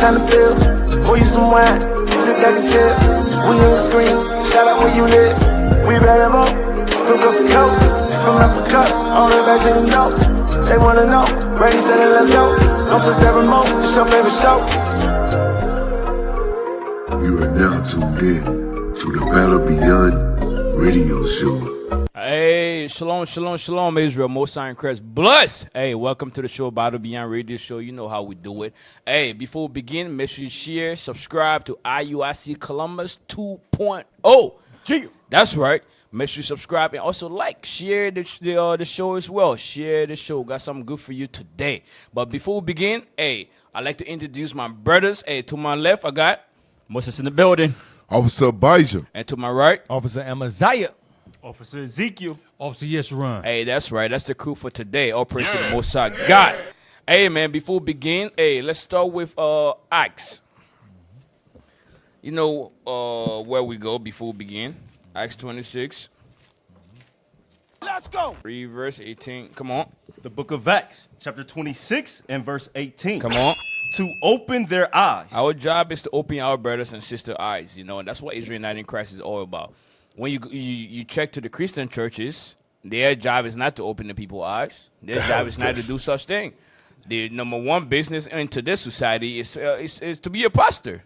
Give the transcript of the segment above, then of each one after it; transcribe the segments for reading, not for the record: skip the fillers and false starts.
time to build. Pour you some wine, sit back and chill. We on the screen, shout out where you live. We better vote, from coast to coast. From Africa, all the bags in the know. They wanna know, ready, set, and let's go. Don't touch that remote, it's your favorite show. You are now tuned in to the Battle Beyond radio show. Hey, shalom, Israel, Most High in Christ. Bless. Hey, welcome to the show, Battle Beyond Radio Show. You know how we do it. Hey, before we begin, make sure you share, subscribe to IUIC Columbus 2.0. That's right. Make sure you subscribe and also share the show as well. Share the show. Got something good for you today. But before we begin, hey, I'd like to introduce my brothers. Hey, to my left, I got Moses in the building. Officer Abijah. And to my right, Officer Amaziah. Officer Ezekiel. Officer Yeshurun. hey, that's right. That's the crew for today. All praise to the Most High God. Hey, man, before we begin, hey, let's start with Acts. You know where we go before we begin. Acts 26. Let's go. Read verse 18. Come on. The book of Acts, chapter 26 and verse 18. Come on. To open their eyes. Our job is to open our brothers and sisters' eyes, you know, and that's what Israelite in Christ is all about. When you check to the Christian churches, their job is not to open the people's eyes. Their job is not to do such thing. The number one business into this society is to be a pastor.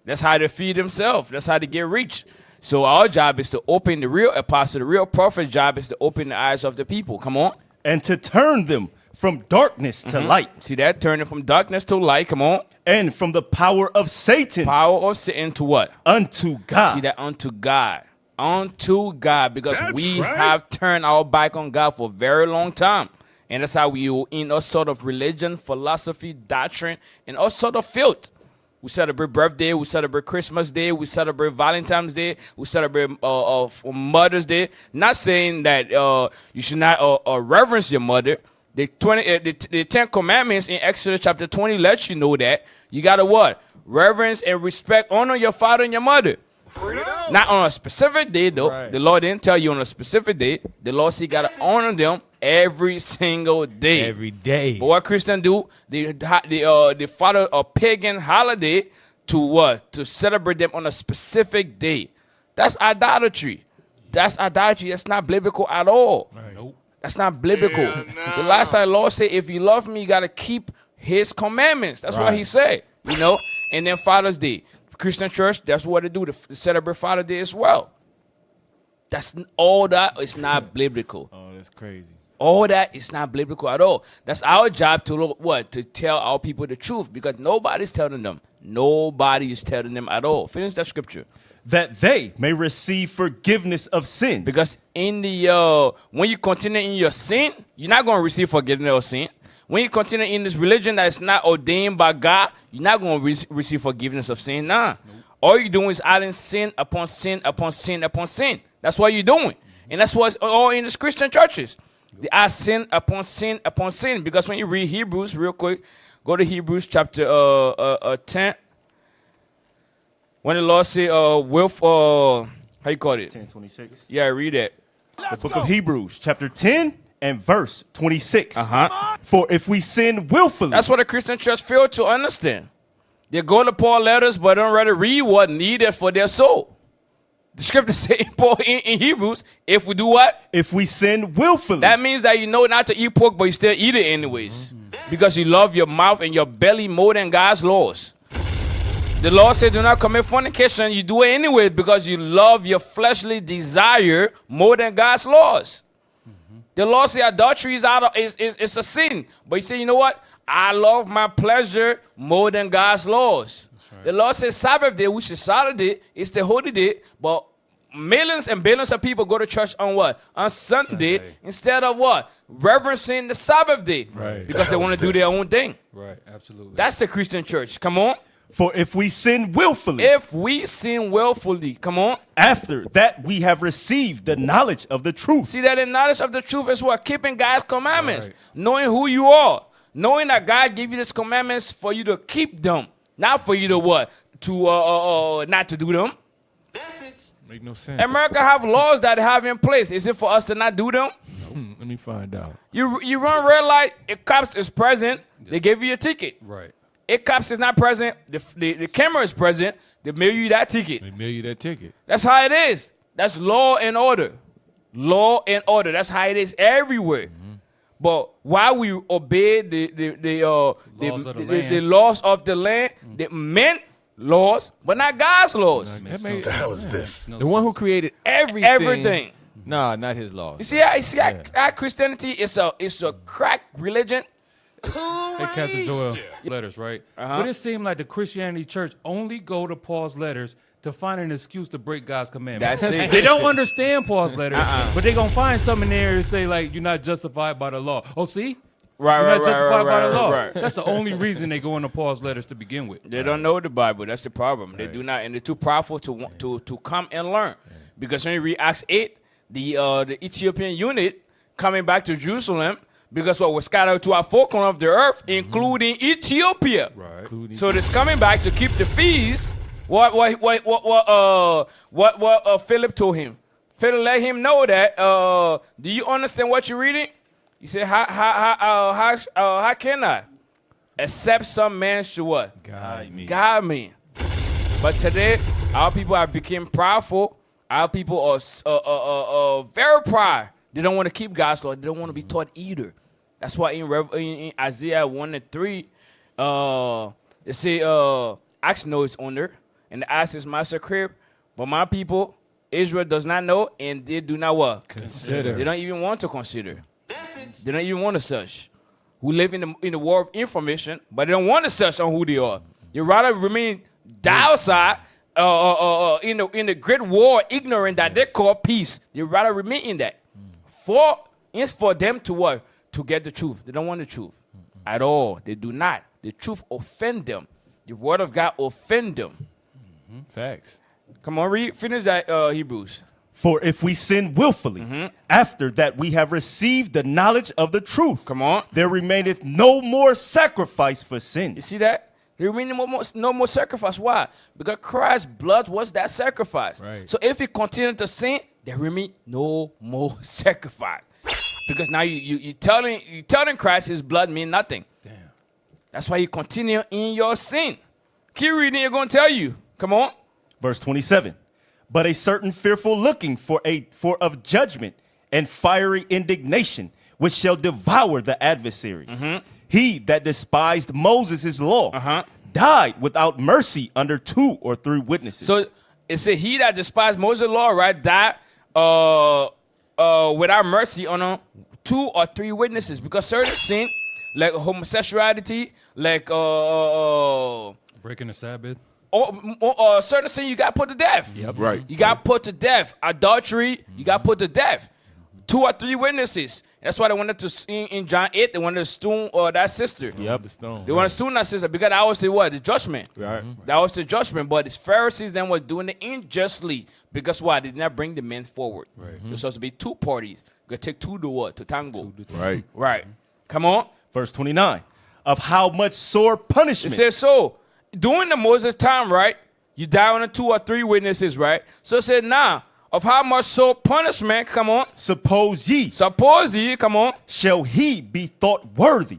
That's how they feed themselves. That's how they get rich. So our job is to open the real apostle. The real prophet's job is to open the eyes of the people. Come on. And to turn them from darkness to light. See that? Turning from darkness to light. Come on. And from the power of Satan. Power of Satan to what? Unto God. See that? Unto God. Unto God. Because we have turned our back on God for a very long time. And that's how we in all sort of religion, philosophy, doctrine, and all sort of filth. We celebrate birthday, we celebrate Christmas Day, we celebrate Valentine's Day, we celebrate Mother's Day. Not saying that you should not reverence your mother. The 10 Commandments in Exodus chapter 20 lets you know that. You got to what? Reverence and respect, honor your father and your mother. Not on a specific day, though. Right. The Lord didn't tell you on a specific day. The Lord said you got to honor them every single day. Every day. But what Christians do, they follow a pagan holiday to what? To celebrate them on a specific day. That's idolatry. That's idolatry. That's not biblical at all. Right. Nope. That's not biblical. The last time the Lord said, if you love me, you got to keep his commandments. That's what he said, you know. And then Father's Day. Christian church, that's what they do. They celebrate Father's Day as well. That's all that is not biblical. Oh, that's crazy. All that is not biblical at all. That's our job to look what? To tell our people the truth, because nobody's telling them. Nobody is telling them at all. Finish that scripture. That they may receive forgiveness of sins. Because in the when you continue in your sin, you're not going to receive forgiveness of sin. When you continue in this religion that is not ordained by God, you're not going to receive forgiveness of sin. Nah. Nope. All you're doing is adding sin upon sin upon sin upon sin. That's what you're doing. And that's what's all in these Christian churches. They add sin upon sin upon sin. Because when you read Hebrews, real quick, go to Hebrews chapter 10. When the Lord said, how you call it? 10:26. Yeah, read it. The book of Hebrews, chapter 10 and verse 26. Uh-huh. For if we sin willfully. That's what the Christian church failed to understand. They go to Paul letters, but don't rather read what needed for their soul. The scripture says in Hebrews, if we do what? If we sin willfully. That means that you know not to eat pork, but you still eat it anyways. Because you love your mouth and your belly more than God's laws. The Lord said, do not commit fornication. You do it anyway because you love your fleshly desire more than God's laws. The Lord said adultery is a sin. But you say, you know what? I love my pleasure more than God's laws. Right. The Lord says Sabbath day, which is Saturday, is the holy day. But millions and billions of people go to church on what? On Sunday. Instead of what? Reverencing the Sabbath day. Right. Because they want to do their own thing. Right, absolutely. That's the Christian church. Come on. For if we sin willfully. If we sin willfully. Come on. After that we have received the knowledge of the truth. See that the knowledge of the truth is what? Keeping God's commandments. Right. Knowing who you are. Knowing that God gave you these commandments for you to keep them. Not for you to what? To not to do them. Make no sense. America have laws that they have in place. Is it for us to not do them? No. Let me find out. You run red light, if cops is present, they give you a ticket. Right. cops is not present, the camera is present, they mail you that ticket. They mail you that ticket. That's how it is. That's law and order. Law and order. That's how it is everywhere. But while we obey the laws of the land, the men laws, but not God's laws. What the hell is this? The one who created everything. Everything. Nah, not his laws. You see how Christianity is a crack religion. Hey, Captain Joel, letters, right? But it seemed like the Christianity church only go to Paul's letters to find an excuse to break God's commandments. That's it. They don't understand Paul's letters, but they gonna find something there and say like, you're not justified by the law. Oh, see? You're not justified by the law. right. That's the only reason they go into Paul's letters to begin with. They don't know the Bible. That's the problem. They do not, and they're too powerful to come and learn. Because when you read Acts 8, the Ethiopian unit coming back to Jerusalem, because what was scattered to our four corners of the earth, including Ethiopia. Right. So it's coming back to keep the feast. What Philip told him. Philip let him know that. Do you understand what you're reading? He said, how can I? Except some man should what? Guide me. But today, our people have become prideful. Our people are very proud. They don't want to keep God's law. They don't want to be taught either. That's why in Isaiah 1 and 3, they say, ox knows under, and the ass is master crib. But my people, Israel does not know, and they do not what? Consider. They don't even want to consider. They don't even want to search. We live in the war of information, but they don't want to search on who they are. They rather remain outside in the great war, ignorant that they call peace. They rather remain in that. It's for them to what? To get the truth. They don't want the truth at all. They do not. The truth offend them. The word of God offend them. Facts. Come on, finish that Hebrews. For if we sin willfully, after that we have received the knowledge of the truth, Come on. there remaineth no more sacrifice for sins. You see that? There remains no more sacrifice. Why? Because Christ's blood was that sacrifice. Right. So if you continue to sin, there remains no more sacrifice. Because now you're telling Christ his blood means nothing. Damn. That's why you continue in your sin. Keep reading, you're going to tell you. Come on. Verse 27. But a certain fearful looking for of judgment and fiery indignation, which shall devour the adversaries. He that despised Moses' law died without mercy under 2 or 3 witnesses. So it said he that despised Moses' law, right, died without mercy on 2 or 3 witnesses. Because certain sin, like homosexuality, like Breaking the Sabbath. certain sin, you got put to death. Yep. Right. You got put to death. Adultery, you got put to death. 2 or 3 witnesses. That's why they wanted to, in John 8, they wanted to stone that sister. Yep. The stone. They wanted to stone that sister because that was the what? The judgment. Right. That was the judgment. But the Pharisees then was doing it unjustly. Because why? They did not bring the men forward. Right. There's supposed to be 2 parties. Gonna take 2 to what? To tango. Right. Right. Come on. Verse 29. Of how much sore It punishment. says so. During the Moses time, right? You die on the 2 or 3 witnesses, right? So it said, now, of how much sore punishment, come on. Suppose ye, Come on. shall he be thought worthy,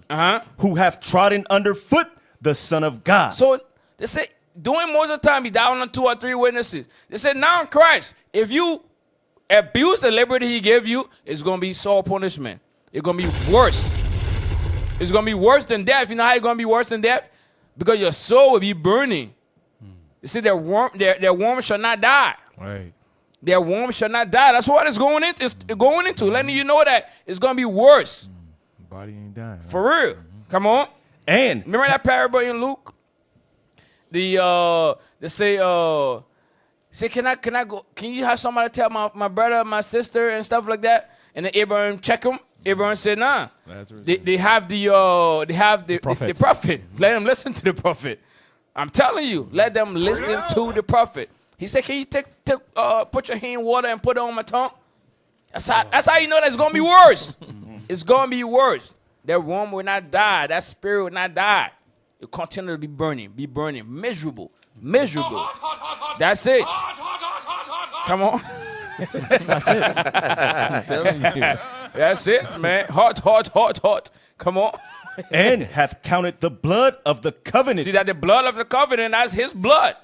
who have trodden underfoot the Son of God. So they said, during Moses' time, he died on the 2 or 3 witnesses. They said, now in Christ, if you abuse the liberty he gave you, it's going to be sore punishment. It's going to be worse. It's going to be worse than death. You know how it's going to be worse than death? Because your soul will be burning. You see, their worm shall not die. Right. Their worm shall not die. That's what it's going into. It's going into, letting you know that it's going to be worse. Body ain't dying. Right? For real. Come on. And Remember that parable in Luke? They say, can I go? Can you have somebody tell my brother, my sister, and stuff like that? And then Abraham check him. Abraham said, nah. They have the prophet. Let them listen to the prophet. I'm telling you, let them listen to the prophet. He said, can you put your hand in water and put it on my tongue? That's how you know that it's going to be worse. It's going to be worse. That worm will not die. That spirit will not die. It will continue to be burning, miserable. That's it. Come on. That's it. I'm telling you. That's it, man. Hot. Come on. And hath counted the blood of the covenant. See that the blood of the covenant, that's his blood.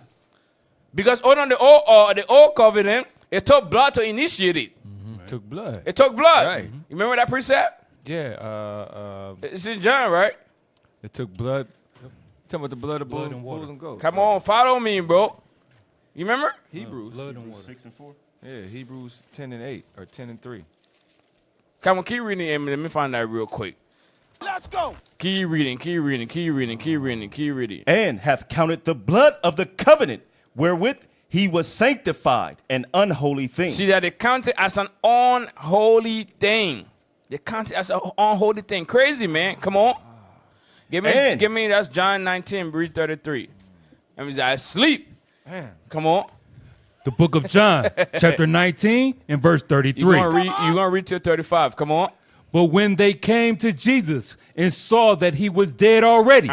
Because on the old covenant, it took blood to initiate it. Took blood. It took blood. Right. You remember that precept? Yeah. It's in John, right? It took blood. Tell me about the blood of Blood and bulls water. and goats. Come on, follow me, bro. You remember? Hebrews. Blood and water. 6 and 4. Yeah, Hebrews 10 and 8 or 10 and 3. Come on, keep reading it. Let me find that real quick. Let's go. Keep reading. And hath counted the blood of the covenant wherewith he was sanctified, an unholy thing. See that they count it as an unholy thing. They count it as an unholy thing. Crazy, man. Come on. Give me that's John 19, read 33. That means I sleep. Man. Come on. The book of John, chapter 19 and verse 33. You're gonna read till 35. Come on. But when they came to Jesus and saw that he was dead already,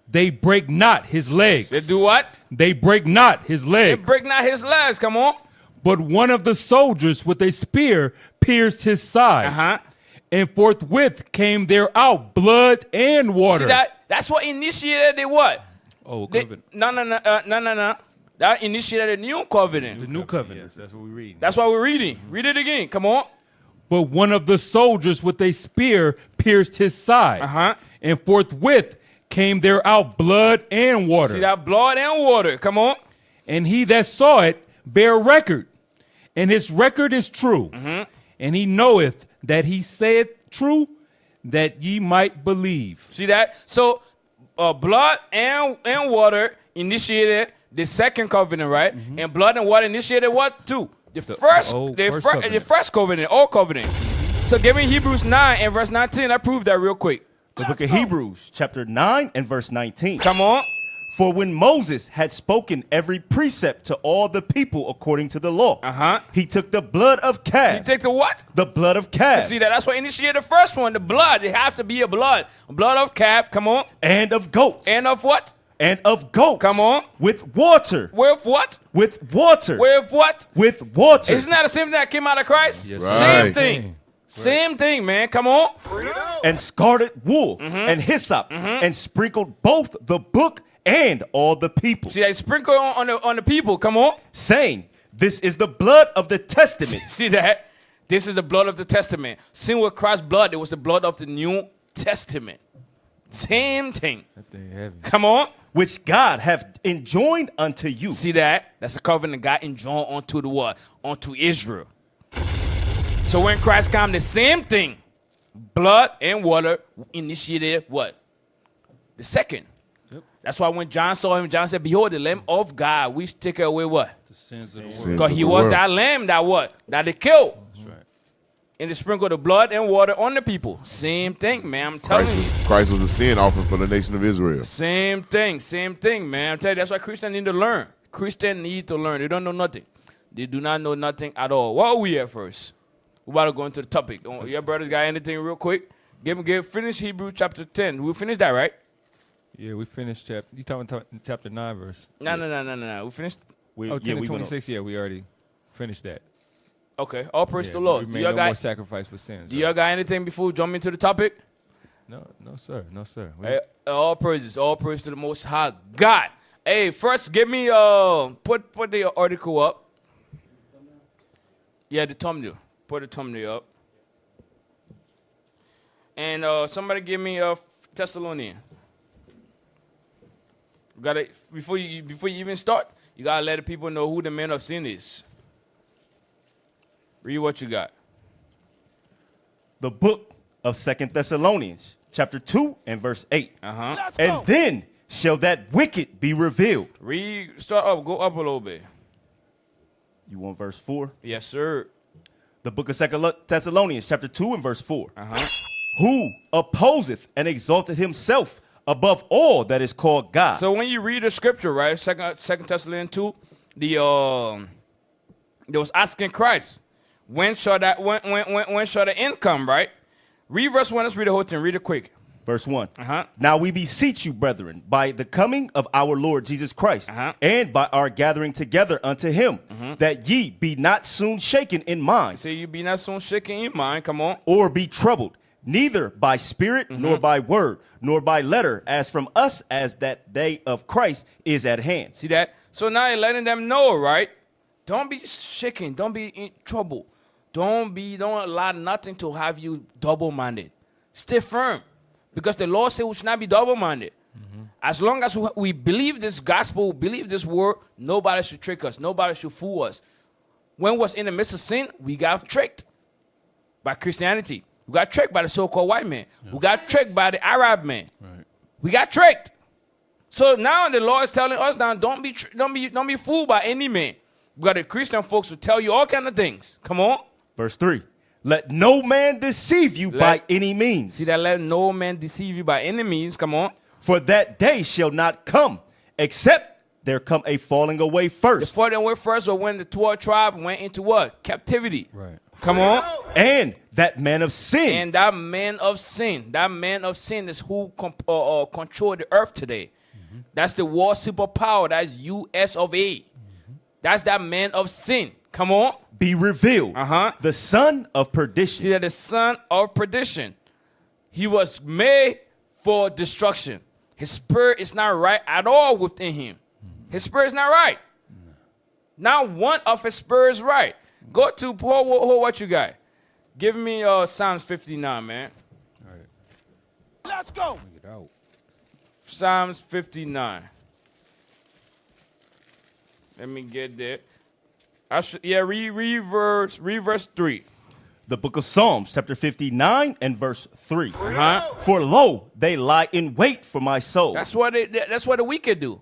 they break not his legs. They do what? They break not his They legs. break not his legs. Come on. But one of the soldiers with a spear pierced his side. And forthwith came there out blood and water. See that's what initiated the what? Oh, covenant. No. That initiated a new covenant. The new covenant. Yes, that's what we read. That's what we're reading. Read it again. Come on. But one of the soldiers with a spear pierced his side. And forthwith came there out blood and water. See that blood and water. Come on. And he that saw it bare record, and his record is true. And he knoweth that he saith true, that ye might believe. See that? So blood and water initiated the second covenant, right? And blood and water initiated what? Two. The first covenant, old covenant. So give me Hebrews 9 and verse 19. I proved that real quick. The book of Hebrews, chapter 9 and verse 19. Come on. For when Moses had spoken every precept to all the people according to the law, he took the blood of calves. You take the what? The blood of calves. See that? That's what initiated the first one. The blood. It has to be a blood. Blood of calf. Come on. And of goats. And of what? And of goats. Come on. With water. With what? With water. With what? With water. Isn't that the same thing that came out of Christ? Yes. Same Right. thing. Same thing, man. Come on. And scarlet wool and hyssop and sprinkled both the book and all the people. See, I sprinkle on the people. Come on. Saying, this is the blood of the testament. See that? This is the blood of the testament. Sin with Christ's blood. It was the blood of the New Testament. Same thing. That thing heavy. Come on. Which God hath enjoined unto you. See that? That's the covenant God enjoined onto the what? Onto Israel. So when Christ came, the same thing. Blood and water initiated what? The second. That's why when John saw him, John said, behold, the Lamb of God, which take away what? The sins of the Sins world. Because of he the was world. that lamb that what? That they killed. That's right. And they sprinkled the blood and water on the people. Same thing, man. I'm telling you. Christ was a sin offering for the nation of Israel. Same thing, man. I'm telling you, that's why Christians need to learn. Christians need to learn. They don't know nothing. They do not know nothing at all. What are we at first? We're about to go into the topic. Your brothers got anything real quick? Finish Hebrews chapter 10. We finished that, right? Yeah, we finished chapter. You talking chapter 9 verse? No. We finished. Oh, 10 and 26. Yeah, we already finished that. Okay. All praise Yeah, to the Lord. We Do made y'all no more got, sacrifice for sins. do y'all got anything before we jump into the topic? No, sir. All praises. All praise to the Most High God. Hey, first, give me put the article up. Yeah, the thumbnail. Put the thumbnail up. And somebody give me Thessalonian. You gotta before you even start, you gotta let the people know who the man of sin is. Read what you got. The book of 2 Thessalonians, chapter 2 and verse 8. Let's And then shall that wicked be revealed. Start up, go up a little bit. You want verse 4? Yes, sir. The book of 2 Thessalonians, chapter 2 and verse 4. Who opposeth and exalteth himself above all that is called God. So when you read the scripture, right, Second Thessalonians 2, they was asking Christ, when shall the end come, right? Read verse 1, let's read the whole thing, read it quick. Verse 1. Now we beseech you, brethren, by the coming of our Lord Jesus Christ, and by our gathering together unto him, that ye be not soon shaken in mind, So you be not soon shaken in mind, come on. or be troubled, neither by spirit, nor by word, nor by letter, as from us, as that day of Christ is at hand. See that? So now you're letting them know, right? Don't be shaken. Don't be in trouble. Don't allow nothing to have you double-minded. Stay firm. Because the Lord said we should not be double-minded. As long as we believe this gospel, believe this word, nobody should trick us. Nobody should fool us. When we was in the midst of sin, we got tricked by Christianity. We got tricked by the so-called white man. We got tricked by the Arab man. Right. We got tricked. So now the Lord is telling us now, don't be fooled by any man. We got the Christian folks who tell you all kind of things. Come on. Verse 3. Let no man deceive you by any means. See that? Let no man deceive you by any means. Come on. For that day shall not come, except there come a falling away The first, falling away first, or when the 12 tribe went into what? Captivity. Right. Come on. and that man of sin. And that man of sin is who control the earth today. That's the world superpower. That's US of A. That's that man of sin. Come on. Be revealed, Uh-huh. the son of perdition. See that the son of perdition. He was made for destruction. His spirit is not right at all within him. His spirit is not right. Now one of his spirit is right. Go to Paul, what you got? Give me Psalms 59, man. All right. Let's go. Bring it out. Psalms 59. Let me get there. Read verse 3. The book of Psalms, chapter 59 and verse 3. Uh-huh. For lo, they lie in wait for my soul. That's what the wicked do.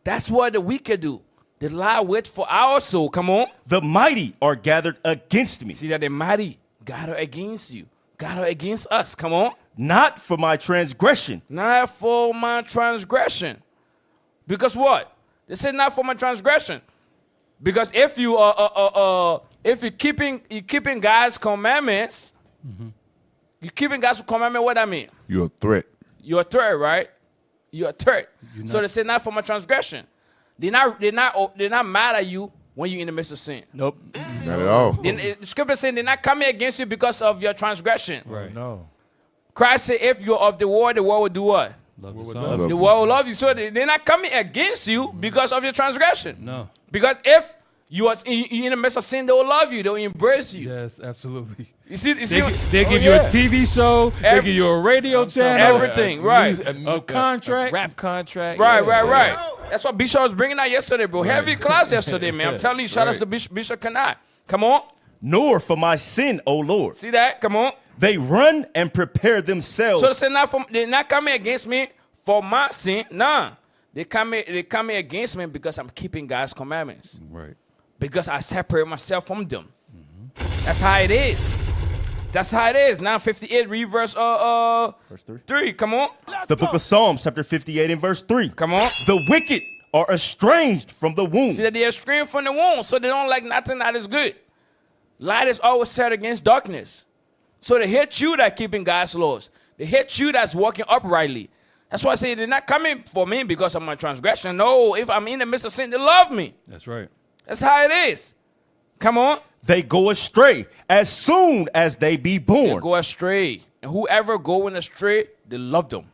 That's what the wicked do. They lie wait for our soul. Come on. The mighty are gathered against me, See that the mighty gather against you. Gather against us. Come on. not for my transgression, Not for my transgression. Because what? They said not for my transgression. Because if you keeping God's commandments, you keeping God's commandment, what that mean? You're a threat. You're a threat, right? You're a threat. So they say not for my transgression. They're not mad at you when you're in the midst of sin. Nope. Not at all. Then the scripture saying they're not coming against you because of your transgression. Right. No. Christ said if you're of the world will do what? Love your Love son. The you. world will love you. So they're not coming against you because of your transgression. No. Because if you're in the midst of sin, they will love you. They will embrace you. Yes, absolutely. You see, They give you a TV show. They give you a radio channel. everything, right. A contract. Rap contract. Right. That's what Bishop was bringing out yesterday, bro. Heavy clouds yesterday, man. I'm telling you, shout out to Bishop Kanai. Come on. nor for my sin, O Lord. See that? Come on. They run and prepare themselves. So they say they're not coming against me for my sin. Nah. They coming against me because I'm keeping God's commandments. Right. Because I separate myself from them. That's how it is. That's how it is. Now 58, read verse Verse 3. 3. Come on. The book of Psalms, chapter 58 and verse 3. Come on. The wicked are estranged from the womb. See that they're estranged from the womb, so they don't like nothing that is good. Light is always set against darkness. So they hate you that keeping God's laws. They hate you that's walking uprightly. That's why I say they're not coming for me because of my transgression. No, if I'm in the midst of sin, they love me. That's right. That's how it is. Come on. They go astray as soon as they be They born. go astray. And whoever going astray, they love them.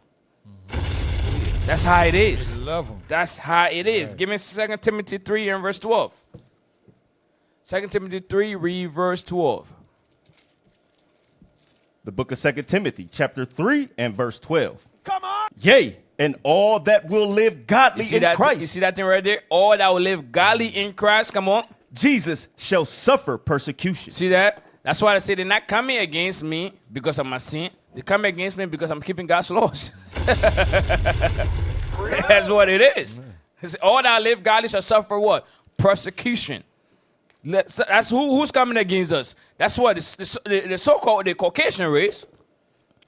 That's how it is. Love them. That's how it is. Give me 2 Timothy 3 and verse 12. 2 Timothy 3, read verse 12. The book of 2 Timothy, chapter 3 and verse 12. Come on. Yea, and all that will live godly in Christ, You see that thing right there? All that will live godly in Christ. Come on. Jesus shall suffer persecution. See that? That's why I say they're not coming against me because of my sin. They come against me because I'm keeping God's laws. That's what it is. It's all that live godly shall suffer what? Persecution. That's who's coming against us. That's what the so-called the Caucasian race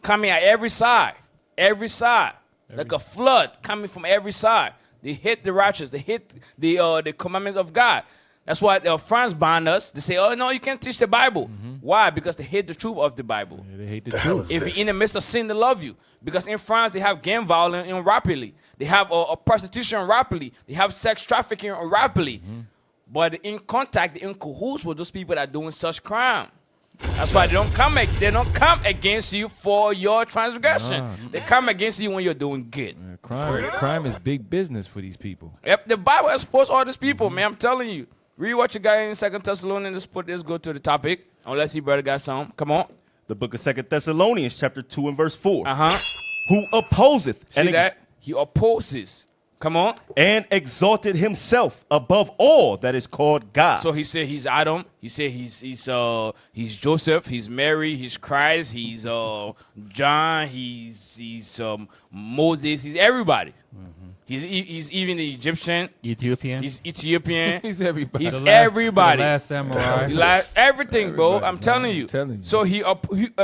coming at every side. Every side. Like a flood coming from every side. They hate the righteous. They hate the commandments of God. That's why France ban us. They say, oh, no, you can't teach the Bible. Why? Because they hate the truth of the Bible. Yeah, they hate the truth. If you're in the midst of sin, they love you. Because in France, they have gang violence rapidly. They have prostitution rapidly. They have sex trafficking rapidly. But in contact, in cahoots with those people that are doing such crime. That's why they don't come against you for your transgression. They come against you when you're doing good. Crime is big business for these people. Yep, the Bible exposed all these people, man. I'm telling you. Read what you got in 2 Thessalonians. Let's go to the topic. Unless you brother got some. Come on. The book of 2 Thessalonians, chapter 2 and verse 4. Who opposeth See that? He opposes. Come on. and exalted himself above all that is called God. So he said he's Adam. He said he's Joseph. He's Mary. He's Christ. He's John. He's Moses. He's everybody. He's even the Egyptian. Ethiopian. He's Ethiopian. He's everybody. He's The last- everybody. The last samurai. He's like everything, bro. Everybody, I'm man. telling you. I'm telling you. So he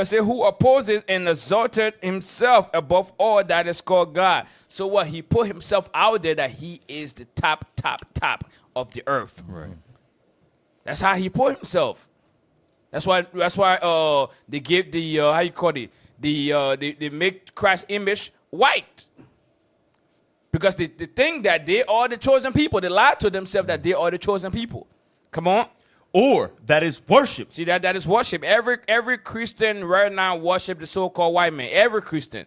said who opposes and exalted himself above all that is called God. So what? He put himself out there that he is the top of the earth. Right. That's how he put himself. That's why they give the how you call it, they make Christ's image white. Because they think that they are the chosen people. They lie to themselves that they are the chosen people. Come on. Or that is worship. See that is worship. Every Christian right now worship the so-called white man. Every Christian.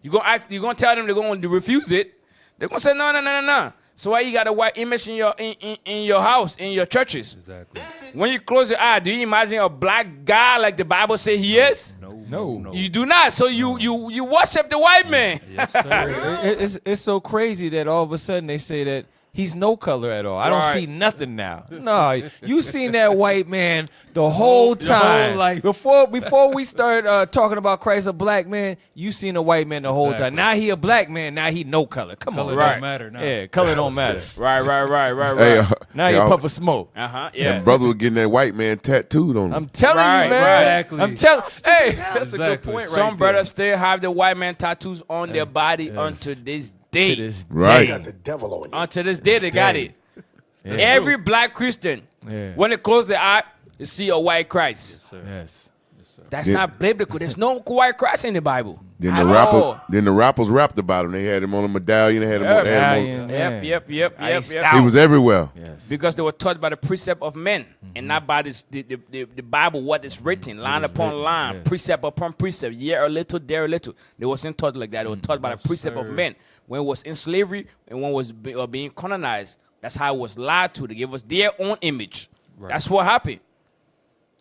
You're gonna tell them they're gonna refuse it. They're gonna say no. So why you got a white image in your house, in your churches? Exactly. When you close your eye, do you imagine a black guy like the Bible says he is? No. You do not. So you worship the white man. It's so crazy that all of a sudden they say that he's no color at all. I don't Right. see nothing now. No, you seen that white man the whole time. life. Before we start talking about Christ a black man, you seen a white man the whole Exactly. time. Now he a black man. Now he no color. Come Color on, Right. don't matter now. Yeah, color don't matter. Right. Hey, Now you puff of smoke. Yeah. brother was getting that white man tattooed on him. I'm telling Right, you, man. exactly. I'm telling. Hey, that's a good Exactly. point. Some right brothers still have the white man tattoos on their body unto this day. there. To this Right. day. Unto this day, they got it. Every black Christian, Yeah. when they close their eye, you see a white Christ. Yes. That's Yeah. not biblical. There's no white Christ in the Bible. Then At the all. rappers rapped about him. They had him on a medallion. They had him on. Medallion. Yep. Iced He was everywhere. Yes. Because they were taught by the precept of men and not by the Bible, what is written, line upon line, yes. precept upon precept, here a little, there a little. They wasn't taught like that. They were taught by the precept of men. When it was in slavery and when it was being colonized, that's how it was lied to. They gave us their own image. That's what happened.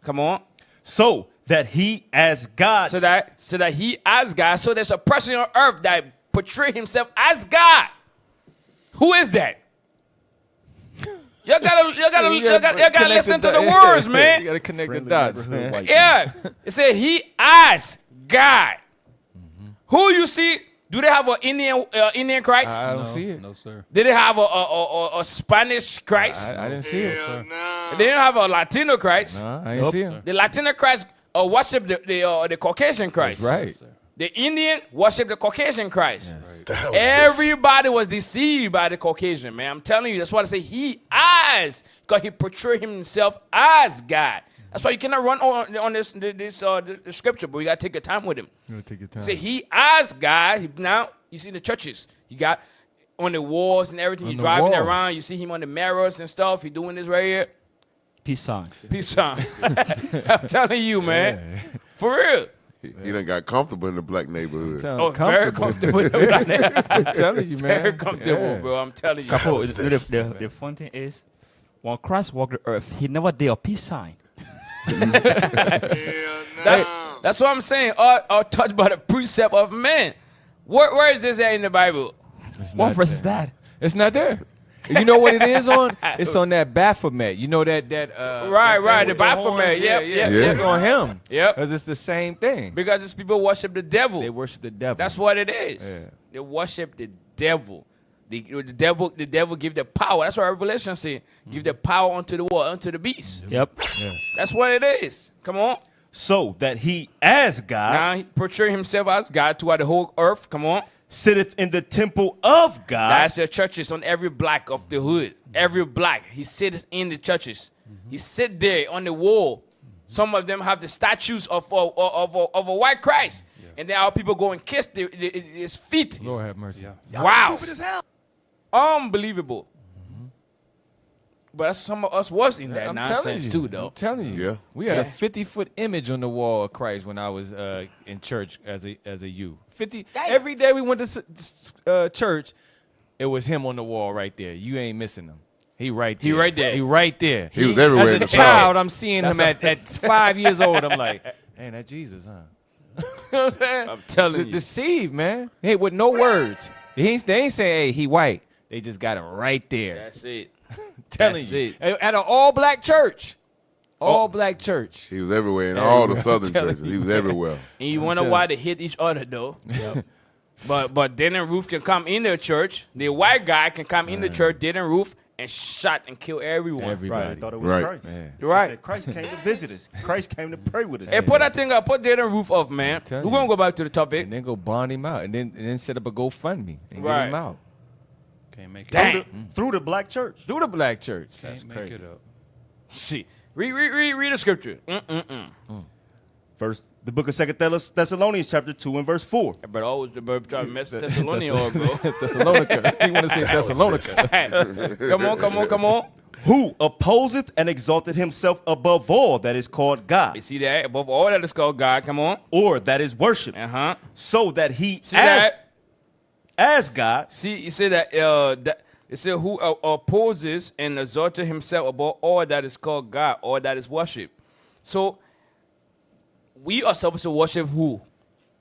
Come on. So that he as God. So that he as God. So there's a person on earth that portray himself as God. Who is that? Y'all gotta listen to the words, man. You gotta connect Friendly the dots, neighborhood man. white Yeah. It said he as God. Who you see? Do they have an Indian Christ? I don't see it. No, sir. Did they have a Spanish Christ? I didn't see it. They didn't have a Latino Christ. No, I ain't see him. The Latino Christ worship the Caucasian Christ. Right. The Indian worship the Caucasian Christ. Everybody was deceived by the Caucasian, man. I'm telling you, that's why I say he as, because he portrayed himself as God. That's why you cannot run on this the scripture, but you gotta take your time with him. You gotta take your time. Say he as God. Now you see the churches. You got on the walls and everything. On You're the driving walls. around. You see him on the mirrors and stuff. He doing this right here. Peace sign. Peace sign. I'm telling you, man. For real. He done got comfortable in the black neighborhood. Oh, very comfortable. I'm telling you, man. Very comfortable, Yeah. bro. I'm telling you. Capo, the fun thing is, when Christ walked the earth, he never did a peace sign. That's what I'm saying. All taught by the precept of men. Where is this at in the Bible? What verse is that? It's not there. You know what it is on? It's on that Baphomet. You know that Right, the with Baphomet. horns? Yep. It's on him. Yep. Because it's the same thing. Because these people worship the devil. They worship the devil. That's what it is. Yeah. They worship the devil. The devil give the power. That's what Revelation says. Give the power unto the what? Unto the beast. Yep. Yes. That's what it is. Come on. So that he as God Now he portray himself as God throughout the whole earth. Come on. sitteth in the temple of God. That's the churches on every block of the hood. Every block. He sits in the churches. He sit there on the wall. Some of them have the statues of a white Christ. And then our people go and kiss his feet. Lord have mercy. Wow. Unbelievable. But some of us was in that I'm telling nonsense you, too, though. I'm telling you. Yeah. We had Yeah. a 50-foot image on the wall of Christ when I was in church as a youth. 50 every day we went to church, it was him on the wall right there. You ain't missing him. He right there. He right there. He right there. He was everywhere in As the a child, crowd. I'm seeing him at 5 years old. I'm like, hey, that Jesus, huh? You know what I'm saying? I'm telling you. Deceived, man. Hey, with no words. They ain't saying, hey, he white. They just got him right there. That's it. Telling That's you. it. At an all-black church. All-black church. He was everywhere in all the I'm southern telling churches. He was everywhere. And you wonder why they hit each other, though. But Dan and Ruth can come in their church. The white guy can come in the church, Dan and Ruth, and shot and kill everyone. Right. I Everybody. thought it was Right. Christ. You're right. He said Christ came to visit us. Christ came to pray with us. Hey, put that thing up. Put Dan and Ruth off, man. We're telling going to you. go back to the topic. And then go bond him out. And then set up a GoFundMe and Right. get him out. Can't make it Dang. up. Through the black church. Through the black church. Can't make it up. See. Read the scripture. First, the book of 2 Thessalonians chapter 2 and verse 4. But always the verb try to mess Thessalonians up, bro. Thessalonica. He want to say Thessalonica. Come on. Who opposeth and exalted himself above all that is called You God, see that? Above all that is called God. Come on. or that is worshipped, Uh-huh. so that he See that? as God See, you say that, it said who opposes and exalted himself above all that is called God, all that is worship. So, we are supposed to worship who?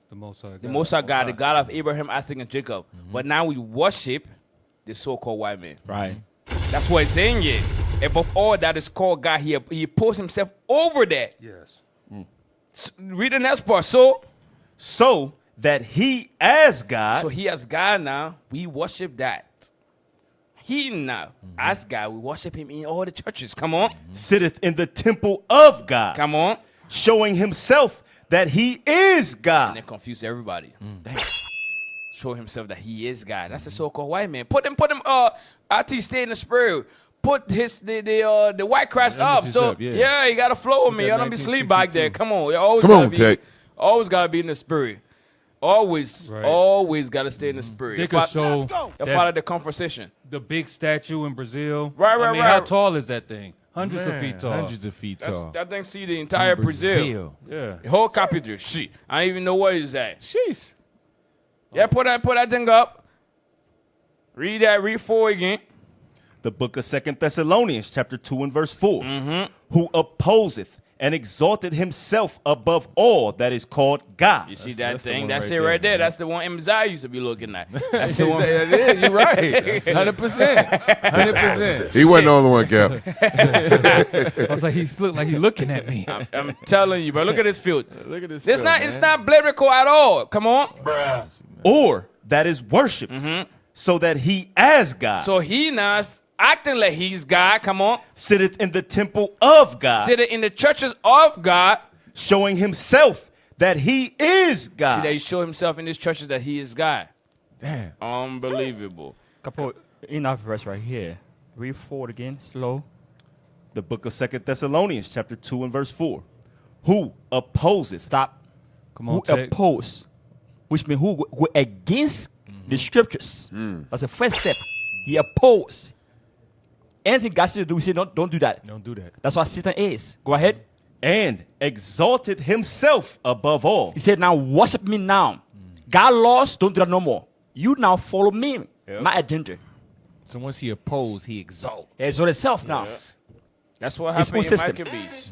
The Most High God. The Most High God, the God of Abraham, Isaac, and Jacob. But now we worship the so-called white man. Right. That's what it's saying here. Above all that is called God, he opposed himself over that. Yes. Read the next part. So that he as God he as God now, we worship that. He now, as God, we worship him in all the churches. Come on. sitteth in the temple of God, Come on. showing himself that he is And God. then confuse everybody. Show himself that he is God. That's the so-called white man. Put him, RT stay in the spirit. Put the white Christ up. images So up, yeah. you gotta flow with Put me. that Y'all don't be sleep back there. 1962. Come on. You always Come gotta on, be, Tech. always gotta be in the spirit. Always, Right. always gotta stay in the spirit. They If could I- show I that follow the conversation. the big statue in Brazil. Right, I mean, right. how tall is that thing? Hundreds of Man, feet tall. Hundreds of feet That's, tall. that thing see the entire Brazil. Yeah. The whole capital. Shit. I don't even know where it's at. Sheesh. Yeah, put that thing up. Read 4 again. The book of 2 Thessalonians chapter 2 and verse 4. Who opposeth and exalted himself above all that is called God. You see that that's the thing? one That's right it right there, there. That's the one Mzai used to be looking at. That's the one. You're right. 100%. 100%. He wasn't the only one, Cap. I was like, he's looking at me. I'm telling you, bro. Look at this field. Look at this. It's not biblical at all. Come on. Or that is worship, so that he as God So he now acting like he's God. Come on. sitteth in the temple of God, Sitting in the churches of God. showing himself that he is See God. that he show himself in these churches that he is God. Damn. Unbelievable. Couple enough verse right here. Read forward again, slow. The book of 2 Thessalonians chapter 2 and verse 4. Who opposes Stop. Come on, Who Tech. oppose, which means who go against the scriptures. That's the first step. He opposed. Anything God said to do, we say don't do that. Don't do that. That's what Satan is. Go ahead. and exalted himself above all. He said, now worship me now. God laws, don't do that no more. You now follow me, my agenda. So once he opposed, he exalt. He exalt himself now. That's what His happened own in system. Maccabees.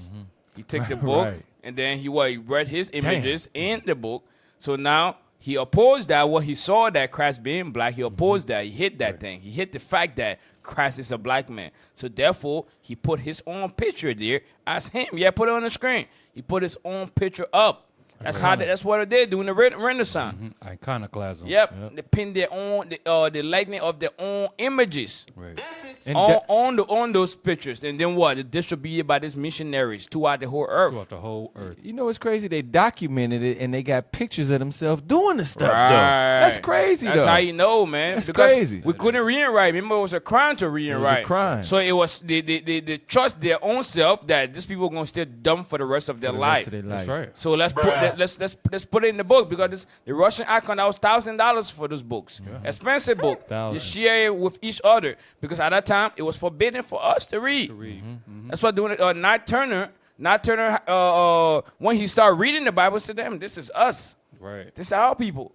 He took the book Right. and then he read his images in the book. So now he opposed that. What he saw that Christ being black, he opposed that. He hit that thing. He hit the fact that Christ is a black man. So therefore, he put his own picture there as him. Yeah, put it on the screen. He put his own picture up. That's how. That's what they do in the Renaissance. Iconoclasm. Yep. They pin their own the likeness of their own images Right. And on those pictures, and then what? It's distributed by these missionaries throughout the whole earth. Throughout the whole earth. you know what's crazy? They documented it and they got pictures of themselves doing the stuff. Right. Though. That's crazy. That's though. how you know, man. That's because crazy. We couldn't read and write. Remember, it was a crime to read and was a write. crime. So it was they trust their own self that these people are gonna stay dumb for the rest of their For the life. rest of their That's life. right. So let's put let's put it in the book because the Russian icon that was $1,000 for those books, expensive book. You share it with each other because at that time it was forbidden for us to read. That's why doing it. Nat Turner, when he started reading the Bible, said, "Damn, this is us. Right. This is our people."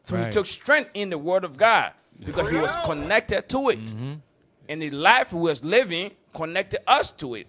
So he took strength in the Word of God because he was connected to it, and the life he was living connected us to it.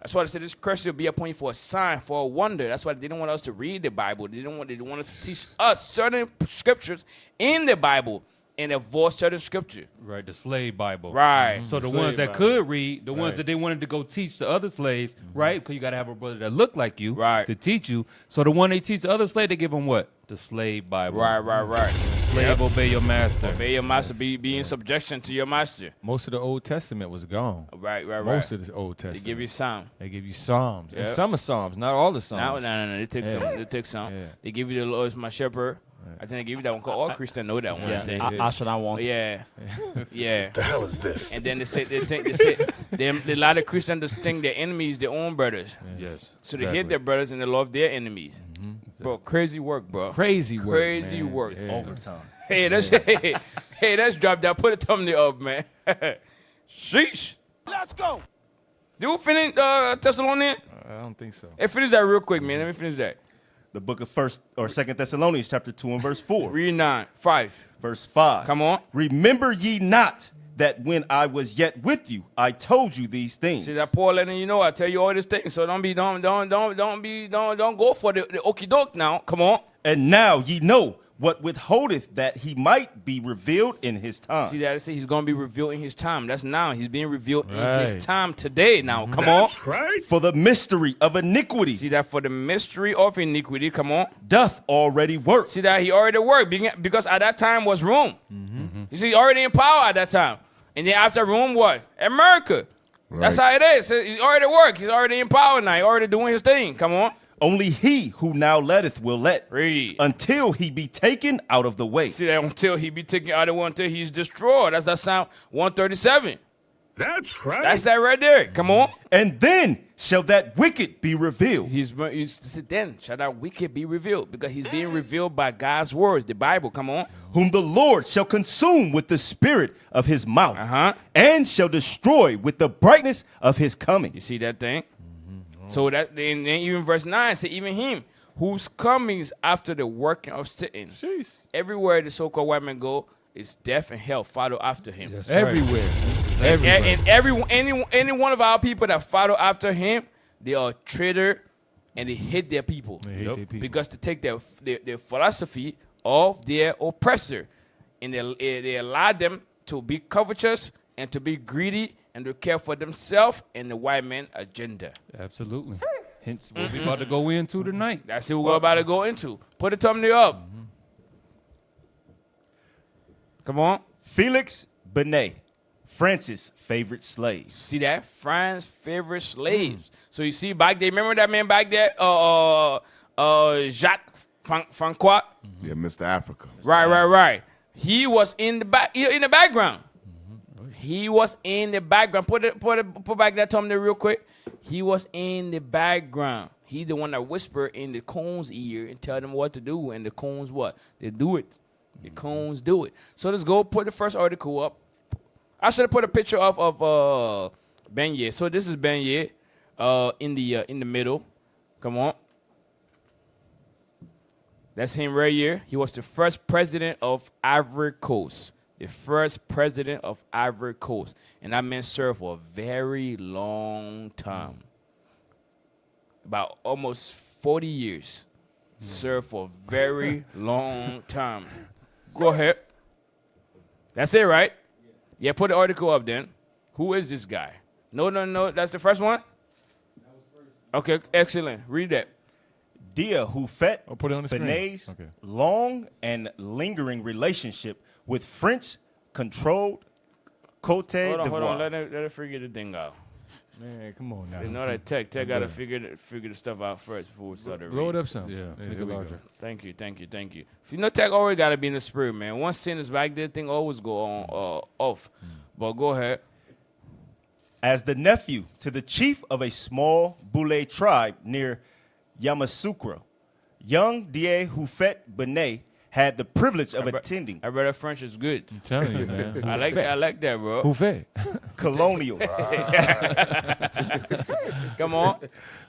That's why they said this curse will be upon you for a sign, for a wonder. That's why they didn't want us to read the Bible. They didn't want us to teach us certain scriptures in the Bible and avoid certain scripture. Right, the slave Bible. Right. So the ones that could read, the ones that they wanted to go teach the other slaves, right? Because you got to have a brother that look like you to teach you. So the one they teach the other slave, they give them what? The slave Bible. Right. Slave, obey your master. Obey your master. Be in subjection to your master. Most of the Old Testament was gone. Right. Most of the Old Testament. They give you some. They give you Psalms. And some are Psalms, not all the Psalms. No. They take some. They take some. Yeah. They give you the Lord is my shepherd. I think they give you that one. All Christians know that one. I should not want. Yeah. The hell is this? And then they say a lot of Christians just think their enemies their own brothers. Yes. So they hate their brothers and they love their enemies. Bro, crazy work, bro. Crazy man. work. Overtime. Hey, let's drop that. Put a thumbnail up, man. Sheesh. Let's go. Did we finish Thessalonians? I don't think so. Hey, finish that real quick, man. Let me finish that. The book of 1st or 2nd Thessalonians, chapter 2 and verse 4. Read 5. Verse 5. Come on. Remember ye not that when I was yet with you, I told you these things. See that Paul letting you know I tell you all these things. So don't go for the okie doke now. Come on. And now ye know what withholdeth that he might be revealed in his time. See that? I say he's going to be revealed in his time. That's now. He's being revealed in his time today now. Come on. Right? For the mystery of iniquity See that? For the mystery of iniquity. Come on. doth already work. See that? He already worked because at that time was Rome. You see, already in power at that time. And then after Rome, what? America. That's how it is. He's already worked. He's already in power now. He's already doing his thing. Come on. Only he who now letteth will let Read. until he be taken out of the way. See that? Until he be taken out of one, until he's destroyed. That's that Psalm 137. That's right. That's that right there. Come on. And then shall that wicked be revealed. He's then shall that wicked be revealed because he's being revealed by God's words, the Bible. Come on. Whom the Lord shall consume with the spirit of his mouth, and shall destroy with the brightness of his coming. You see that thing? So that then even verse 9 say even him whose comings after the working of Satan. Jeez. Everywhere the so-called white man go, it's death and hell follow after him. That's Everywhere. And any one of our people that follow after him, they are traitor and they hate their people. They hate their people. Because to take their philosophy of their oppressor, and they allow them to be covetous and to be greedy and to care for themselves and the white man agenda. Absolutely. Hence what we about to go into tonight. That's what we're about to go into. Put a thumbnail up. Come on. Felix Benet, Francis' favorite slaves. See that? France's favorite slaves. So you see back there, remember that man back there? Jacques Francois? Yeah, Mr. Africa. Right. He was in the background. He was in the background. Put back that thumbnail real quick. He was in the background. He's the one that whispered in the coon's ear and tell them what to do. And the coons what? They do it. The coons do it. So let's go put the first article up. I should have put a picture of Beigny. So this is Beigny in the middle. Come on. That's him right here. He was the first president of Ivory Coast. The first president of Ivory Coast. And that man served for a very long time. About almost 40 years. Served for a very long time. Go ahead. That's it, right? Yeah, put the article up then. Who is this guy? No. That's the first one? Okay, excellent. Read that. Dia Houfet put it on the screen. Benet's long and lingering relationship with French-controlled Côte d'Ivoire. Hold on. Let her figure the thing out. Man, come on now. You know that tech got to figure the stuff out first before we start to read. Blow it up some. Yeah, Make make it it larger. Thank you. If you know tech always got to be in the spirit, man. Once sin is back there, thing always go on off. But go ahead. As the nephew to the chief of a small Boule tribe near Yamoussoukro, Young Die Hufet Benet had the privilege of attending I brother French is good. I'm telling you, man. I like that, bro. Who fed? colonial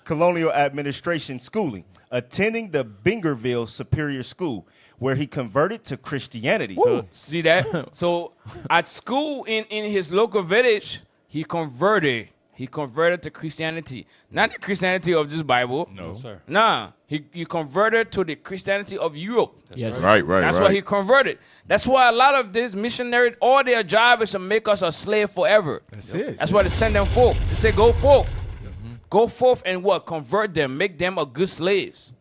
colonial administration schooling, attending the Bingerville Superior School, where he converted to Christianity. So see that? So at school in his local village, he converted to Christianity. Not the Christianity of this Bible. No, sir. Nah. He converted to the Christianity of Europe. Yes. Right. That's why he converted. That's why a lot of these missionaries, all their job is to make us a slave forever. That's it. That's why they send them forth. They say, go forth. Go forth and what? Convert them. Make them a good slaves.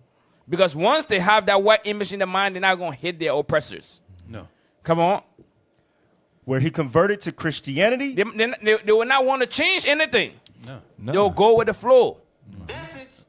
Because once they have that white image in their mind, they're not going to hit their oppressors. No. Come on. Where he converted to Christianity. They will not want to change anything. No. They'll go with the flow.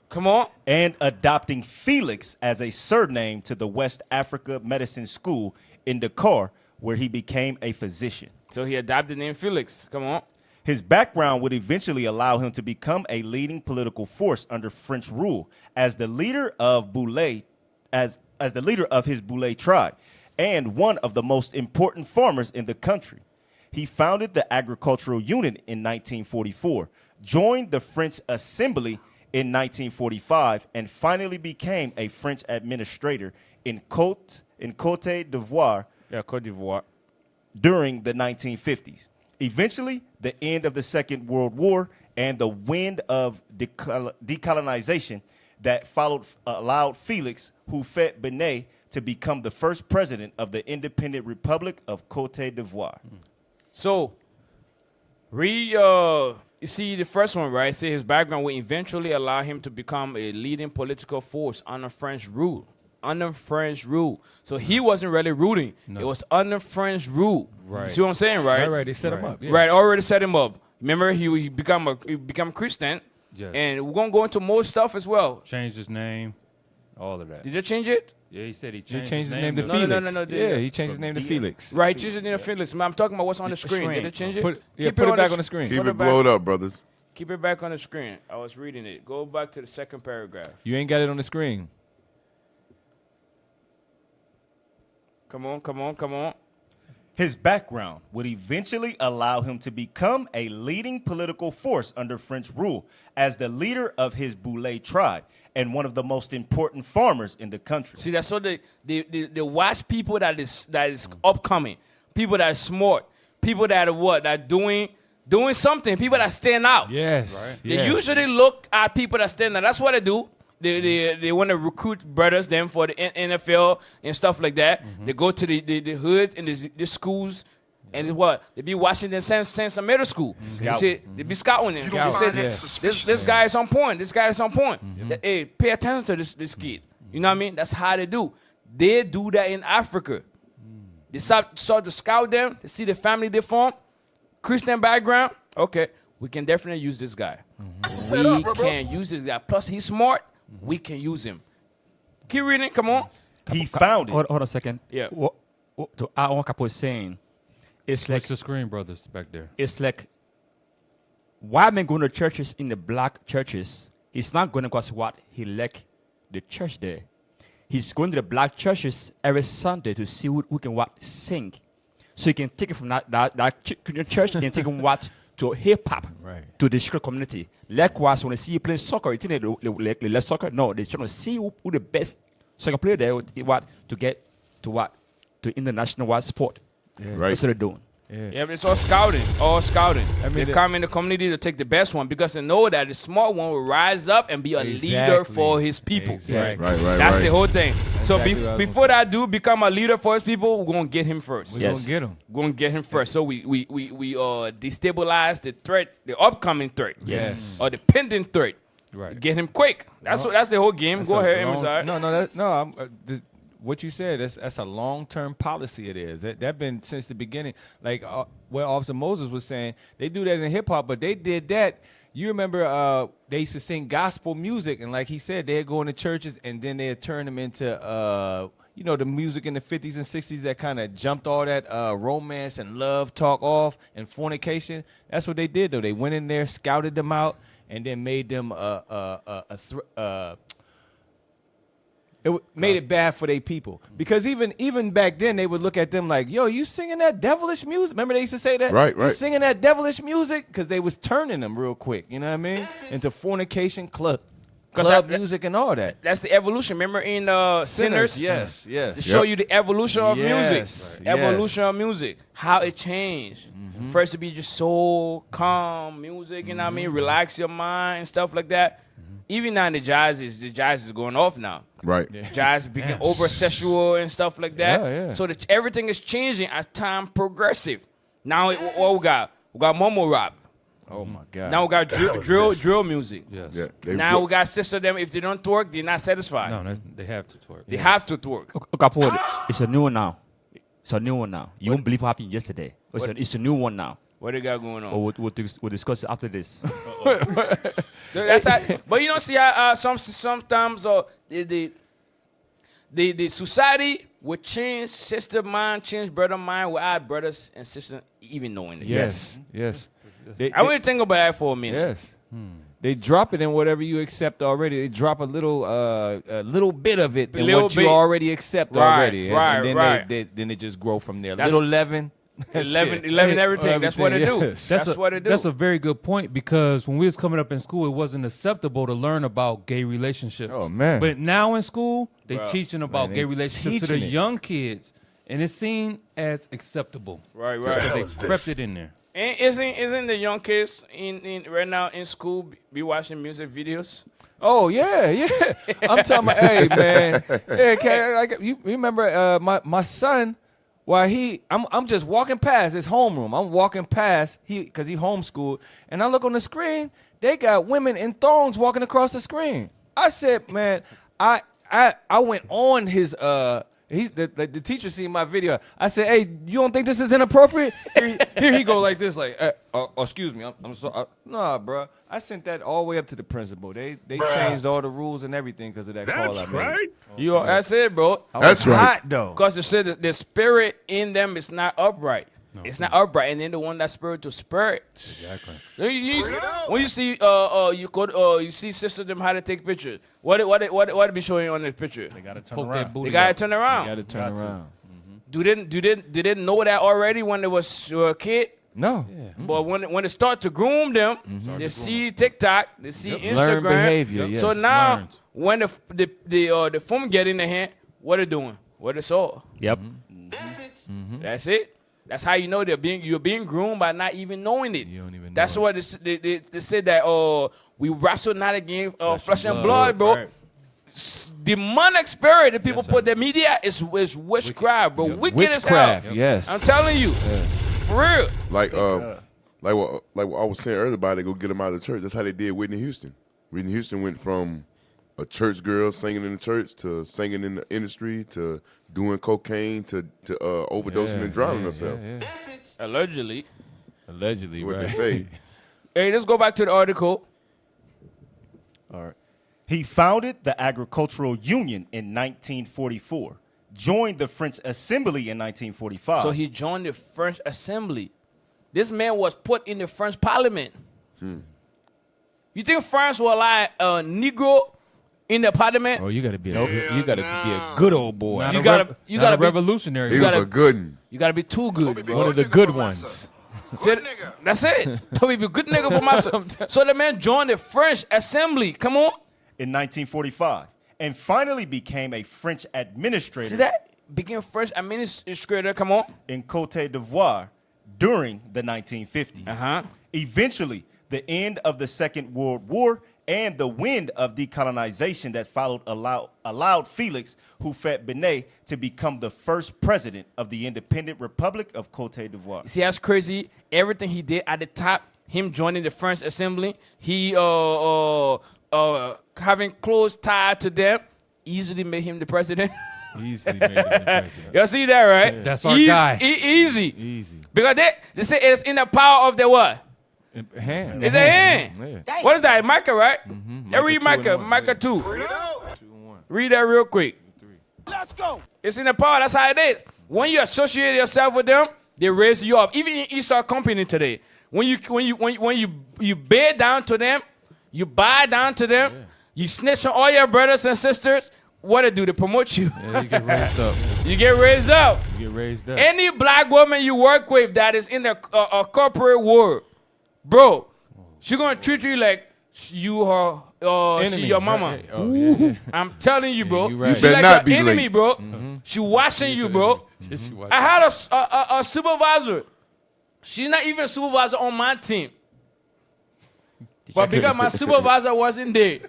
Come on. And adopting Felix as a surname to the West Africa Medicine School in Dakar, where he became a physician. So he adopted the name Felix. Come on. His background would eventually allow him to become a leading political force under French rule as the leader of Boulay, as the leader of his Boulay tribe, and one of the most important farmers in the country. He founded the agricultural unit in 1944, joined the French Assembly in 1945, and finally became a French administrator in Côte d'Ivoire Yeah, Côte d'Ivoire. during the 1950s. Eventually, the end of the Second World War and the wind of decolonization that followed allowed Felix Hufet Benet to become the first president of the independent Republic of Côte d'Ivoire. So, you see the first one, right? Say his background will eventually allow him to become a leading political force under French rule. Under French rule. So he wasn't really ruling. It was under French rule. Right. You see what I'm saying, right? Right. They set him up. Yeah. Right, already set him up. Remember, he become Christian. Yeah. And we're going to go into more stuff as well. Changed his name. All of that. Did you change it? Yeah, he said he He changed, changed his name to No, Felix. no, Yeah, he changed his name to Felix. Right, change it in Felix. I'm talking about what's on the screen. Did it change it? Put it back on the screen. Keep it blowed up, brothers. Keep it back on the screen. I was reading it. Go back to the second paragraph. You ain't got it on the screen. Come on. His background would eventually allow him to become a leading political force under French rule as the leader of his Boulay tribe and one of the most important farmers in the country. See, that's what they watch people that is upcoming, people that are smart, people that are what, that doing something, people that stand out. Yes. Right. They usually look at people that stand out. That's what they do. They want to recruit brothers them for the NFL and stuff like that. They go to the hood and the schools and what they be watching them send some middle school. You see, they be scouting them. They say this guy is on point. This guy is on point. Hey, pay attention to this kid. You know what I mean? That's how they do. They do that in Africa. They start to scout them. They see the family they form, Christian background. Okay, we can definitely use this guy. We can use this guy. Plus, he's smart. We can use him. Keep reading. Come on. He founded. Hold on a second. Yeah. What to add on what Capo is saying, it's like What's the screen, brothers, back there? it's like why am I going to churches in the black churches? He's not going because what he like the church there. He's going to the black churches every Sunday to see who can what sing. So he can take it from that church and take him what to hip hop, Right. to the street community. Likewise, when they see you playing soccer, you think they less soccer? No, they're trying to see who the best soccer player there what to get to what to international what sport. Right. That's what they're doing. Yeah, but it's all scouting. All scouting. I mean, They come in the community to take the best one because they know that the smart one will rise up and be a leader for his people. Exactly. Right. That's the whole thing. So exactly what I was before that dude become a leader for his people, we're gonna get him first. We're Yes. gonna get him. We're gonna get him first. So we destabilize the threat, the upcoming threat, Yes. or the pending threat. Right. Get him quick. That's the whole game. That's Go a ahead, long- Amazar. What you said, that's a long-term policy. It is. That been since the beginning. Like what Officer Moses was saying, they do that in hip hop, but they did that. You remember they used to sing gospel music, and like he said, they'd go into churches, and then they'd turn them into the music in the 50s and 60s that kind of jumped all that romance and love talk off and fornication. That's what they did, though. They went in there, scouted them out, and then made them made it bad for their people. Because even back then, they would look at them like, yo, you singing that devilish music? Remember they used to say that? Right, You right. singing that devilish music? Because they was turning them real quick, you know what I mean? Into fornication, club music and all that. That's the evolution. Remember in Sinners? Yes, yes. To show you the evolution of music. Yes, Evolution yes. of music. How it changed. First to be just soul, calm music, you know what I mean? Relax your mind and stuff like that. Even now the jazz is going off now. Right. Jazz became over sexual and stuff like that. Yeah. So everything is changing as time progressive. Now what we got? We got Momo rap. Oh my God. Now we got drill music. Yes. Yeah. Now we got sister them. If they don't twerk, they're not satisfied. No, they have to twerk. They have to twerk. Okay, it's a new one now. It's a new one now. You won't believe what happened yesterday. It's a new one now. What they got going on? Or we'll discuss it after this. That's how, but you don't see how sometimes the society would change sister mind, change brother mind without brothers and sisters even knowing it. Yes, yes. I would think about that for a minute. Yes. They drop it in whatever you accept already. They drop a little bit of it in Little what you bit. already accept Right, already. And- right, and then right. then they just grow from there. That's- Little leaven. That's 11 it. everything. That's what they do. Yes. That's what they do. That's a very good point because when we was coming up in school, it wasn't acceptable to learn about gay relationships. Oh, man. But now in school, they Bro. teaching about Man, gay they relationships to the teaching it. young kids, and it's seen as acceptable. right. They crept it in there. And isn't the young kids in right now in school be watching music videos? Oh yeah. I'm talking about, hey man. Yeah, like you remember my son? While I'm just walking past his homeroom. I'm walking past because he homeschooled, and I look on the screen. They got women in thongs walking across the screen. I said, man, I went on his the teacher seen my video. I said, hey, you don't think this is inappropriate? Here he go like this, like, excuse me, I'm sorry. Nah, bro. I sent that all the way up to the principal. They changed all the rules and everything because of that call I made. That's it, bro. That's right. Hot though. Because they said the spirit in them is not upright. It's not upright, and then the one that's spirit to spirit. Exactly. When you see you see sisters them how to take pictures. What it be showing on the picture? They gotta turn Poke that around. booty They gotta up. turn around. Got to turn around. Do they know that already when they was a kid? No. But when they start to groom them, they see TikTok, they see Instagram. Learn behavior, yes. So now Learned. when the phone get in the hand, what they doing? What they saw? Yep. That's it. That's how you know you're being groomed by not even knowing it. You don't even know That's it. what they said that we wrestle not against flesh and blood, bro. Right. Demonic spirit that people put their media is witchcraft, bro. Wicked as hell. Witchcraft, yes. I'm telling you, for real. Like what I was saying earlier about they go get him out of the church. That's how they did Whitney Houston. Whitney Houston went from a church girl singing in the church to singing in the industry to doing cocaine to overdosing and drowning herself. Allegedly. Allegedly, What right? they say. Hey, let's go back to the article. All right. He founded the Agricultural Union in 1944, joined the French Assembly in 1945. So he joined the French Assembly. This man was put in the French Parliament. You think France will allow a Negro in the Parliament? Oh, you gotta be a good old boy. Not You a gotta- rev- you not gotta a be- revolutionary. He was gotta- a good one. You gotta be too good, bro. One of the good ones. That's it. Told me be a good nigga for myself. So the man joined the French Assembly. Come on. in 1945, and finally became a French administrator See that? Became French administrator. Come on. in Côte d'Ivoire during the 1950s. Uh-huh. Eventually, the end of the Second World War and the wind of decolonization that followed allowed Félix Houphouët-Boigny to become the first president of the independent Republic of Côte d'Ivoire. See, that's crazy. Everything he did at the top, him joining the French Assembly, he having close tie to them, easily made him the president. Easily made him the president. Y'all see that, right? That's our guy. Easy. Easy. Because they say it's in the power of the what? Hand. It's a hand. Yeah. What is that? Micah, right? Micah Read 2 Micah. and 1, Micah yeah. 2. 2 and 1. Read that real quick. Let's go. It's in the power. That's how it is. When you associate yourself with them, they raise you up. Even in Esau Company today, when you bear down to them, you bow down to them, you snitch on all your brothers and sisters. what they do? They promote you. Yeah, you get raised up. You get raised up. You get raised up. Any black woman you work with that is in the corporate world, bro, she gonna treat you like you her Enemy, she your mama. right? Oh, yeah. I'm telling you, bro. Yeah, you right. She better like not your be enemy, late. bro. She watching you, bro. I had a supervisor. She's not even a supervisor on my team. But because my supervisor wasn't there,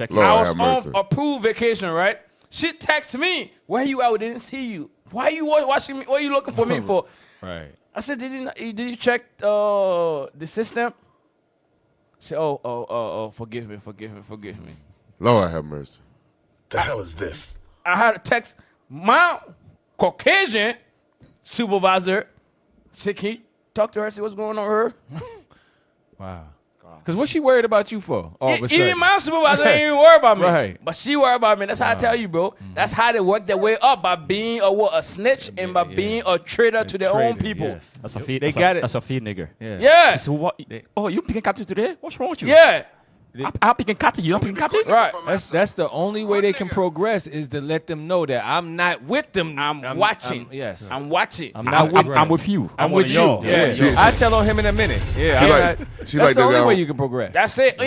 Lord I was have mercy. on approved vacation, right? She texted me, "Where you at? We didn't see you. Why you watching me? What are you looking for me for?" Right. I said, "Did you check the system?" She said, "Oh, forgive me. Lord have mercy. The hell is this? I had to text my Caucasian supervisor. Said, "Can you talk to her? See what's going on with her?" Wow. Because what's she worried about you for? All of a sudden? Even my supervisor ain't even worried about me. Right. But she worried about me. That's how I tell you, bro. That's how they work their way up, by being a snitch and by being a traitor to their own people. Yes. That's a fee. They got it. That's a fee, nigga. Yeah. Yeah. She said, what? Oh, you picking cattle today? What's wrong with you? Yeah. I'm picking cattle. You not picking cattle? Right. That's the only way they can progress is to let them know that I'm not with them. I'm watching. Yes. I'm watching. I'm not with I'm with you. I'm one with of you. y'all. Yeah. Yeah. I tell on him in a minute. Yeah. She I'm like- not- she that's like the that only guy way on- you can progress. That's it.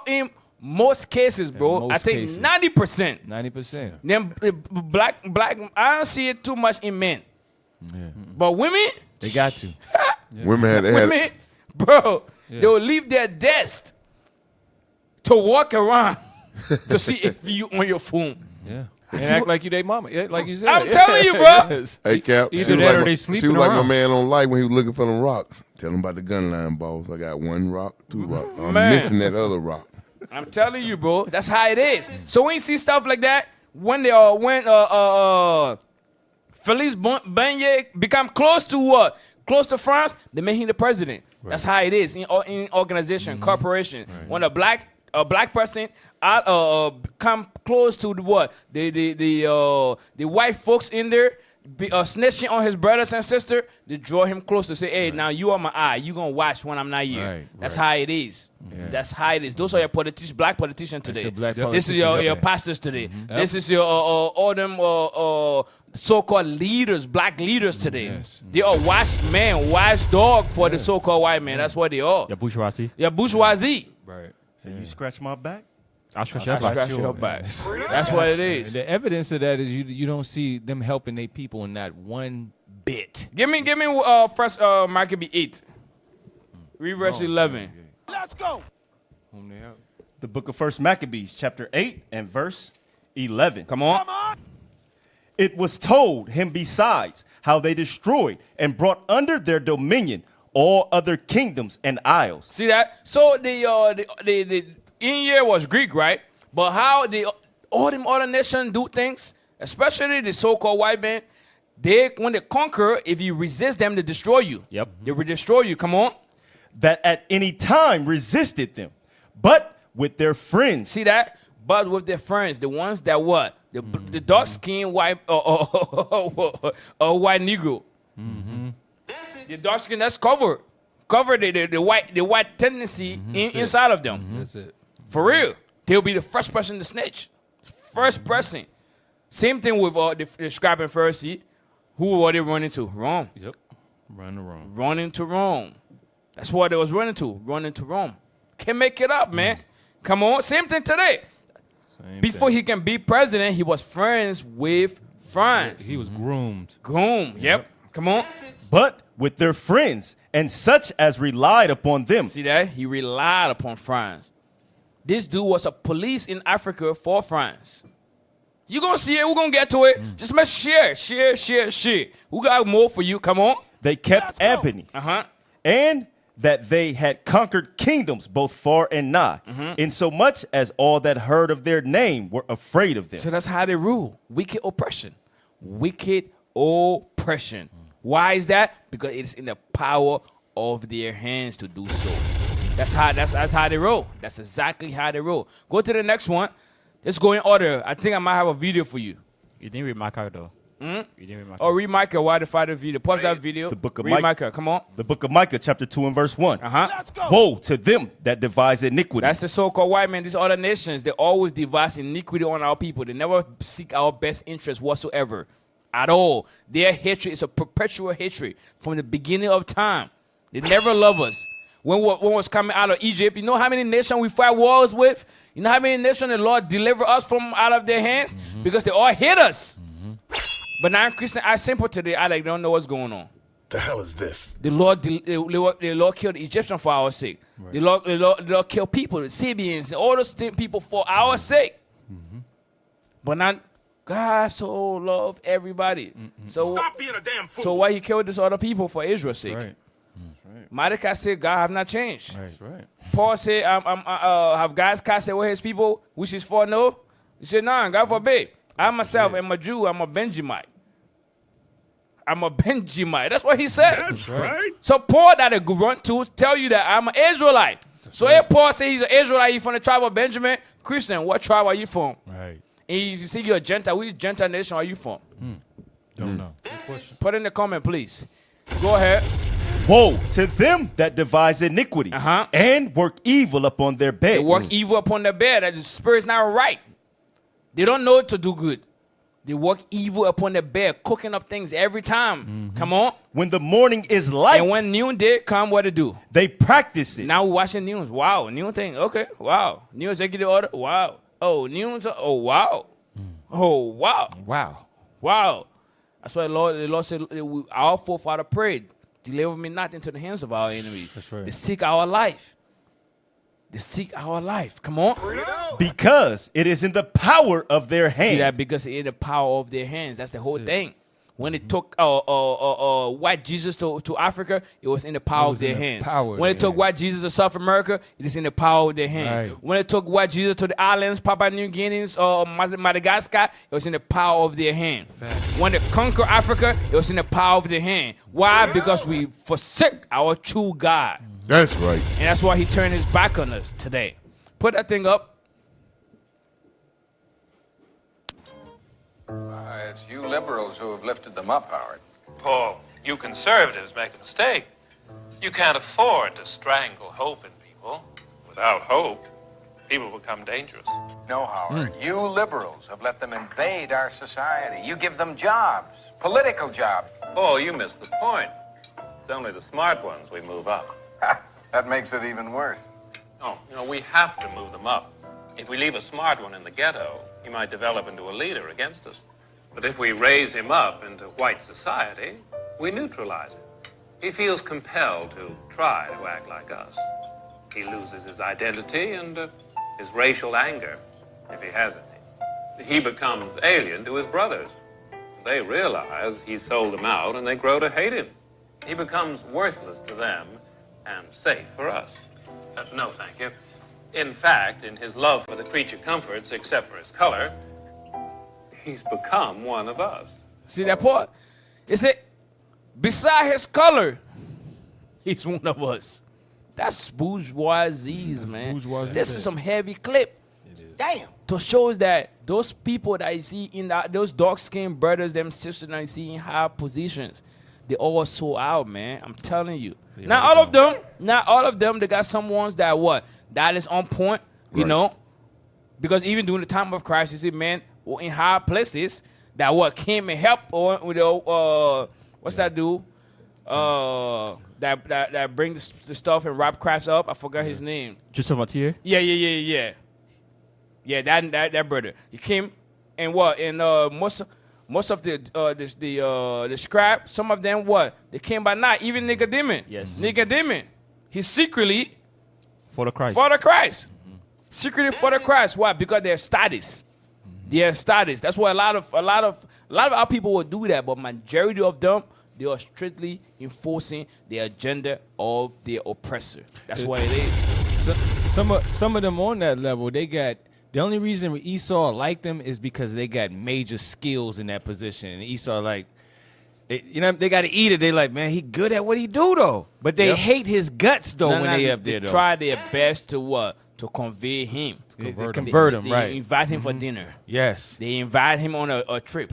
In most cases, bro. most I think cases. 90%. 90%. Them black. I don't see it too much in men. But women, They got to. Women had women, bro, they will leave their desk to walk around to see if you on your phone. Yeah. And act like you they mama. Yeah, like you said. I'm telling you, bro. Yes. Hey, Cap. Either She was that or like they my- sleeping She was like my around. man on light when he was looking for them rocks. Tell him about the gun line, boss. I got 1 rock, 2 rocks. I'm Man. missing that other rock. I'm telling you, bro. That's how it is. So when you see stuff like that, when Félix BOIGNY become close to what? Close to France, they make him the president. That's how it is in organization, corporation. When a black person come close to the what? The white folks in there snitching on his brothers and sisters, they draw him closer. Say, hey, now you are my eye. You gonna watch when I'm not here. Right, That's right. how it is. That's how it is. Those are your black politicians today. your black This is politicians, your okay. pastors today. This is your all them so-called leaders, black leaders today. Yes. They are watchdog for the so-called white man. That's what they are. The bourgeoisie. Yeah, bourgeoisie. Right. So you scratch my back? I'll scratch I your back. scratch your back. That's what it is. The evidence of that is you don't see them helping their people in not one bit. Give me first Maccabee 8. Read verse 11. Whom they help. The book of 1 Maccabees, chapter 8 and verse 11. Come on. It was told him besides how they destroyed and brought under their dominion all other kingdoms and isles. See that? So the in here was Greek, right? But how all them other nations do things, especially the so-called white man, when they conquer, if you resist them, they destroy you. Yep. They will destroy you. Come on. That at any time resisted them, but with their friends. See that? But with their friends, the ones that what? The dark-skinned white white Negro. The dark skin that's cover the white tendency inside of them. That's it. For real. They'll be the first person to snitch. First person. Same thing with the scribe and Pharisee. Who were they running to? Rome. Yep. Run the wrong. Running to Rome. That's what they was running to. Running to Rome. Can't make it up, man. Come on. Same thing today. Before he can be president, he was friends with France. He was groomed. Groom. Yep. Come on. But with their friends and such as relied upon them. See that? He relied upon France. This dude was a police in Africa for France. You gonna see it. We're gonna get to it. Just make share. Who got more for you? Come on. They kept Ebony, and that they had conquered kingdoms both far and nigh, insomuch as all that heard of their name were afraid of them. So that's how they rule. Wicked oppression. Wicked oppression. Why is that? Because it's in the power of their hands to do so. That's how they roll. That's exactly how they roll. Go to the next one. Let's go in order. I think I might have a video for you. You didn't read my card though. You didn't read Micah. Oh, read Micah. Why the fighter video? Pause that video. The book of read Micah. Come on. The book of Micah, chapter 2 and verse 1. Uh-huh. Woe to them that devise iniquity. That's the so-called white man. These other nations, they always devise iniquity on our people. They never seek our best interest whatsoever at all. Their hatred is a perpetual hatred from the beginning of time. They never love us. When was coming out of Egypt, you know how many nations we fight wars with? You know how many nations the Lord deliver us from out of their hands? Because they all hate us. But now Christian, I simple today, I like don't know what's going on. The hell is this? The Lord killed the Egyptians for our sake. Right. The Lord killed people, the Syrians, and all those people for our sake. But not God so loved everybody. So Stop being a damn fool. So why he killed these other people for Israel's sake? Right. Mordecai said, God have not changed. That's right. Paul said, have God's cast away his people, which is for no? He said, nah, God forbid. I myself am a Jew, I'm a Benjamite. I'm a Benjamite. That's what he said. That's right. So Paul that a grunt to tell you that I'm an Israelite. So if Paul says he's an Israelite, he's from the tribe of Benjamin, Christian, what tribe are you from? Right. And you see you're a Gentile, which Gentile nation are you from? Don't know. Put in the comment, please. Go ahead. Woe to them that devise iniquity and work evil upon their beds. They work evil upon their bed. That the spirit's not right. They don't know to do good. They work evil upon their bed, cooking up things every time. Come on. When the morning is light, And when noonday come, what to do? they practice it. Now we're watching news. Wow, new thing. Okay, wow. New executive order. Wow. Oh, news. Oh, wow. Oh, wow. Wow. Wow. That's why the Lord said, our forefather prayed, deliver me not into the hands of our enemies. That's right. They seek our life. They seek our life. Come on. Because it is in the power of their hand. See that? Because it's in the power of their hands. That's the whole thing. When they took white Jesus to Africa, it was in the power of their hands. When they took white Jesus to South America, it is in the power of their hands. Right. When they took white Jesus to the islands, Papua New Guinea, or Madagascar, it was in the power of their hand. When they conquered Africa, it was in the power of their hand. Why? Because we forsook our true God. That's right. And that's why he turned his back on us today. Put that thing up. It's you liberals who have lifted them up, Howard. Paul, you conservatives make a mistake. You can't afford to strangle hope in people. Without hope, people become dangerous. No, Howard. You liberals have let them invade our society. You give them jobs, political jobs. Paul, you missed the point. It's only the smart ones we move up. That makes it even worse. No, we have to move them up. If we leave a smart one in the ghetto, he might develop into a leader against us. But if we raise him up into white society, we neutralize him. He feels compelled to try to act like us. He loses his identity and his racial anger, if he has any. He becomes alien to his brothers. They realize he sold them out and they grow to hate him. He becomes worthless to them and safe for us. No, thank you. In fact, in his love for the creature comforts, except for his color, he's become one of us. See that part? It said, beside his color, he's one of us. That's bourgeoisie, man. bourgeoisie. This is some heavy clip. Damn. To show that those people that you see in those dark-skinned brothers, them sisters that you see in high positions, they all sold out, man. I'm telling you. Not all of them. They got some ones that what? That is on point, you know? Because even during the time of Christ, you see men in high places that what came and helped with what's that dude? That bring the stuff and wrap crafts up. I forgot his name. Joseph Mathieu? Yeah. Yeah, that brother. He came and what? And most of the scrap, some of them what? They came by night. Even Nicodemus. Yes. Nicodemus. He secretly For the Christ. for the Christ. Secretly for the Christ. Why? Because they're status. Their status. That's why a lot of our people will do that, but majority of them, they are strictly enforcing the agenda of their oppressor. That's why it is. Some of them on that level, they got the only reason Esau liked them is because they got major skills in that position. And Esau they got to eat it. They like, man, he good at what he do though, but they hate his guts though when they up there though. Try their best to what? to convey him. They convert him, They right. invite him for dinner. Yes. They invite him on a trip.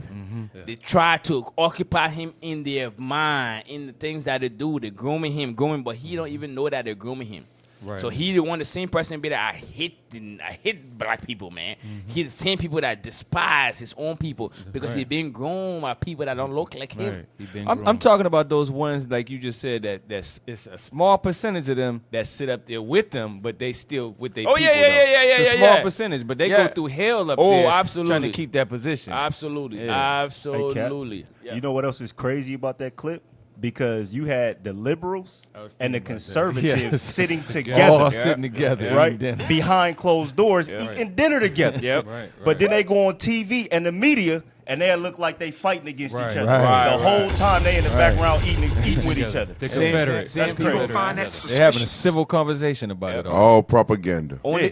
They try to occupy him in their mind, in the things that they do. They're grooming him, but he don't even know that they're grooming him. Right. So he the one, the same person be that I hate black people, man. He the same people that despise his own people because he been groomed by people that don't look like him. Right. He been I'm groomed. talking about those ones like you just said that's it's a small percentage of them that sit up there with them, but they still with their Oh, people. yeah, yeah, though. yeah, yeah, It's a yeah, small yeah. percentage, but they Yeah. go through hell up Oh, there absolutely. trying to keep that position. Absolutely, Yeah. absolutely. Yeah. You know what else is crazy about that clip? Because you had the liberals and the conservatives Yes. sitting All together, sitting together, right, eating dinner. behind closed doors, eating dinner together. Yep. Right. But then they go on TV and the media, and they look like they fighting against Right, each other. right, the whole time they in the background eating with each other. They're Same- Confederate. same That's people. crazy. They're having a civil conversation about it all. All propaganda. Only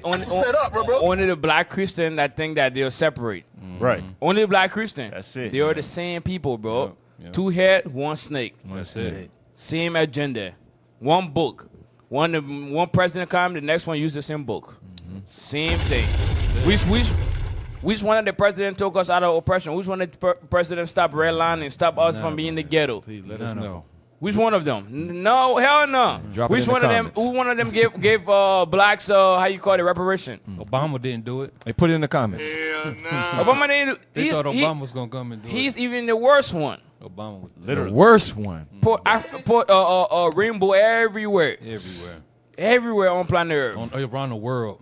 the black Christian that think that they'll separate. Right. Only the black Christian. That's it. They are the same people, bro. Yep. 2 head, 1 snake. That's it. Same agenda. 1 book. One president come, the next one use the same book. Same thing. Which one of the president took us out of oppression? Which one of the president stopped redlining and stopped us from being in the ghetto? Please let us know. Which one of them? No, hell no. Drop it Which in the one of them? comments. Who one of them gave blacks how you call it, reparation? Obama didn't do it. They put it in the comments. Obama didn't. They thought Obama was gonna come and do He's it. even the worst one. Obama was The worst one. Put rainbow everywhere, everywhere on planet Earth. around the world.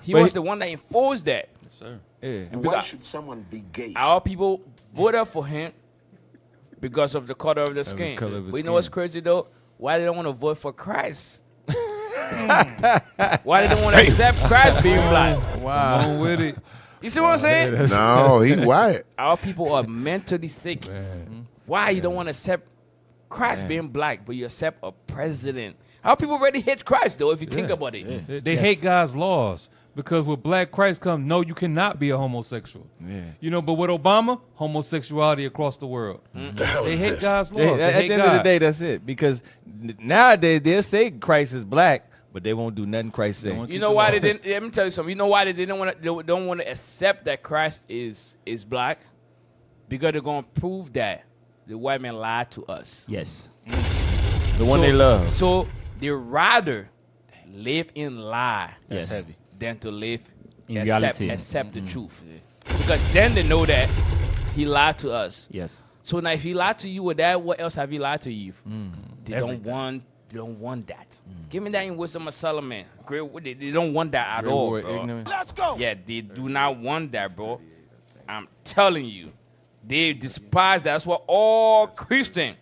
He But was he- the one that enforced that. Sir. Yeah. Why should someone be gay? Our people voted for him because of the color of the skin. color of his But you know what's skin. crazy though? Why they don't want to vote for Christ? Why they don't want to accept Christ being black? Wow. On with it. You see what I'm saying? No, he white. Our people are mentally sick. Why you don't want to accept Christ being black, but you accept a president? Our people already hate Christ, though, if you think about it. They hate God's laws because with black Christ comes, no, you cannot be a homosexual. Yeah. You know, but with Obama, homosexuality across the world. The hell They is hate this? God's They- laws. They at hate the end of the God. day, that's it. Because nowadays they'll say Christ is black, but they won't do nothing Christ say. You know why they didn't? Let me tell you something. You know why they didn't want to? They don't want to accept that Christ is black, because they're gonna prove that the white man lied to us. Yes. The one they love. So they rather live in lie Yes. heavy. than to live In accept reality. the truth, because then they know that he lied to us. Yes. So now, if he lied to you with that, what else have he lied to you? They don't want. They don't want that. Give me that in Wisdom of Solomon. They don't want that at all, Word bro. ignorant. Let's go. Yeah, they do not want that, bro. I'm telling you, they despise that. That's what all Christian,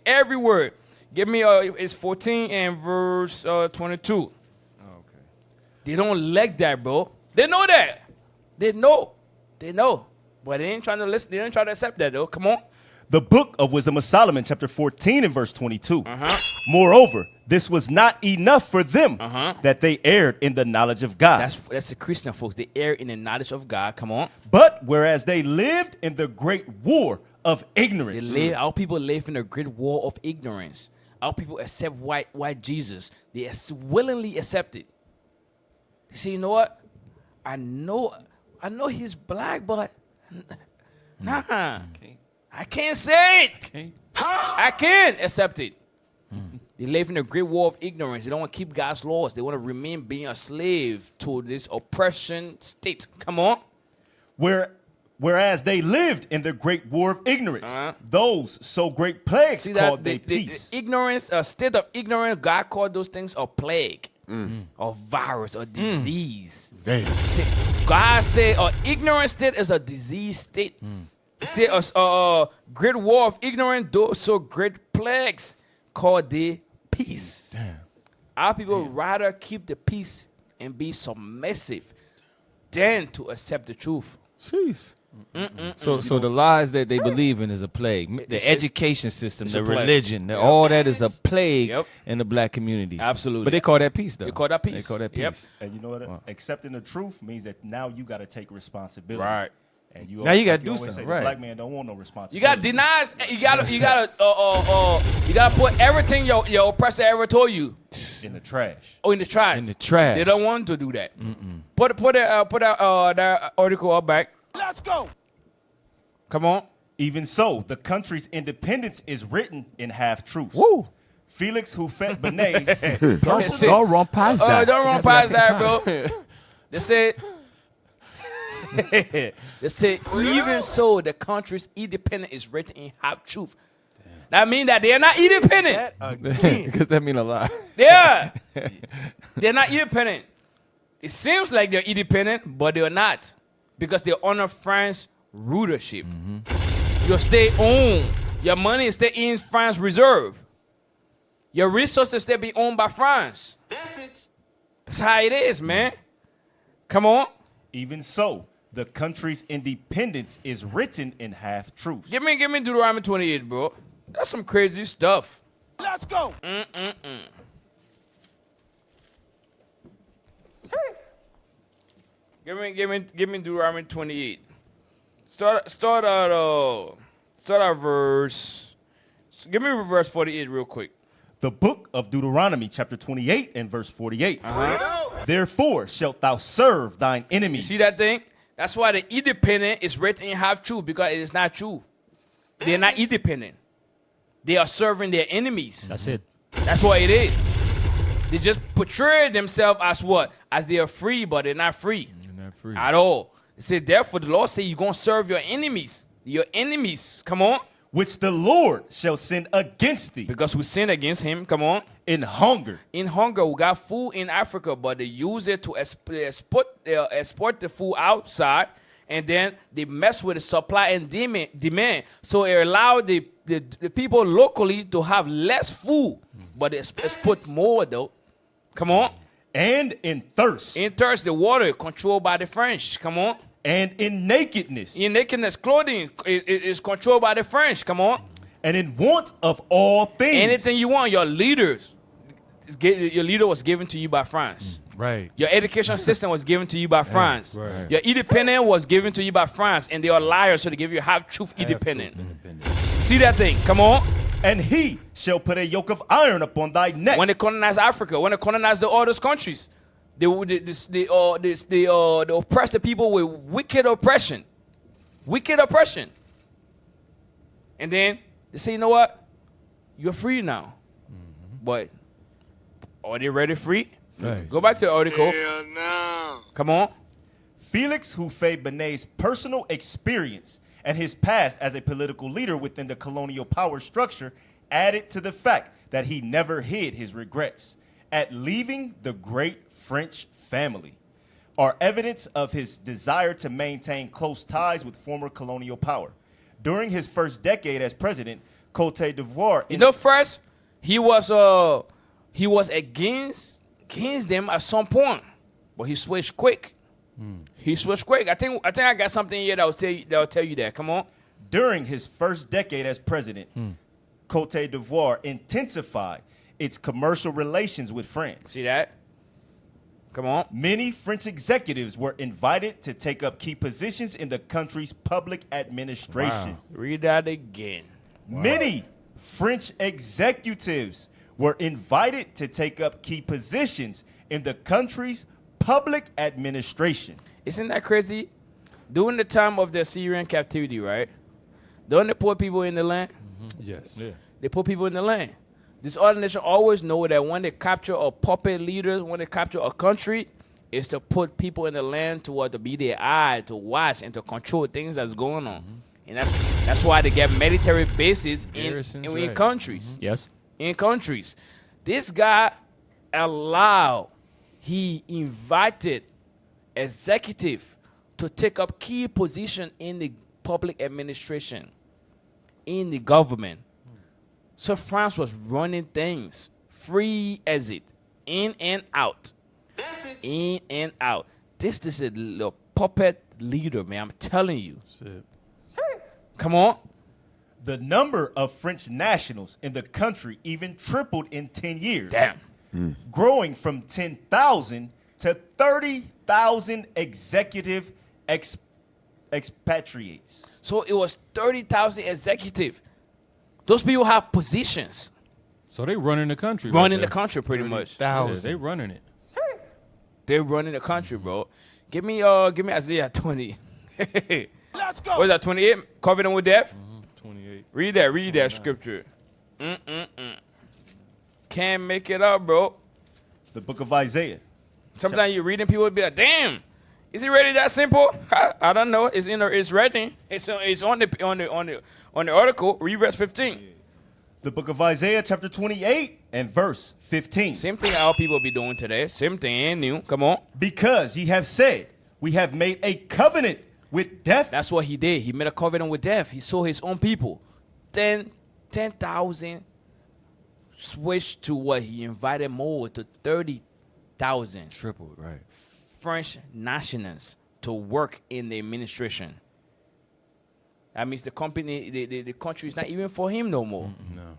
every word. Give me it's 14 and verse 22. Okay. They don't like that, bro. They know that. They know, but they ain't trying to listen. They ain't trying to accept that, though. Come on. The book of Wisdom of Solomon, chapter 14 and verse 22. Moreover, this was not enough for them that they erred in the knowledge of God. That's the Christian folks. They err in the knowledge of God. Come on. But whereas they lived in the great war of ignorance. Our people live in a great war of ignorance. Our people accept white Jesus. They willingly accept it. They say, you know what? I know he's black, but nah, I can't say it. I can't accept it. They live in a great war of ignorance. They don't want to keep God's laws. They want to remain being a slave to this oppression state. Come on. Whereas they lived in the great war of ignorance, those so great plagues See called that they the peace. ignorance, a state of ignorance, God called those things a plague, or virus, or disease. Damn. God said an ignorant state is a disease state. He said a great war of ignorance, those so great plagues called the peace. Damn. Our people rather keep the peace and be submissive than to accept the truth. Jeez. So the lies that they believe in is a plague. The education system, the a plague. religion, all that is a plague Yep. in the black community. Absolutely. But they call that peace, though. They call that peace. They call that peace. Yep. And you know what? Accepting the truth means that now you got to take responsibility. Right. And Now you gotta like do always something, say, the right. Black man don't want no You responsibility. got denies. You gotta put everything your oppressor ever told you in the trash. Oh, in the trash. In the trash. They don't want to do that. Put that article up back. Let's go. Come on. Even so, the country's independence is written in half-truths. Woo. Felix Houphouët-Boigny, Don't run past that. Don't run past that, bro. They said, even so, the country's independence is written in half-truth. That means that they are not independent. Because that mean a lot. Yeah. They're not independent. It seems like they're independent, but they're not. Because they honor France's rulership. Your state-owned. Your money is still in France reserve. Your resources still be owned by France. That's how it is, man. Come on. even so, the country's independence is written in half-truths. Give me Deuteronomy 28, bro. That's some crazy stuff. Let's go. Give me Deuteronomy 28. Start at verse. Give me verse 48 real quick. The book of Deuteronomy, chapter 28 and verse 48. Therefore shalt thou serve thine enemies. You see that thing? That's why the independent is written in half true, because it is not true. They're not independent. They are serving their enemies. That's it. That's what it is. They just portray themselves as what? As they are free, but they're not free. They're not free. At all. They say, therefore, the Lord say you're going to serve your enemies. Your enemies. Come on. Which the Lord shall send against thee. Because we sin against him. Come on. In hunger. In hunger. We got food in Africa, but they use it to export the food outside. And then they mess with the supply and demand. So it allowed the people locally to have less food. But they export more, though. Come on. And in thirst. In thirst, the water controlled by the French. Come on. And in nakedness. In nakedness, clothing is controlled by the French. Come on. And in want of all things. Anything you want, your leader was given to you by France. Right. Your education system was given to you by France. Right. Your independence was given to you by France. And they are liars, so they give you half-truth independent. See that thing? Come on. And he shall put a yoke of iron upon thy neck. When they colonized Africa, when they colonized all those countries, they oppress the people with wicked oppression. Wicked oppression. And then they say, you know what? You're free now. But are they ready free? Right. Go back to the article. Hell no. Come on. Felix Houphouët-Boigny's personal experience and his past as a political leader within the colonial power structure added to the fact that he never hid his regrets at leaving the great French family, are evidence of his desire to maintain close ties with former colonial power. During his first decade as president, Côte d'Ivoire... First, he was against them at some point, but he switched quick. He switched quick. I think I got something here that will tell you that. Come on. During his first decade as president, Côte d'Ivoire intensified its commercial relations with France. See that? Come on. Many French executives were invited to take up key positions in the country's public administration. Wow. Read that again. Many French executives were invited to take up key positions in the country's public administration. Isn't that crazy? During the time of the Syrian captivity, right? Don't they put people in the land? Yes. Yeah. They put people in the land. This other nation always know that when they capture a puppet leader, when they capture a country, is to put people in the land to be their eye, to watch and to control things that's going on. And that's why they get military bases in countries. Yes. In countries. This guy he invited executive to take up key position in the public administration, in the government. So France was running things, free exit, in and out, in and out. This is a little puppet leader, man. I'm telling you. Come on. The number of French nationals in the country even tripled in 10 years. Damn. Growing from 10,000 to 30,000 executive expatriates. So it was 30,000 executive. Those people have positions. So they running the country. Running the country pretty much. Yeah, they running it. They're running the country, bro. Give me Isaiah 20. Let's go. What is that, 28? Covenant with death? 28. Read that scripture. Can't make it up, bro. The book of Isaiah. Sometimes you're reading, people will be like, damn, is it really that simple? I don't know. It's written. It's on the article. Read verse 15. The book of Isaiah, chapter 28 and verse 15. Same thing our people be doing today. Same thing, ain't new. Come on. Because ye have said, we have made a covenant with death. That's what he did. He made a covenant with death. He saw his own people. 10,000 switched to what? He invited more to 30,000. Tripled, right. French nationals to work in the administration. That means the company, the country is not even for him no more. No.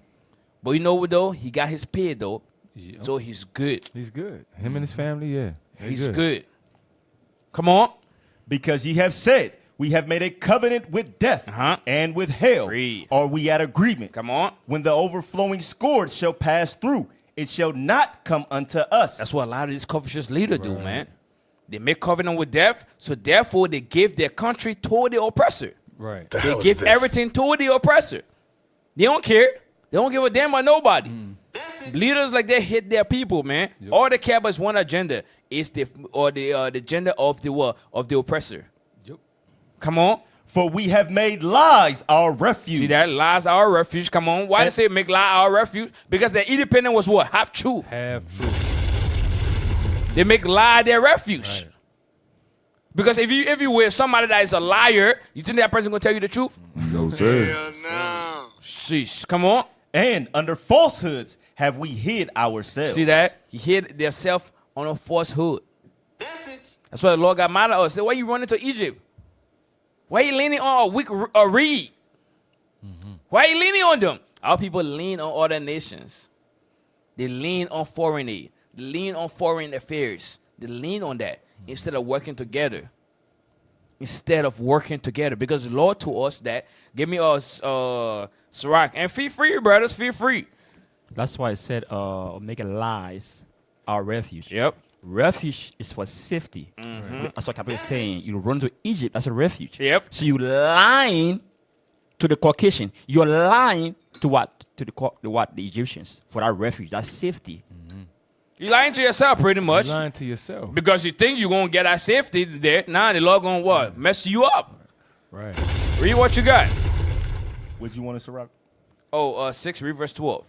But you know what though? He got his pay though. Yep. So he's good. He's good. Him and his family, yeah. They He's good. Come on. Because ye have said, we have made a covenant with death and with hell. Read. Are we at agreement? Come on. When the overflowing scourge shall pass through, it shall not come unto us. That's what a lot of these covetous leaders do, man. They make covenant with death, so therefore they give their country to the oppressor. Right. They give everything to the oppressor. They don't care. They don't give a damn about nobody. Leaders like they hate their people, man. Yep. All they care about is one agenda. It's the agenda of the what? Of the oppressor. Yep. Come on. For we have made lies our refuge. See that? Lies our refuge. Come on. Why they say make lie our refuge? Because the independent was what? Half true. Half true. They make lie their refuge. Right. Because if you with somebody that is a liar, you think that person gonna tell you the truth? No, sir. Sheesh. Come on. And under falsehoods have we hid ourselves. See that? He hid themselves on a falsehood. That's why the Lord got mad at us. Said, why you running to Egypt? Why you leaning on a weak reed? Why you leaning on them? Our people lean on other nations. They lean on foreign aid. They lean on foreign affairs. They lean on that instead of working together. Because the Lord told us that, give me Sirach. And feel free, brothers, feel free. That's why I said, make lies our refuge. Yep. Refuge is for safety. That's what Captain is saying. You run to Egypt, that's a refuge. Yep. So you lying to the Caucasian. You're lying to what? To the Egyptians for that refuge. That's safety. You lying to yourself pretty much. You're lying to yourself. Because you think you're going to get that safety there. Now the Lord going to what? Mess you up. Right. Read what you got. What you want to Sirach? 6, read verse 12.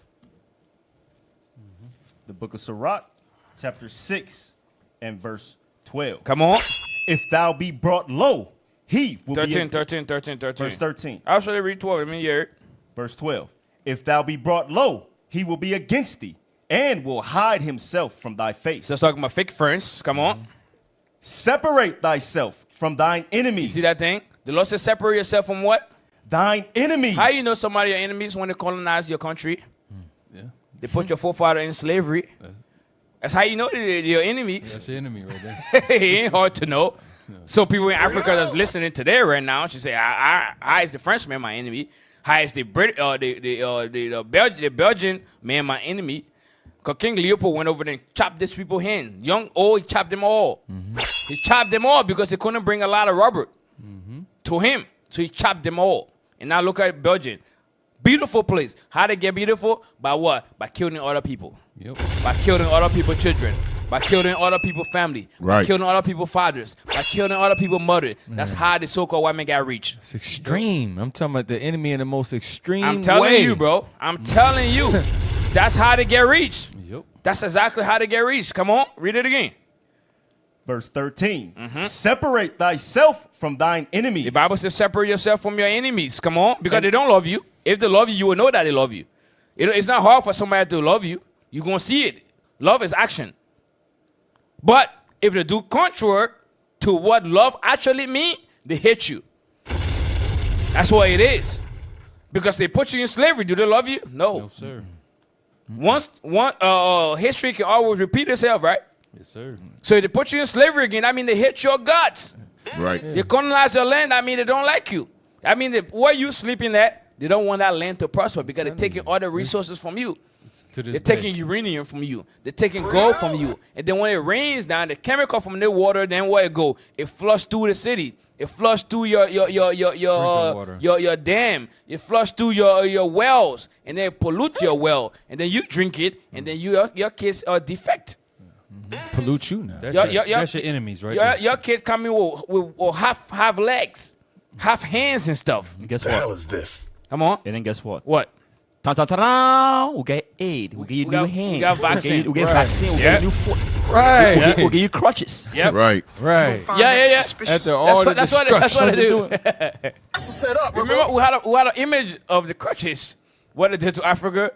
The book of Sirach, chapter 6 and verse 12. Come on. If thou be brought low, he will 13. Verse 13. I'll show you read 12. Let me hear it. Verse 12. If thou be brought low, he will be against thee, and will hide himself from thy face. Just talking about fake friends. Come on. Separate thyself from thine enemies. You see that thing? The Lord says separate yourself from what? Thine enemies. How you know somebody your enemies when they colonize your country? Yeah. They put your forefather in slavery. That's how you know they're your enemies. That's your enemy right there. It ain't hard to know. So people in Africa that's listening today right now should say, I is the Frenchman my enemy. How is the Belgian man my enemy? Because King Leopold went over there and chopped these people's hand. Young, old, he chopped them all. He chopped them all because he couldn't bring a lot of rubber to him. So he chopped them all. And now look at Belgium. Beautiful place. How they get beautiful? By what? By killing other people. Yep. By killing other people's children. By killing other people's family. By Right. killing other people's fathers. By killing other people's mother. That's how the so-called white man got rich. It's extreme. I'm talking about the enemy in the most extreme I'm telling way. you, bro. I'm telling you. That's how they get rich. Yep. That's exactly how they get rich. Come on, read it again. Verse 13. Separate thyself from thine enemies. The Bible says separate yourself from your enemies. Come on, because they don't love you. If they love you, you will know that they love you. It's not hard for somebody to love you. You're going to see it. Love is action. But if they do contrary to what love actually means, they hate you. That's what it is. Because they put you in slavery. Do they love you? No. No, sir. History can always repeat itself, right? Yes, sir. So if they put you in slavery again, I mean they hate your guts. Right. They colonize your land. I mean, they don't like you. I mean, where you sleeping at, they don't want that land to prosper because they're taking all the resources from you. They're taking uranium from you. They're taking gold from you. And then when it rains down, the chemical from the water, then where it go? It flush through the city. It flush through your dam. It flush through your wells, and then pollute your well. And then you drink it, and then your kids are defect. Pollute you now. That's your enemies, right? Your kids coming with half legs, half hands and stuff. And guess The what? hell is this? Come on. And then guess what? What? We get aid. We get you new hands. We got vaccine. We get vaccine. We get you new foot. Right. We get you crutches. Yep. Right. Right. Yeah. After all the That's what destruction. they do. That's a setup, Remember, we had an image of the crutches. What they did to Africa?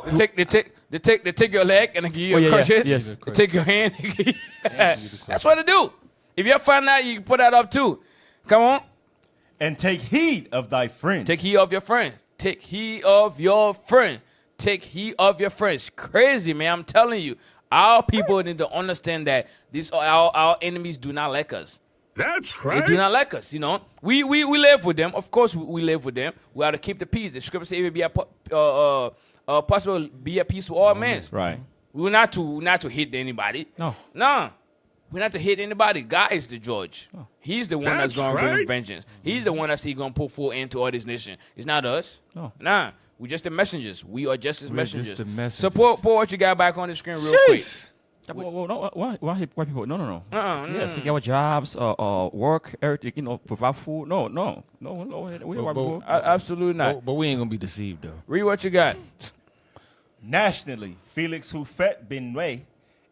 They take your leg and they give you a crutches. Yes. They take your hand. They give you That's what they do. If you find that, you can put that up too. Come on. And take heed of thy friends. Take heed of your friends. Take heed of your friend. Take heed of your friends. Crazy, man. I'm telling you. Our people need to understand that our enemies do not like us. That's They do not like us, you know. We live with them. Of course, we live with them. We have to keep the peace. The scripture says, "It will be possible be at peace with all men." Right. We're not to hit anybody. No. We're not to hit anybody. God is the judge. He's the one that's going to bring vengeance. He's the one that's going to put full end to all this nation. It's not us. No. Nah. We're just the messengers. We are just his messengers. just the messengers. So pour what you got back on the screen real quick. Why white people? No. Yes, no. they get our jobs, work, everything, you know, provide food. No. We white people. Absolutely not. But we ain't gonna be deceived though. Read what you got. Nationally, Felix Houphouët-Boigny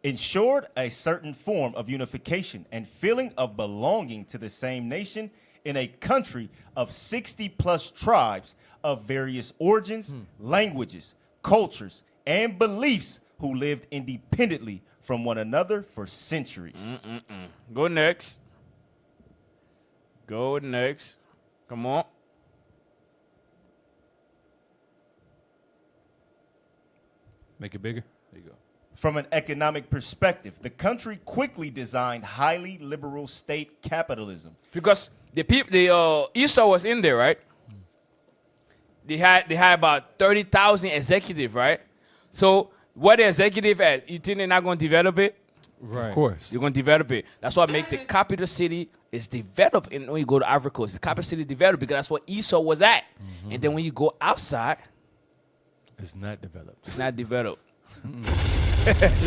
ensured a certain form of unification and feeling of belonging to the same nation in a country of 60+ tribes of various origins, languages, cultures, and beliefs who lived independently from one another for centuries. Go next. Come on. Make it bigger. There you go. From an economic perspective, the country quickly designed highly liberal state capitalism. Because the Esau was in there, right? They had about 30,000 executive, right? So what the executive at? You think they're not going to develop it? Right. Of course. You're going to develop it. That's what make the capital city is developed. And when you go to Ivory Coast, the capital city developed because that's where Esau was at. And then when you go outside, It's not developed. it's not developed.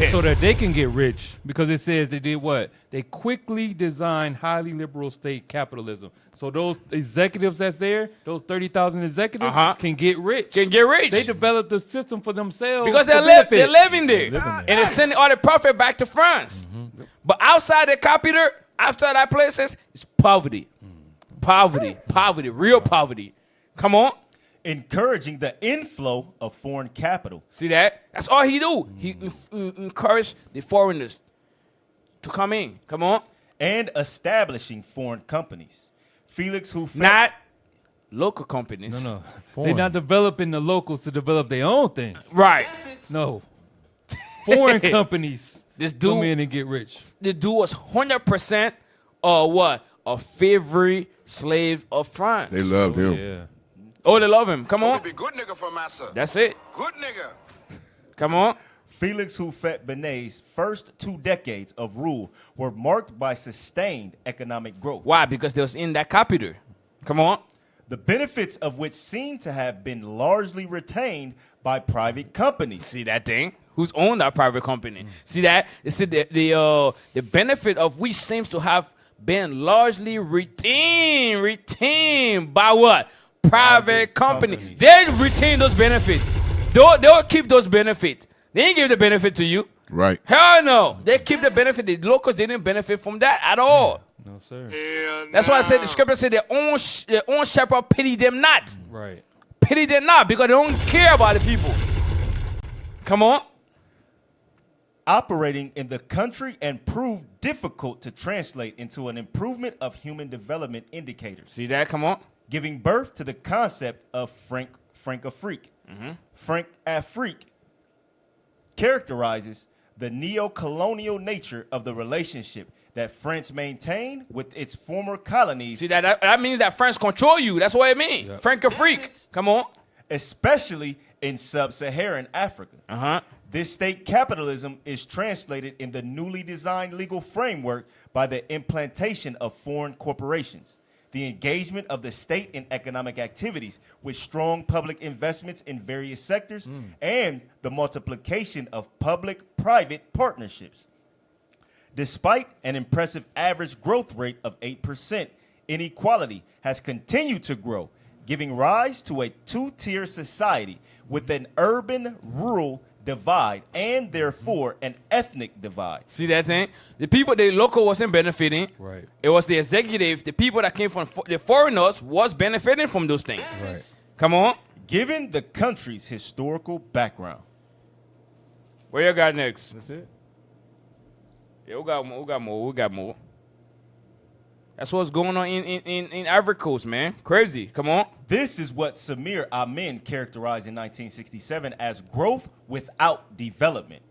So that they can get rich, because it says they did what? They quickly designed highly liberal state capitalism. So those executives that's there, those 30,000 executives, can get rich. They developed the system for themselves Because to they're benefit. living there. And they're sending all the profit back to France. But outside the capital, outside that places, it's poverty. Poverty, real poverty. Come on. Encouraging the inflow of foreign capital. See that? That's all he do. He encouraged the foreigners to come in. Come on. And establishing foreign companies. Felix Houphouët. Not local companies. No. They're not developing the locals to develop their own things. Right. No. Foreign companies This dude, come in and get rich. the dude was 100% what? A favorite slave of France. They loved him. Yeah. Oh, they love him. Come on. Be good nigga for massa. That's it. Good nigga. Come on. Felix Houphouët-Boigny's first 2 decades of rule were marked by sustained economic growth. Why? Because they was in that capital. Come on. The benefits of which seem to have been largely retained by private companies. See that thing? Who's owned that private company? See that? You see the benefit of which seems to have been largely retained by what? Private company. They retain those benefits. They'll keep those benefits. They ain't give the benefit to you. Right. Hell no. They keep the benefit. The locals didn't benefit from that at all. No, sir. That's why I said the scripture said their own shepherd pity them not. Right. Pity them not because they don't care about the people. Come on. Operating in the country and proved difficult to translate into an improvement of human development indicators. See that? Come on. Giving birth to the concept of Franc-Afrique. Franc-Afrique characterizes the neo-colonial nature of the relationship that France maintained with its former colonies, See, that means that France control you. That's what it means. Yep. Frank a freak. Come on. especially in sub-Saharan Africa. Uh-huh. This state capitalism is translated in the newly designed legal framework by the implantation of foreign corporations, the engagement of the state in economic activities with strong public investments in various sectors, and the multiplication of public-private partnerships. Despite an impressive average growth rate of 8%, inequality has continued to grow, giving rise to a two-tier society with an urban-rural divide and therefore an ethnic divide. See that thing? The people, the local wasn't benefiting. Right. It was the executive, the people that came from the foreigners was benefiting from those things. Right. Come on. Given the country's historical background. Where you got next? That's it. Yeah, we got more. That's what's going on in Ivory Coast, man. Crazy. Come on. This is what Samir Amin characterized in 1967 as growth without development.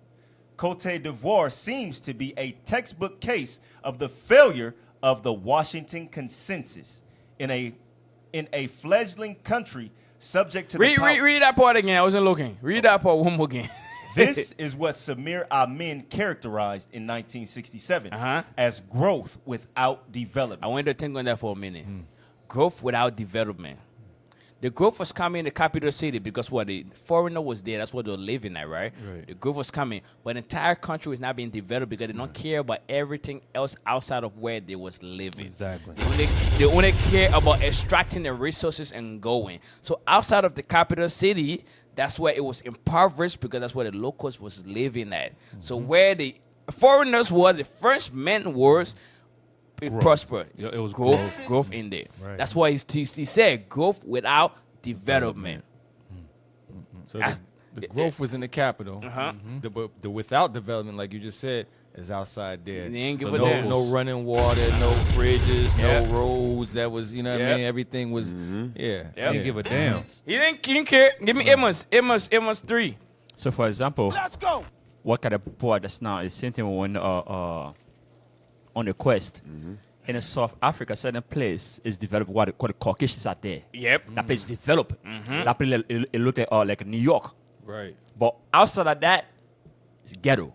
Côte d'Ivoire seems to be a textbook case of the failure of the Washington Consensus in a fledgling country subject to the Read that part again. I wasn't looking. Read that part one more again. This is what Samir Amin characterized in 1967 as growth without development. I wanted to think on that for a minute. Growth without development. The growth was coming in the capital city because what, the foreigner was there. That's what they were living at, right? The growth was coming, but the entire country was not being developed because they don't care about everything else outside of where they was living. Exactly. They only care about extracting the resources and going. So outside of the capital city, that's where it was impoverished because that's where the locals was living at. So where the foreigners were, the Frenchmen was, it prospered. Yeah, it was growth in there. Right. That's why he said growth without development. So the growth was in the capital. The without development, like you just said, is outside there. They ain't give But a damn. no running water, no bridges, no roads. That was, you know what I mean? Everything was, Yep. Didn't give a damn. He didn't care. Give me Amos 3. So, for example, Let's go. what kind of poor that's now is same thing when on the quest. In South Africa, certain place is developed. What the Caucasians are there. Yep. That place is developed. That place it look like New York. Right. But outside of that, it's ghetto.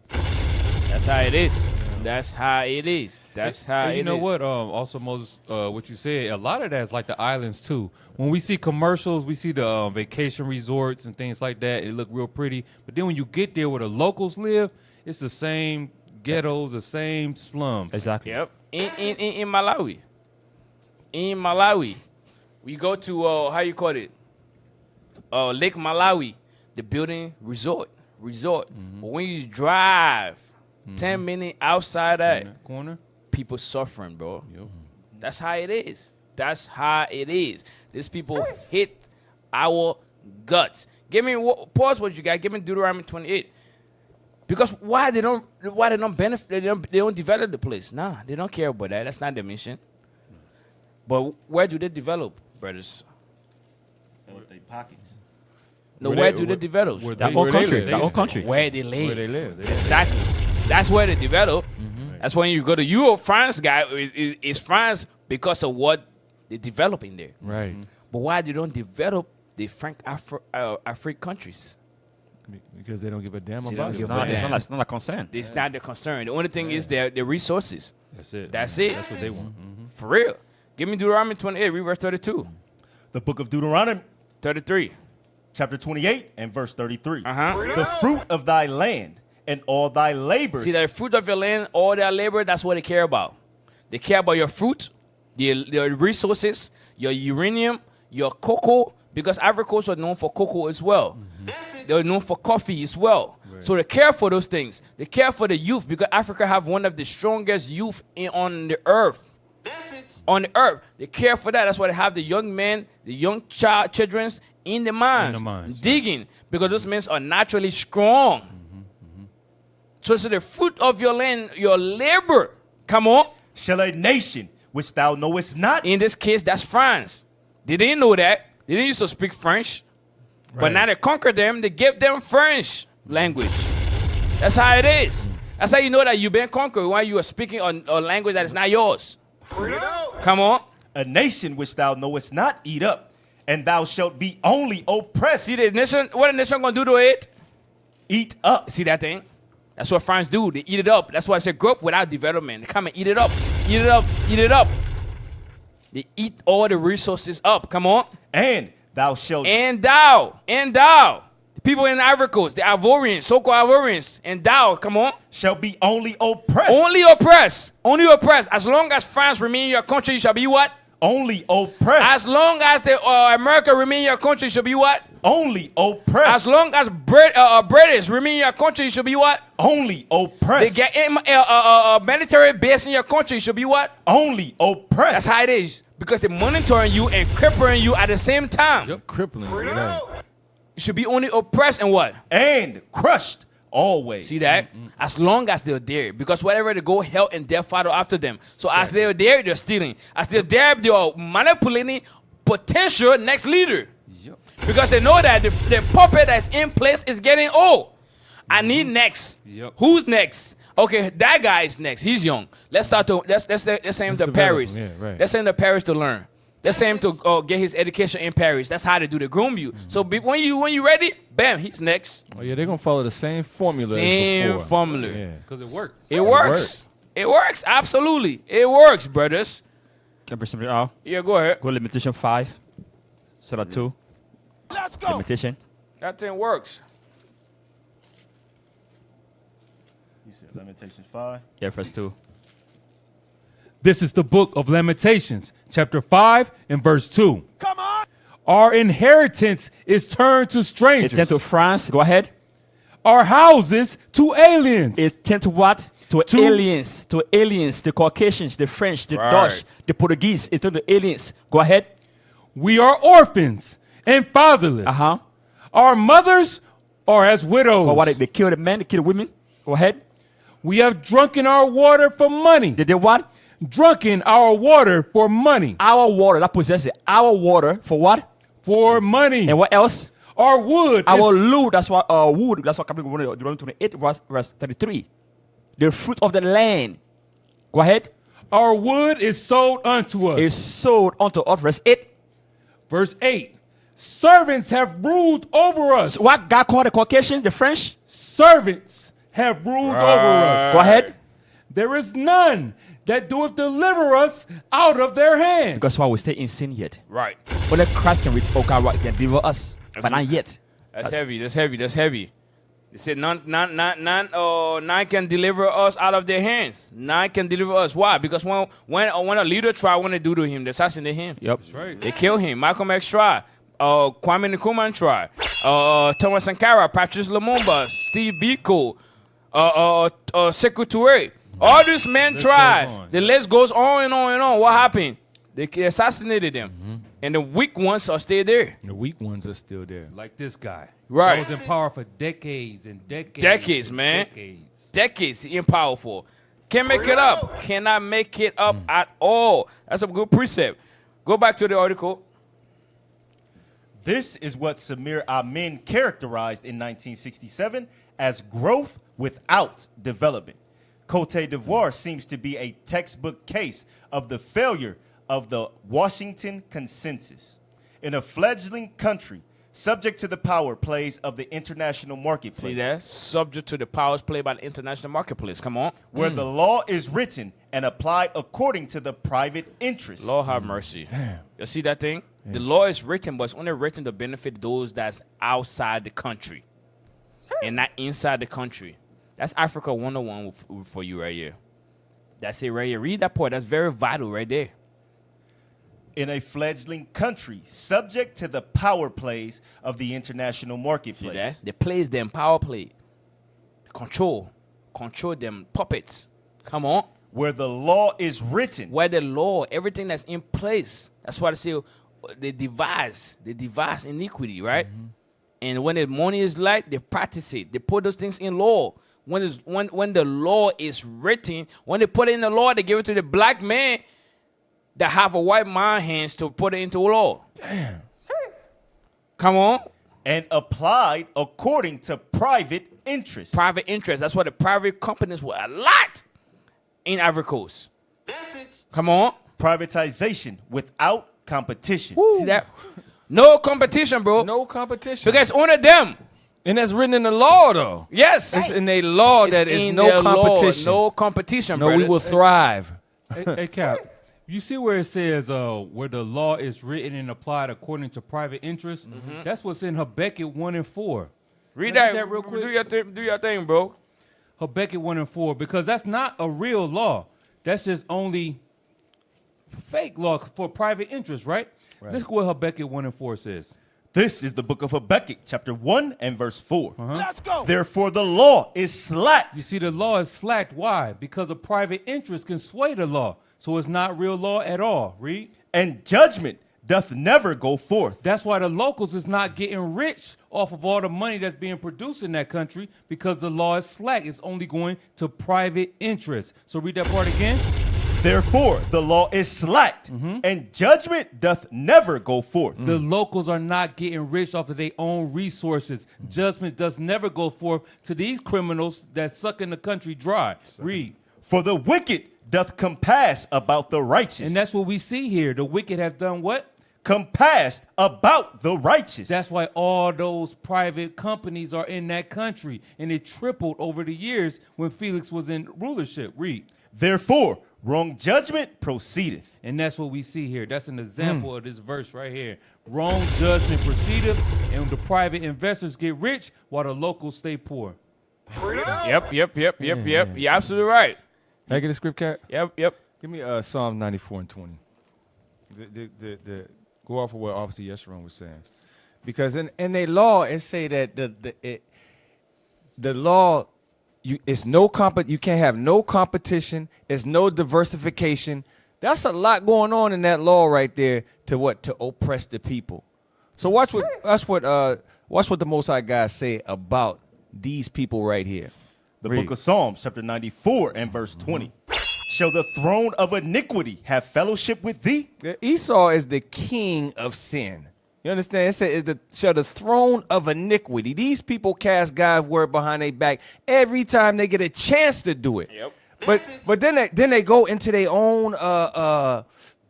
That's how it is. That's how it is. That's how And it you know is. what? Also, Moses, what you said, a lot of that is like the islands too. When we see commercials, we see the vacation resorts and things like that. It look real pretty. But then when you get there where the locals live, it's the same ghettos, the same slums. Exactly. Yep. In Malawi. In Malawi. We go to, how you call it? Lake Malawi. The building resort. But when you drive 10 minutes outside that, corner, people suffering, bro. That's how it is. That's how it is. These people hit our guts. Give me pause what you got. Give me Deuteronomy 28. Because why they don't benefit? They don't develop the place. Nah, they don't care about that. That's not their mission. But where do they develop, brothers? Their pockets. No, where do they develop? Their own country. Their own country. Where they live. Where they live. Exactly. That's where they develop. That's when you go to Europe, France guy is France because of what they develop in there. Right. But why they don't develop the African countries? Because they don't give a damn They about don't it. give a damn. It's not a concern. It's not the concern. The only thing is their resources. That's it. That's it. That's what they want. For real. Give me Deuteronomy 28, read verse 32. The book of Deuteronomy, 33. chapter 28 and verse 33. Uh-huh. The fruit of thy land and all thy labors. See, the fruit of your land, all their labor, that's what they care about. They care about your fruit, your resources, your uranium, your cocoa, because Ivory Coast was known for cocoa as well. They were known for coffee as well. So they care for those things. They care for the youth because Africa have one of the strongest youth on the earth. On the earth. They care for that. That's why they have the young men, the young children in the mines, digging, because those men are naturally strong. So it's the fruit of your land, your labor. Come on. Shall a nation which thou knowest not. In this case, that's France. They didn't know that. They didn't used to speak French. But now they conquered them. They gave them French language. That's how it is. That's how you know that you've been conquered when you are speaking on a language that is not yours. Come on. A nation which thou knowest not eat up, and thou shalt be only oppressed. See the nation, what the nation gonna do to it? Eat up. See that thing? That's what France do. They eat it up. That's why I say growth without development. They come and eat it up. Eat it up. Eat it up. They eat all the resources up. Come on. And thou shalt. And thou. The people in the Ivory Coast, the Ivorians, so-called Ivorians, and thou, come on. Shall be only oppressed. Only oppressed. Only oppressed. As long as France remain in your country, you shall be what? Only oppressed. As long as the America remain in your country, you should be what? Only oppressed. As long as British remain in your country, you should be what? Only oppressed. They get a military base in your country, you should be what? Only oppressed. That's how it is. Because they're monitoring you and crippling you at the same time. Yep, crippling. Right. You should be only oppressed and what? And crushed always. See that? As long as they're there. Because wherever they go, hell and death follow after them. So as they're there, they're stealing. As they're there, they're manipulating potential next leader. Yep. Because they know that the puppet that's in place is getting old. I need next. Yep. Who's next? Okay, that guy is next. He's young. Let's start to let's send him to Paris. Yeah, right. Let's send him to Paris to learn. Let's send him to get his education in Paris. That's how they do. They groom you. So when you ready, bam, he's next. Oh yeah, they're gonna follow the same formula. Same as before. formula. Yeah. Because it works. It works. It works. Absolutely. It works, brothers. Can I bring something out? Yeah, go ahead. Go limitation 5. Surah 2. Let's go. Limitation. That thing works. You said Lamentations 5. Yeah, verse 2. This is the book of Lamentations, chapter 5 and verse 2. Come on. Our inheritance is turned to strangers. It turned to France. Go ahead. Our houses to aliens. It turned to what? To aliens. To aliens. The Caucasians, the French, the Right. Dutch, the Portuguese. It turned to aliens. Go ahead. We are orphans and fatherless. Uh-huh. Our mothers are as widows. Or what? They kill the men, they kill the women. Go ahead. We have drunken our water for money. They did what? Drunken our water for money. Our water. That possesses it. Our water for what? For money. And what else? Our wood. Our is, loot. That's what wood. That's what coming Deuteronomy 28 verse 33. The fruit of the land. Go ahead. our wood is sold unto us. Is sold unto us. Verse 8. Verse 8. Servants have ruled over us. So what God called the Caucasians, the French? Servants have ruled over us. Go ahead. There is none that doeth deliver us out of their hand. Because why we stay in sin yet. Right. Only Christ can can deliver us. But not yet. That's heavy. That's heavy. That's heavy. They said none can deliver us out of their hands. None can deliver us. Why? Because when a leader try what they do to him, they assassinate him. Yep. That's right. They kill him. Malcolm X tried. Kwame Nkrumah tried. Thomas Sankara, Patrice Lumumba, Steve Biko, Sekou Touré. All these men tried. The list goes on and on and on. What happened? They assassinated them. Mm-hmm. And the weak ones are still there. The weak ones are still there. Like this guy. Right. He was in power for decades and decades. Decades, and man. Decades. Decades in powerful. Can't make it up. Cannot make it up at all. That's a good precept. Go back to the article. This is what Samir Amin characterized in 1967 as growth without development. Côte d'Ivoire seems to be a textbook case of the failure of the Washington Consensus. In a fledgling country, subject to the power plays of the international marketplace. See that? Subject to the powers played by the international marketplace. Come on. Where the law is written and applied according to the private interest. Lord have mercy. Damn. You see that thing? Yeah. The law is written, but it's only written to benefit those that's outside the country and not inside the country. That's Africa 101 for you right here. That's it right here. Read that part. That's very vital right there. In a fledgling country, subject to the power plays of the international marketplace. See that? They plays them power play. Control them puppets. Come on. Where the law is written. Where the law, everything that's in place. That's why they say they devise iniquity, right? Mm-hmm. And when the money is light, they practice it. They put those things in law. When the law is written, when they put it in the law, they give it to the black man that have a white man hands to put it into law. Damn. Come on. And applied according to private interest. Private interest. That's why the private companies were a lot in Ivory Coast. Come on. Privatization without competition. See that? No competition, bro. No competition. Because only them. And that's written in the law, though. Yes. It's in a law that is in no their law. competition. No competition, No, we brothers. will thrive. Hey, Cap, you see where it says where the law is written and applied according to private interest? That's what's in Habakkuk 1 and 4. Read Can I that. get real quick. Do your thing, bro. Habakkuk 1 and 4, because that's not a real law. That's just only fake law for private interest, right? Let's go what Habakkuk 1 and 4 says. This is the book of Habakkuk, chapter 1 and verse 4. Let's go. Therefore the law is slack. You see, the law is slacked. Why? Because a private interest can sway the law. So it's not real law at all. Read. And judgment doth never go forth. That's why the locals is not getting rich off of all the money that's being produced in that country, because the law is slack. It's only going to private interest. So read that part again. Therefore the law is slacked, and judgment doth never go forth. The locals are not getting rich off of their own resources. Judgment does never go forth to these criminals that sucking the country dry. Read. For the wicked doth compass about the righteous. And that's what we see here. The wicked have done what? Compassed about the righteous. That's why all those private companies are in that country. And it tripled over the years when Felix was in rulership. Read. Therefore wrong judgment proceedeth. And that's what we see here. That's an example of this verse right here. Wrong judgment proceedeth, and the private investors get rich while the locals stay poor. Yep. You're absolutely right. Can I get a script, Cat? Yep. Give me Psalm 94 and 20. Go off of what Officer Yeshurun was saying. Because in a law, it say that the law, you can't have no competition. It's no diversification. That's a lot going on in that law right there to oppress the people. So watch what the Most High God say about these people right here. The book of Psalms, chapter 94 and verse 20. Shall the throne of iniquity have fellowship with thee? Esau is the king of sin. You understand? It said, shall the throne of iniquity. These people cast God's word behind their back every time they get a chance to do it. Yep. But then they go into their own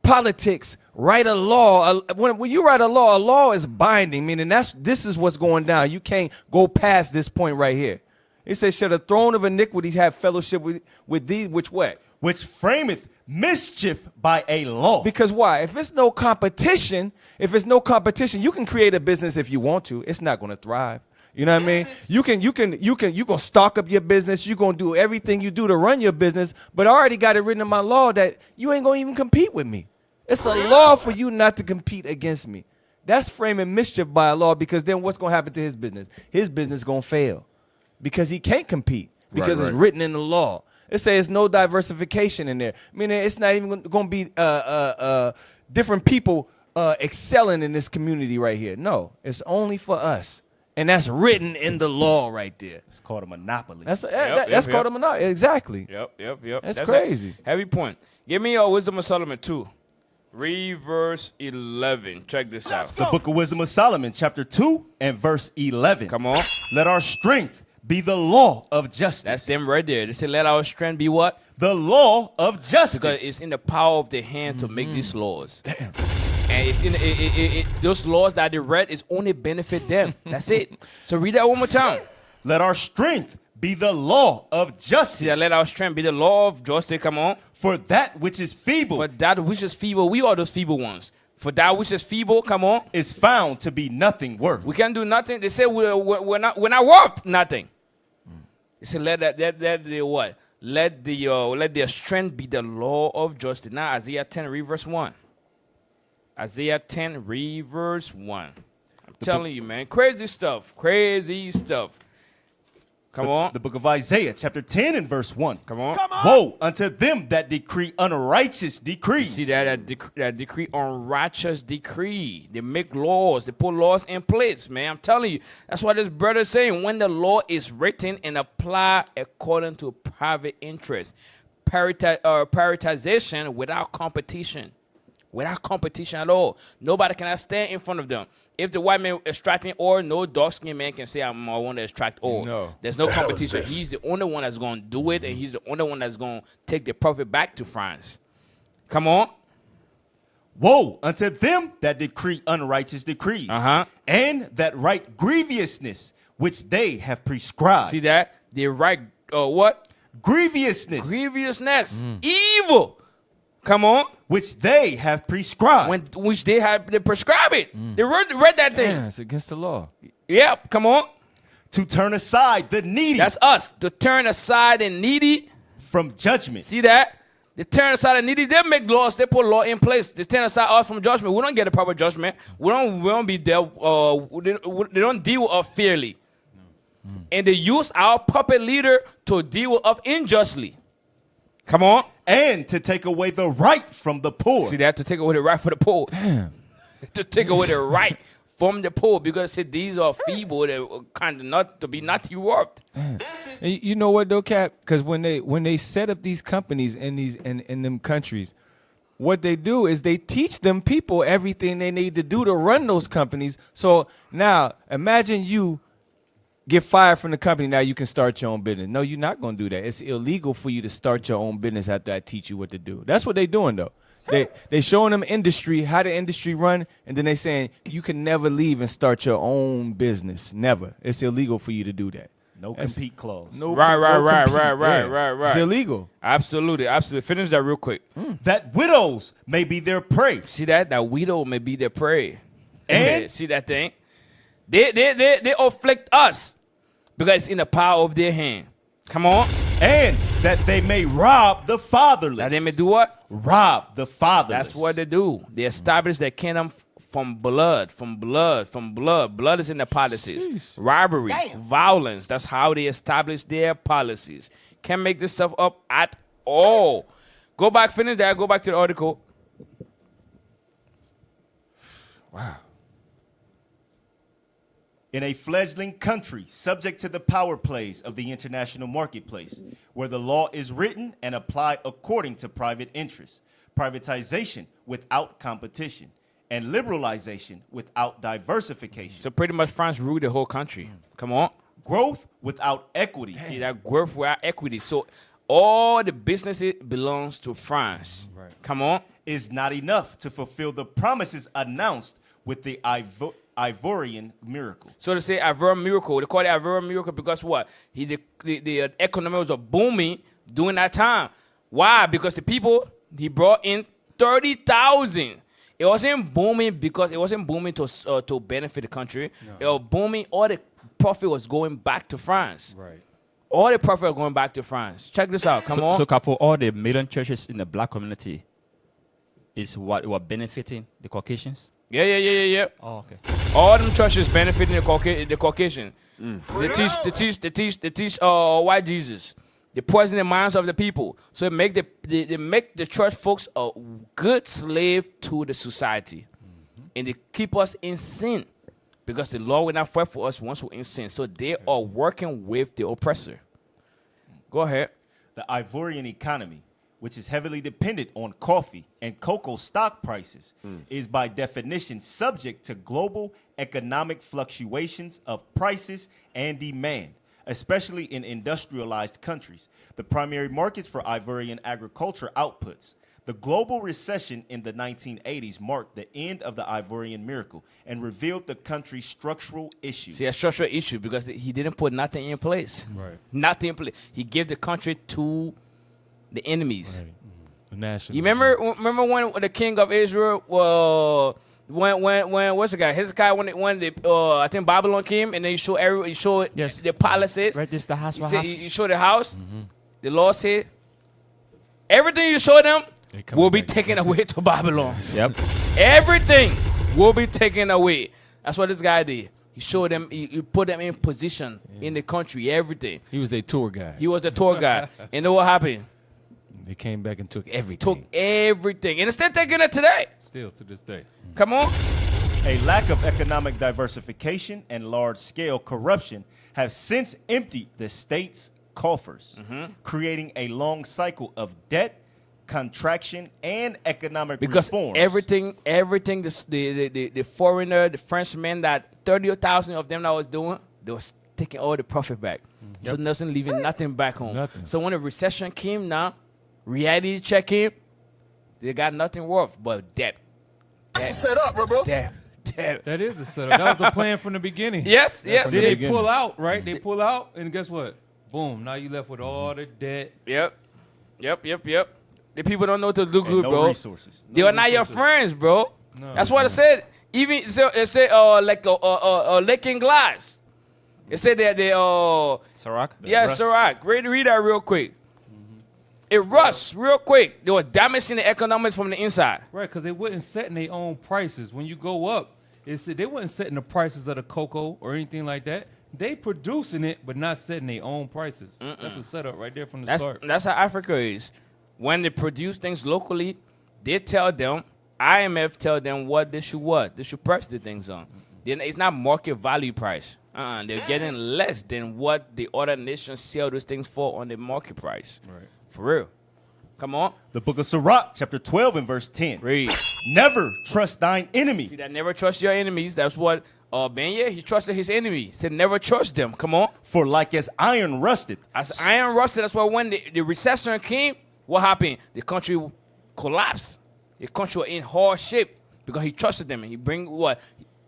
politics, write a law. When you write a law is binding, meaning this is what's going down. You can't go past this point right here. It says, shall the throne of iniquities have fellowship with thee, which what? Which frameth mischief by a law. Because why? If it's no competition, you can create a business if you want to. It's not going to thrive. You know what I mean? You gonna stock up your business. You're gonna do everything you do to run your business. But I already got it written in my law that you ain't gonna even compete with me. It's a law for you not to compete against me. That's framing mischief by a law, because then what's gonna happen to his business? His business gonna fail because he can't compete because it's written in the law. It says no diversification in there. Meaning it's not even gonna be different people excelling in this community right here. No, it's only for us. And that's written in the law right there. It's called a monopoly. That's called a monopoly. Exactly. Yep. That's crazy. Heavy point. Give me your Wisdom of Solomon 2. Read verse 11. Check this out. The book of Wisdom of Solomon, chapter 2 and verse 11. Come on. Let our strength be the law of justice. That's them right there. They say, let our strength be what? The law of justice. Because it's in the power of the hand to make these laws. Damn. And it's in those laws that they read is only benefit them. That's it. So read that one more time. Let our strength be the law of justice. See, let our strength be the law of justice. Come on. For that which is feeble. For that which is feeble, we are those feeble ones. For that which is feeble, come on. Is found to be nothing worth. We can't do nothing. They say we're not worth nothing. They say let their strength be the law of justice. Now Isaiah 10 read verse 1. Isaiah 10 read verse 1. I'm telling you, man, crazy stuff. Come on. The book of Isaiah, chapter 10 and verse 1. Come on. Woe unto them that decree unrighteous decrees. See that decree unrighteous decree. They make laws. They put laws in place, man. I'm telling you. That's what this brother is saying. When the law is written and applied according to private interest. Prioritization without competition. without competition at all. Nobody can stand in front of them. If the white man extracting oil, no dark-skinned man can say, I want to extract oil. No. There's no competition. He's the only one that's going to do it, and he's the only one that's going to take the profit back to France. Come on. Woe unto them that decree unrighteous decrees, and that write grievousness which they have prescribed. See that? They write what? Grievousness. Grievousness. Evil. Come on. Which they have prescribed. Which they prescribe it. They read that thing. Yeah, it's against the law. Yep. Come on. To turn aside the needy. That's us. To turn aside the needy from judgment. See that? They turn aside the needy. They make laws. They put law in place. They turn aside us from judgment. We don't get a proper judgment. We don't be there. They don't deal with us fairly. And they use our puppet leader to deal with us unjustly. Come on. And to take away the right from the poor. See that? To take away the right from the poor. Damn. To take away the right from the poor, because say these are feeble, they kind of not to be not worth. And you know what though, Cap? Because when they set up these companies in them countries, what they do is they teach them people everything they need to do to run those companies. So now imagine you get fired from the company. Now you can start your own business. No, you're not going to do that. It's illegal for you to start your own business after I teach you what to do. That's what they're doing though. They showing them industry, how the industry run, and then they saying you can never leave and start your own business. Never. It's illegal for you to do that. No compete clause. No, Right. It's illegal. Absolutely. Finish that real quick. That widows may be their prey. See that? That widow may be their prey. And see that thing? They afflict us because it's in the power of their hand. Come on. And that they may rob the fatherless. That they may do what? Rob the fatherless. That's what they do. They establish their kingdom from blood. Blood is in their policies. Jeez. Robbery, violence. That's how they establish their policies. Can't make this stuff up at all. Go back, finish that. Go back to the article. Wow. In a fledgling country subject to the power plays of the international marketplace, where the law is written and applied according to private interests, privatization without competition, and liberalization without diversification. So pretty much France ruled the whole country. Come on. Growth without equity. See that growth without equity. So all the businesses belongs to France. Right. Come on. Is not enough to fulfill the promises announced with the Ivorian miracle. So they say Ivorian miracle. They call it Ivorian miracle because what? The economy was booming during that time. Why? Because the people, he brought in 30,000. It wasn't booming because it wasn't booming to benefit the country. No. It was booming. All the profit was going back to France. Right. All the profit was going back to France. Check this out. Come on. So for all the million churches in the black community, is what benefiting the Caucasians? Yeah. Oh, okay. All them churches benefiting the Caucasian. They teach white Jesus. They poison the minds of the people. So they make the church folks a good slave to the society. And they keep us in sin. Because the law will not fight for us once we're in sin. So they are working with the oppressor. Go ahead. The Ivorian economy, which is heavily dependent on coffee and cocoa stock prices, is by definition subject to global economic fluctuations of prices and demand, especially in industrialized countries, the primary markets for Ivorian agriculture outputs. The global recession in the 1980s marked the end of the Ivorian miracle and revealed the country's structural issues. See, a structural issue because he didn't put nothing in place. Right. Nothing in place. He gave the country to the enemies. Right. The national. You remember when the king of Israel, when what's the guy? Hezekiah when I think Babylon came and then he showed Yes. the palaces. Right, this the house. You show the house. The Lord said, everything you show them will be taken away to Babylon. Yep. Everything will be taken away. That's what this guy did. He showed them. He put them in position in the country. Everything. He was their tour guide. He was the tour guy. And then what happened? They came back and took everything. Took everything. And they're still taking it today. Still to this day. Come on. A lack of economic diversification and large-scale corruption have since emptied the state's coffers, creating a long cycle of debt contraction, and economic Because reforms. everything, the foreigner, the Frenchman, that 30,000 of them that was doing, they was taking all the profit back. So nothing leaving nothing back home. Nothing. So when the recession came now, reality check came, they got nothing worth but debt. That's a setup, bro. Debt. That is the setup. That was the plan from the beginning. Yes. Then they pull out, right? They pull out, and guess what? Boom. Now you left with all the debt. Yep. The people don't know what to do good, no bro. resources. They are not your friends, bro. No. That's what it said. Even it said like a licking glass. It said that they Sirach? yeah, Sirach. Read that real quick. It rusts real quick. They were damaging the economics from the inside. Right, because they wasn't setting their own prices. When you go up, they wasn't setting the prices of the cocoa or anything like that. They producing it, but not setting their own prices. That's a setup right there from the start. That's how Africa is. When they produce things locally, they tell them, IMF tell them what. They should price the things on. Then it's not market value price. They're getting less than what the other nations sell those things for on the market price. Right. For real. Come on. The book of Sirach, chapter 12 and verse 10. Read. Never trust thine enemy. See that never trust your enemies. That's what Benya, he trusted his enemy. He said never trust them. Come on. For like as iron rusted. As iron rusted, that's why when the recession came, what happened? The country collapsed. The country was in hard shape because he trusted them. And he bring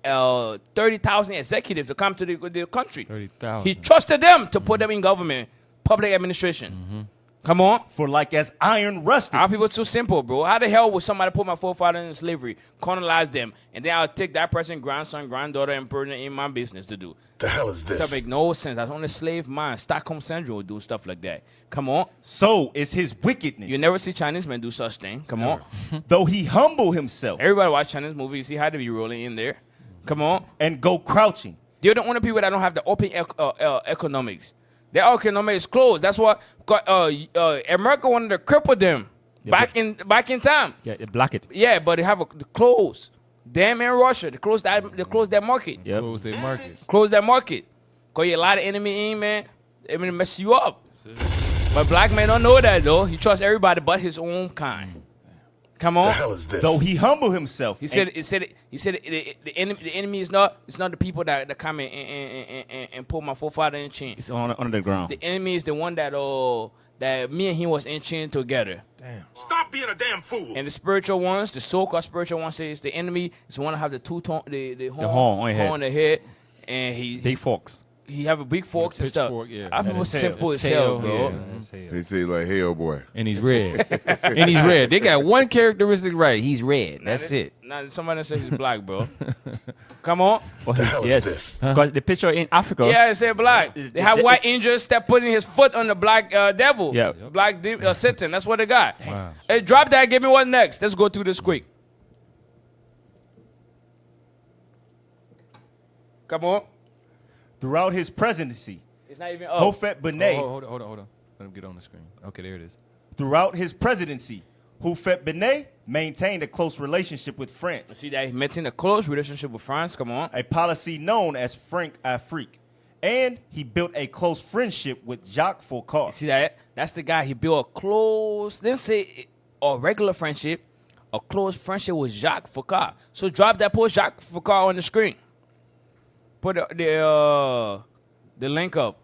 30,000 executives to come to the country. 30,000. He trusted them to put them in government, public administration. Come on. For like as iron rusted. Our people too simple, bro. How the hell would somebody put my forefathers in slavery, colonize them, and then I'll take that person's grandson, granddaughter, and put it in my business to do? The hell is That make no sense. That's only slave mind. Stockholm Syndrome will do stuff like that. Come on. So is his wickedness. You never see Chinese men do such thing. Come on. Though he humble himself. Everybody watch Chinese movies. You see how they be rolling in there. Come on. And go crouching. They're the only people that don't have the open economics. Their economy is closed. That's why America wanted to cripple them back in time. Yeah, they block it. Yeah, but they have the close. Them and Russia, they close that market. Yep. Close their market. Close that market. Cause you a lot of enemy in, man. They're gonna mess you up. But black men don't know that though. He trusts everybody but his own kind. Come on. The hell is this? Though he humble himself. He said the enemy is not the people that come and pull my forefather in chain. It's on the ground. The enemy is the one that me and him was in chain together. Damn. Stop being a damn fool. And the spiritual ones, the so-called spiritual ones, says the enemy is the one that have the two-tone, the horn on the head, and he Big forks. he have a big fork and stuff. pitchfork, yeah. I people And a simple as tail, hell, bro. yeah. They say like, hell, boy. And he's red. And he's red. They got one characteristic right. He's red. That's it. Now somebody says he's black, bro. Come on. Well, The hell is yes, this? because the picture in Africa. Yeah, they say black. They have white angels that putting his foot on the black devil. Yeah. Black Satan. That's what they got. Wow. Hey, drop that. Give me one next. Let's go through this quick. Come on. Throughout his presidency. It's not even Hofet Benay. Hold on. Let him get on the screen. Okay, there it is. Throughout his presidency, Hofet Benay maintained a close relationship with France. See that he maintained a close relationship with France. Come on. A policy known as Franc Afrique. And he built a close friendship with Jacques Foccart. See that? That's the guy. He built a close. Didn't say a regular friendship. A close friendship with Jacques Foccart. So drop that post Jacques Foccart on the screen. Put the link up.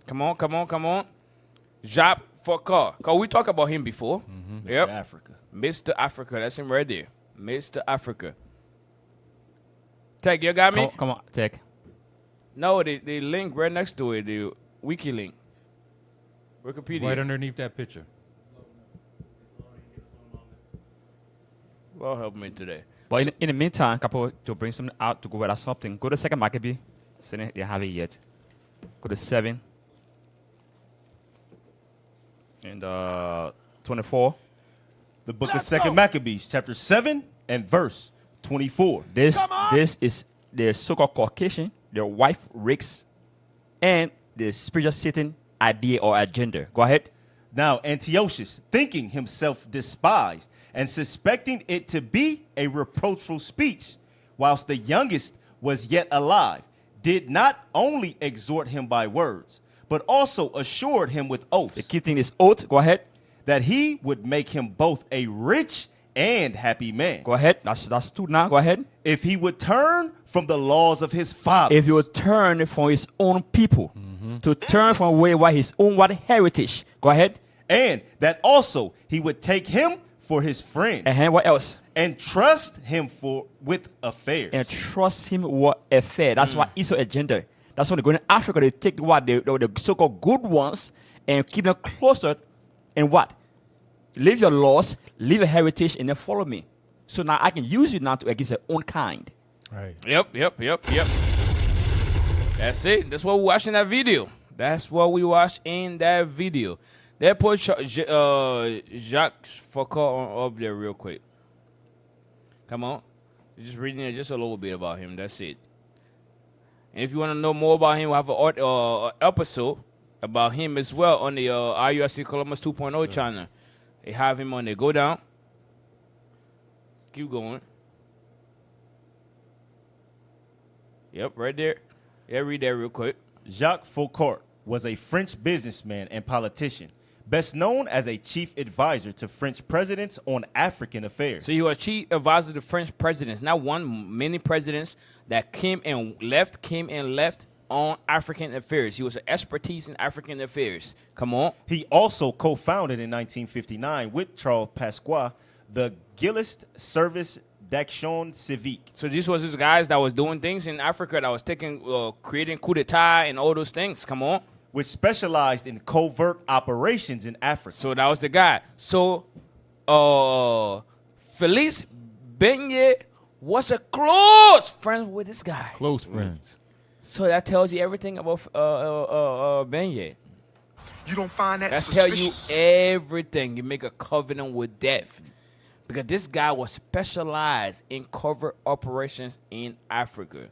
Come on. Jacques Foccart. Because we talked about him before. Yep. Africa. Mr. Africa. That's him right there. Mr. Africa. Tech, you got me? Come on, Tech. No, the link right next to it, the wiki link. Wikipedia. Right underneath that picture. Well, help me today. But in the meantime, couple to bring something out to go with something. Go to second Maccabee. They have it yet. Go to 7. And 24. The book of Second Maccabees, chapter 7 and verse 24. This is the so-called Caucasian, their wife Rix, and the spiritual Satan idea or agenda. Go ahead. Now Antiochus, thinking himself despised and suspecting it to be a reproachful speech, whilst the youngest was yet alive, did not only exhort him by words, but also assured him with oaths. The key thing is oath. Go ahead. That he would make him both a rich and happy man. Go ahead. That's two now. Go ahead. If he would turn from the laws of his father. If he would turn from his own people, to turn from away what his own what heritage. Go ahead. And that also he would take him for his friend. And what else? And trust him with affairs. And trust him with affairs. That's what Esau agenda. That's when they go to Africa. They take what the so-called good ones and keep them closer. And what? Leave your laws, leave your heritage, and then follow me. So now I can use you now to against your own kind. Right. Yep. That's it. That's what we watched in that video. That's what we watched in that video. They put Jacques Foucault up there real quick. Come on. Just reading it just a little bit about him. That's it. And if you want to know more about him, we have an episode about him as well on the IUSC Columbus 2.0 channel. They have him on there. Go down. Keep going. Yep, right there. Yeah, read that real quick. Jacques Foucault was a French businessman and politician, best known as a chief advisor to French presidents on African affairs. So he was chief advisor to French presidents, not one, many presidents that came and left on African affairs. He was an expertise in African affairs. Come on. He also co-founded in 1959 with Charles Pasqua the Gillist Service d'Action Civique. So this was his guys that was doing things in Africa, that was creating coup d'etat and all those things. Come on. Which specialized in covert operations in Africa. So that was the guy. So Félix Beignet was a close friend with this guy. Close friends. So that tells you everything about Beignet. You don't find that That suspicious? tell you everything. You make a covenant with death. Because this guy was specialized in covert operations in Africa.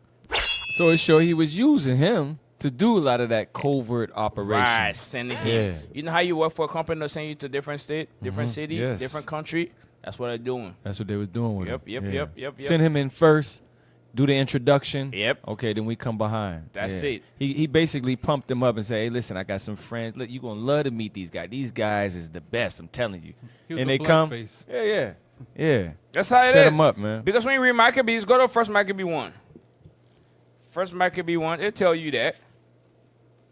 So it showed he was using him to do a lot of that covert operation. Right, sending him. Yeah. You know how you work for a company that send you to different state, different city, Yes. different country? That's what they're doing. That's what they was doing with him. Yep. Send him in first, do the introduction. Yep. Okay, then we come behind. That's it. He basically pumped him up and said, hey, listen, I got some friends. Look, you're going to love to meet these guys. These guys is the best, I'm telling you. He was And a they come. blackface. Yeah. That's how it is. Set him up, man. Because when you read Maccabees, go to First Maccabee 1. First Maccabee 1, it'll tell you that.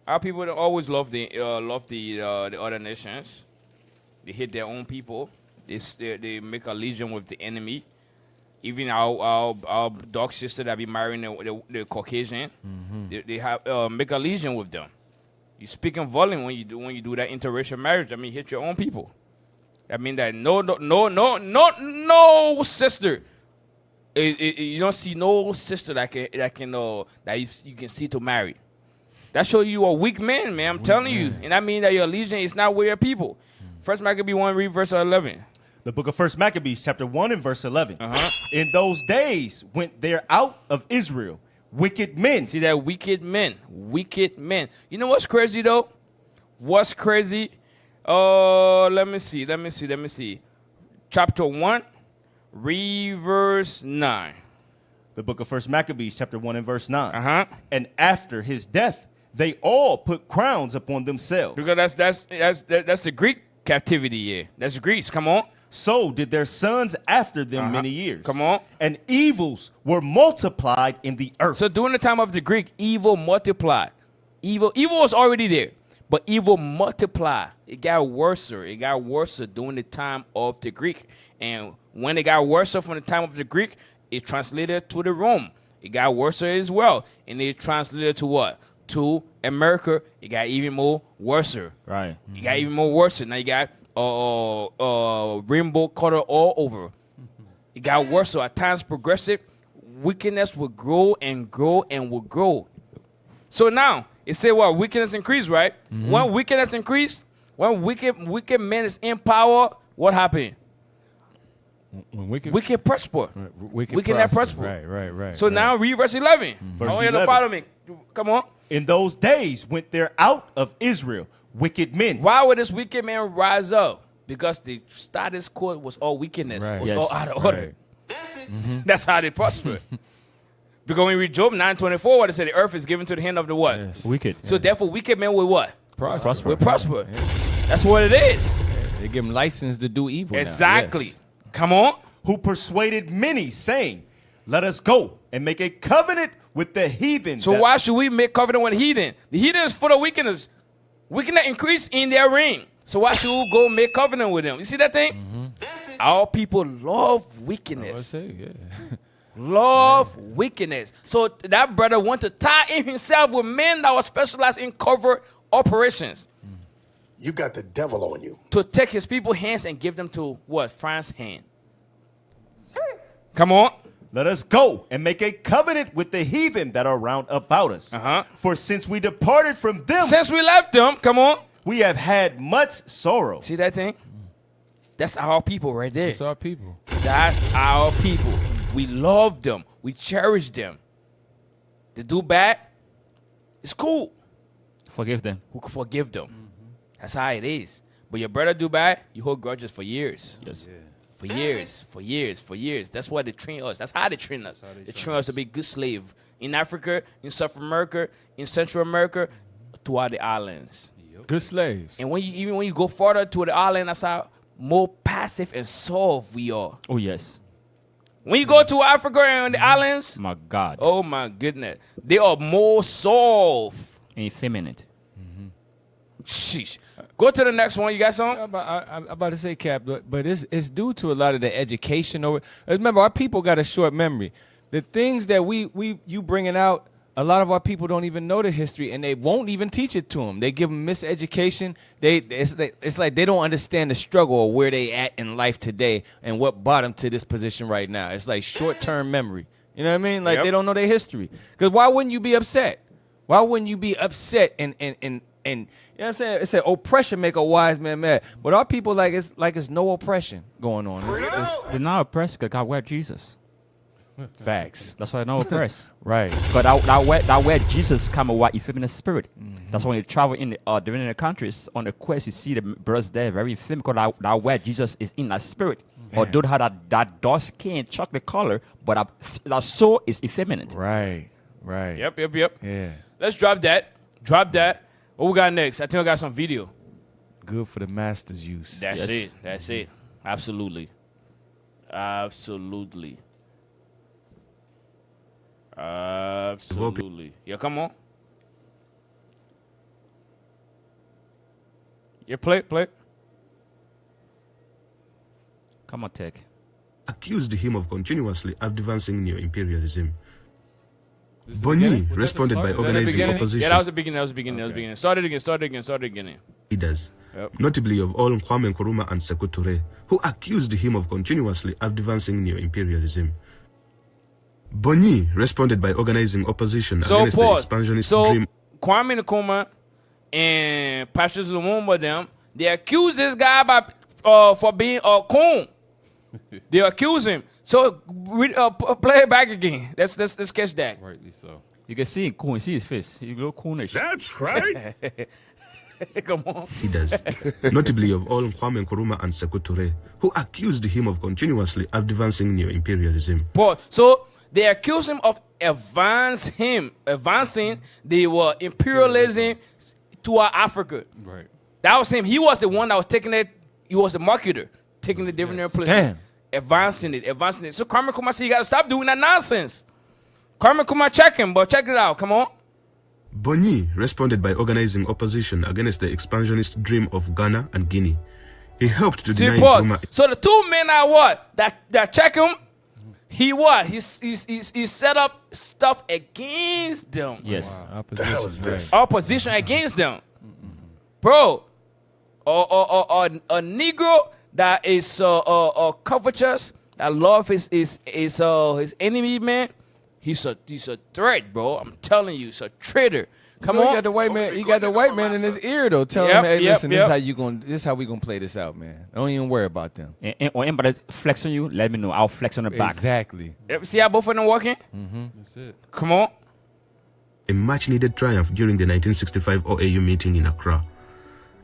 Our people don't always love the other nations. They hate their own people. They make a legion with the enemy. Even our dog sister that be marrying the Caucasian, they have make a legion with them. You speak in volume when you do that interracial marriage. I mean, hit your own people. I mean that no sister. You don't see no sister that you can see to marry. That show you a weak man. I'm telling you, and I mean that your legion is not with your people. First Maccabee 1, read verse 11. The book of First Maccabees, chapter 1 and verse 11. In those days went there out of Israel wicked men. See that wicked men. You know what's crazy though? What's crazy? Let me see. Chapter 1, read verse 9. The book of First Maccabees, chapter 1 and verse 9. And after his death, they all put crowns upon themselves. Because that's the Greek captivity, yeah. That's Greece. Come on. So did their sons after them many years. Come on. And evils were multiplied in the earth. So during the time of the Greek, evil multiplied. Evil was already there, but evil multiplied. It got worse. It got worse during the time of the Greek. And when it got worse from the time of the Greek, it translated to the Rome. It got worse as well. And it translated to what? To America. It got even more worse. Right. It got even more worse. Now you got rainbow color all over. It got worse. So at times progressive, wickedness will grow and grow and will grow. So now it said what? Wickedness increased, right? When wickedness increased, when wicked man is in power, what happened? When Wicked prosper. Wicked prosper. Right. So now read verse 11. Verse I want you to 11. follow me. Come on. In those days went there out of Israel wicked men. Why would this wicked man rise up? Because the status quo was all wickedness. Right. Was Yes. all out of order. That's how they prospered. Because when we read Job 9:24, what it said, the earth is given to the hand of the what? Yes. Wicked. So therefore, wicked men will what? Prosper. Will prosper. That's what it is. They give them license to do evil. Exactly. Now. Yes. Come on. Who persuaded many, saying, "Let us go and make a covenant with the heathen." So why should we make covenant with heathen? The heathen is full of wickedness. Wickedness increase in their reign. So why should we go make covenant with them? You see that thing? Our people love wickedness. Love wickedness. So that brother want to tie in himself with men that were specialized in covert operations. You got the devil on you. To take his people's hands and give them to what? France's hand. Come on. Let us go and make a covenant with the heathen that are round about us. For since we departed from them, since we left them, come on, we have had much sorrow. See that thing? That's our people right there. That's our people. That's our people. We love them. We cherish them. They do bad, it's cool. Forgive them. We can forgive them. That's how it is. But your brother do bad, you hold grudges for years. Yes. For years, for years, for years. That's why they train us. That's how they train us. They train us to be good slave. In Africa, in South America, in Central America, throughout the islands. Good slaves. And even when you go further to the island, that's how more passive and soft we are. Oh, yes. When you go to Africa and the islands, my God. Oh my goodness, they are more soft. Effeminate. Sheesh. Go to the next one. You got something? I'm about to say, Cap, but it's due to a lot of the education. Remember, our people got a short memory. The things that you bringing out, a lot of our people don't even know the history, and they won't even teach it to them. They give them miseducation. It's like they don't understand the struggle or where they at in life today and what brought them to this position right now. It's like short-term memory. You know what I mean? Like they don't know their history. Because why wouldn't you be upset? Why wouldn't you be upset and you know what I'm saying? It said oppression make a wise man mad. But our people it's no oppression going on. They're not oppressed because God wear Jesus. Facts. That's why they're not oppressed. Right. But that where Jesus come with effeminate spirit. That's when you travel in the different countries on the quest, you see the brothers there very effeminate because that where Jesus is in that spirit. Or don't have that dark skin, chocolate color, but that soul is effeminate. Right. Yep. Yeah. Let's drop that. What we got next? I think I got some video. Good for the master's use. That's it. Absolutely. Yeah, come on. Yeah, play. Come on, Tech. Accused him of continuously advancing neo-imperialism. BOIGNY responded by organizing opposition. Yeah, that was the beginning. Start it again. Leaders, notably of all Kwame Nkrumah and Sekou Touré, who accused him of continuously advancing neo-imperialism. BOIGNY responded by organizing opposition against the expansionist dream. Kwame Nkrumah and Patrice Lumumba, they accused this guy for being a coon. They accuse him. So play it back again. Let's catch that. Rightly so. You can see coon. See his face. He look coonish. That's right. Come on. Leaders, notably of all Kwame Nkrumah and Sekou Touré, who accused him of continuously advancing neo-imperialism. So they accused him of advancing the imperialism to Africa. Right. That was him. He was the one that was taking it. He was the marketer, taking the different places. Damn. Advancing it. So Kwame Nkrumah said, you got to stop doing that nonsense. Kwame Nkrumah check him, but check it out. Come on. BOIGNY responded by organizing opposition against the expansionist dream of Ghana and Guinea. He helped to deny Nkrumah. So the two men are what? That check him. He what? He set up stuff against them. Yes. Wow. The hell is this? Opposition against them. Bro. A Negro that is covetous, that love his enemy, man. He's a threat, bro. I'm telling you, he's a traitor. Come on. You got the white man. You got the white man in his ear though, telling him, "Hey, listen, this is how we gonna play this out, man. Don't even worry about them." And anybody flex on you, let me know. I'll flex on the back. Exactly. See how both of them working? That's it. Come on. A much-needed triumph during the 1965 OAU meeting in Accra.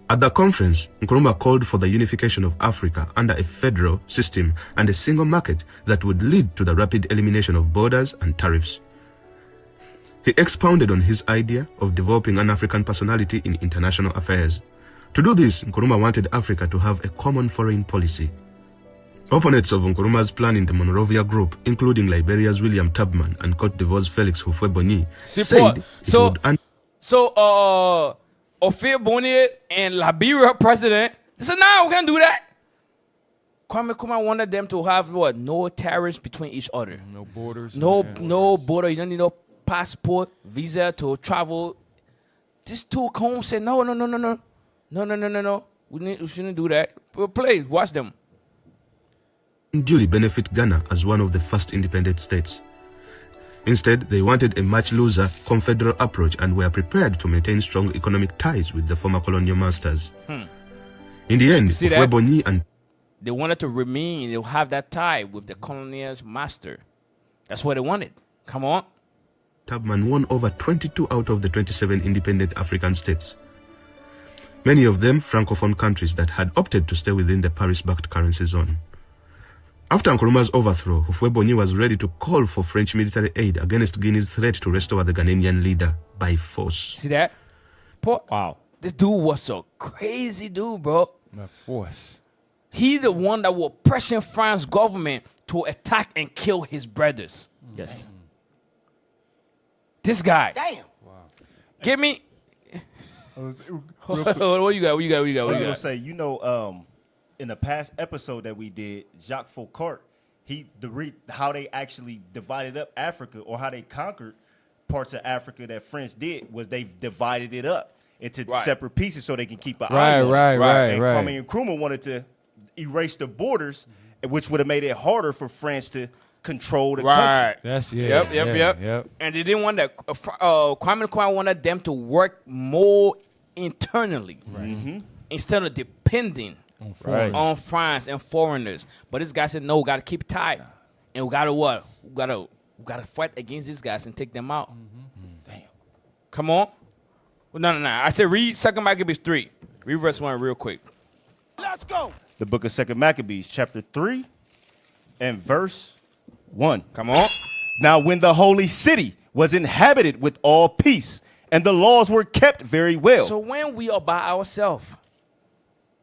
At the conference, Nkrumah called for the unification of Africa under a federal system and a single market that would lead to the rapid elimination of borders and tariffs. He expounded on his idea of developing an African personality in international affairs. To do this, Nkrumah wanted Africa to have a common foreign policy. Opponents of Nkrumah's plan in the Monrovia group, including Liberia's William Tubman and Cote d'Ivoire's Félix Houphouët-Boigny, said it would... Houphouët-Boigny and Liberia president, they said, no, we can't do that. Kwame Nkrumah wanted them to have what? No tariffs between each other. No borders. No border. You don't need no passport, visa to travel. These two combs said, no. We shouldn't do that. Play, watch them. Duly benefit Ghana as one of the first independent states. Instead, they wanted a much looser confederal approach and were prepared to maintain strong economic ties with the former colonial masters. In the end, Houphouët-Boigny and they wanted to remain, they'll have that tie with the colonial master. That's what they wanted. Come on. Tubman won over 22 out of the 27 independent African states. Many of them francophone countries that had opted to stay within the Paris-backed currency zone. After Nkrumah's overthrow, Houphouët-Boigny was ready to call for French military aid against Guinea's threat to restore the Ghanaian leader by force. See that? Wow. This dude was a crazy dude, bro. By force. He the one that was pressuring France government to attack and kill his brothers. Yes. This guy. Damn. Wow. Give me. What you got? I was gonna say, in the past episode that we did, Jacques Foucault, how they actually divided up Africa, or how they conquered parts of Africa that France did, was they divided it up into separate pieces so they can keep an eye on it. And Kwame Nkrumah wanted to erase the borders, which would have made it harder for France to control the country. That's Yep. And they didn't want that. Kwame Nkrumah wanted them to work more internally instead of depending on France and foreigners. But this guy said, no, we got to keep tight. And we got to what? We got to fight against these guys and take them out. Damn. Come on. No. I said read 2 Maccabees 3. Read verse 1 real quick. Let's go. The book of 2 Maccabees, chapter 3 and verse 1. Come on. Now when the holy city was inhabited with all peace, and the laws were kept very well. So when we are by ourselves,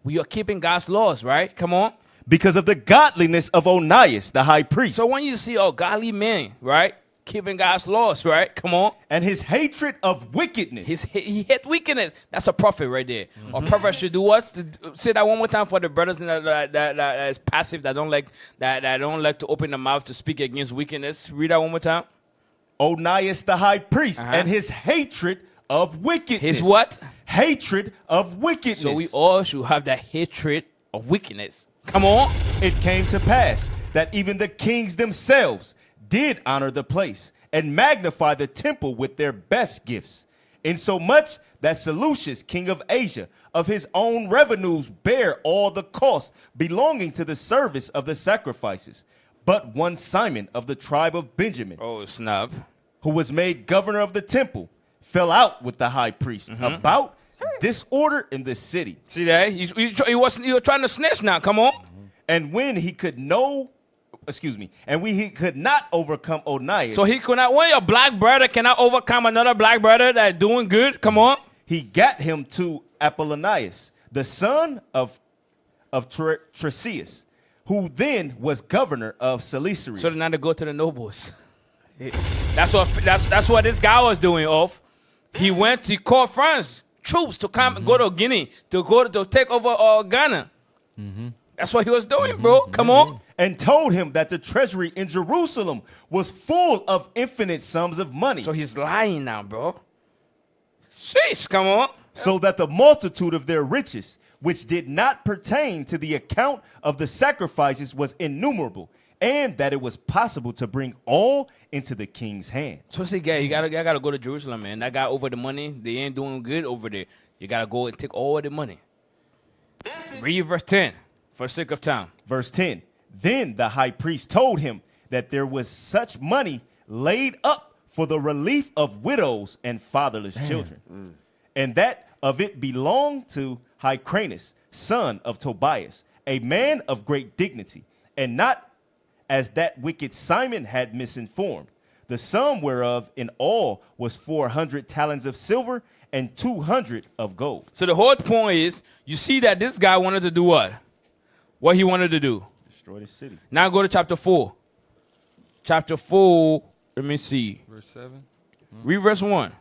we are keeping God's laws, right? Come on. Because of the godliness of Onias, the high priest. So when you see a godly man, right, keeping God's laws, right? Come on. And his hatred of wickedness. He hate wickedness. That's a prophet right there. A prophet should do what? Say that one more time for the brothers that is passive, that don't like to open the mouth to speak against wickedness. Read that one more time. Onias the high priest and his hatred of wickedness. His what? Hatred of wickedness. So we all should have that hatred of wickedness. Come on. It came to pass that even the kings themselves did honor the place and magnify the temple with their best gifts, insomuch that Seleucus, king of Asia, of his own revenues bare all the cost belonging to the service of the sacrifices. But one Simon of the tribe of Benjamin, who was made governor of the temple, fell out with the high priest about disorder in the city. See that? He was trying to snitch now. Come on. And when he could not overcome Onias. So he could not, when your black brother cannot overcome another black brother that's doing good, come on. He got him to Apollonius, the son of Tresius, who then was governor of Cilicia. So now to go to the nobles. That's what this guy was doing. He went to call France troops to come go to Guinea to take over Ghana. That's what he was doing, bro. Come on. And told him that the treasury in Jerusalem was full of infinite sums of money. So he's lying now, bro. Sheesh, come on. So that the multitude of their riches, which did not pertain to the account of the sacrifices, was innumerable, and that it was possible to bring all into the king's hand. So say, guy, you gotta go to Jerusalem, man. That guy over the money, they ain't doing good over there. You gotta go and take all the money. Read verse 10 for the sake of time. Verse 10. Then the high priest told him that there was such money laid up for the relief of widows and fatherless children, and that of it belonged to Hyrcanus, son of Tobias, a man of great dignity, and not as that wicked Simon had misinformed. the sum whereof in all was 400 talents of silver and 200 of gold. So the whole point is, you see that this guy wanted to do what? What he wanted to do? Destroy the city. Now go to chapter 4. Chapter 4, let me see. Verse 7. Read verse 1.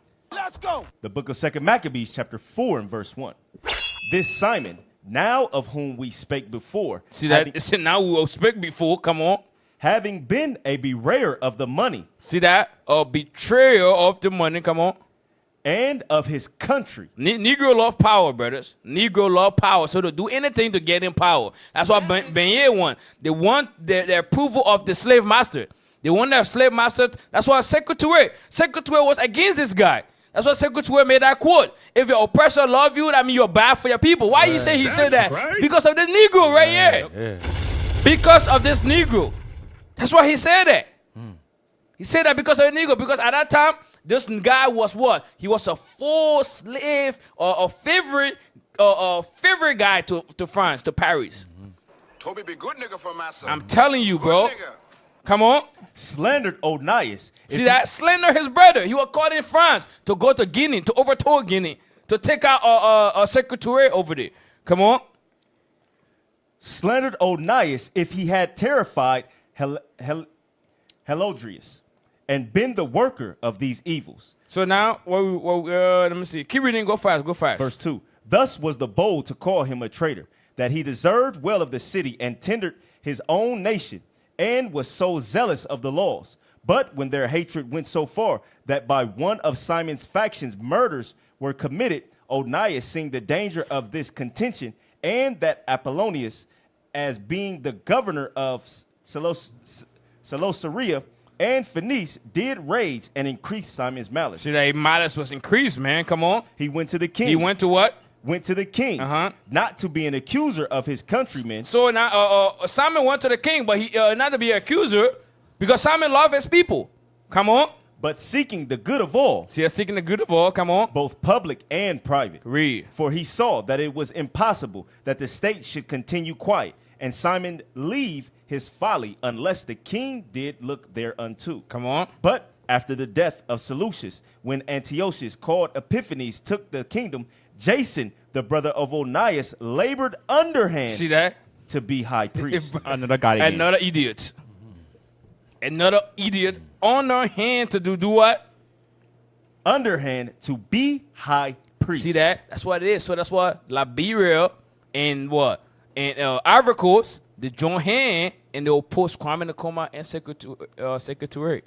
The book of 2 Maccabees, chapter 4 and verse 1. This Simon, now of whom we spake before, See that? It said now we will speak before. Come on. having been a betrayer of the money. See that? A betrayer of the money. Come on. And of his country. Negro love power, brothers. Negro love power. So to do anything to get in power. That's why Beignet won. They want the approval of the slave master. They want their slave master. That's why Secretary was against this guy. That's why Secretary made that quote. If your oppressor love you, that means you're bad for your people. Why you say he said that? Right. Because of this Negro right here. Yeah. Because of this Negro. That's why he said that. He said that because of the Negro. Because at that time, this guy was what? He was a full slave or a favorite guy to France, to Paris. Toby be good nigga for my son. I'm telling you, bro. Come on. Slandered Onias. See that? Slander his brother. He was caught in France to go to Guinea, to overthrow Guinea, to take out a secretary over there. Come on. Slandered Onias if he had terrified Helodrius and been the worker of these evils. So now, let me see. Keep reading. Go fast. Go fast. Verse 2. Thus was the bold to call him a traitor, that he deserved well of the city and tendered his own nation, and was so zealous of the laws. But when their hatred went so far that by one of Simon's factions murders were committed, Onias, seeing the danger of this contention, and that Apollonius, as being the governor of Seleucia and Phoenice, did rage and increase Simon's malice. See that malice was increased, man. Come on. He went to the king. He went to what? Went to the king, not to be an accuser of his countrymen. So now Simon went to the king, but he not to be an accuser, because Simon loved his people. Come on. But seeking the good of all. See, seeking the good of all. Come on. Both public and private. Read. For he saw that it was impossible that the state should continue quiet, and Simon leave his folly unless the king did look thereunto. Come on. But after the death of Seleucus, when Antiochus called Epiphanes took the kingdom, Jason, the brother of Onias, labored underhand. See that? To be high priest. Another guy again. Another idiot. Another idiot on their hand to do what? Underhand to be high priest. See that? That's what it is. So that's what Liberia and what? And Ivory Coast, they join hand and they will post Kwame Nkrumah and Secretary.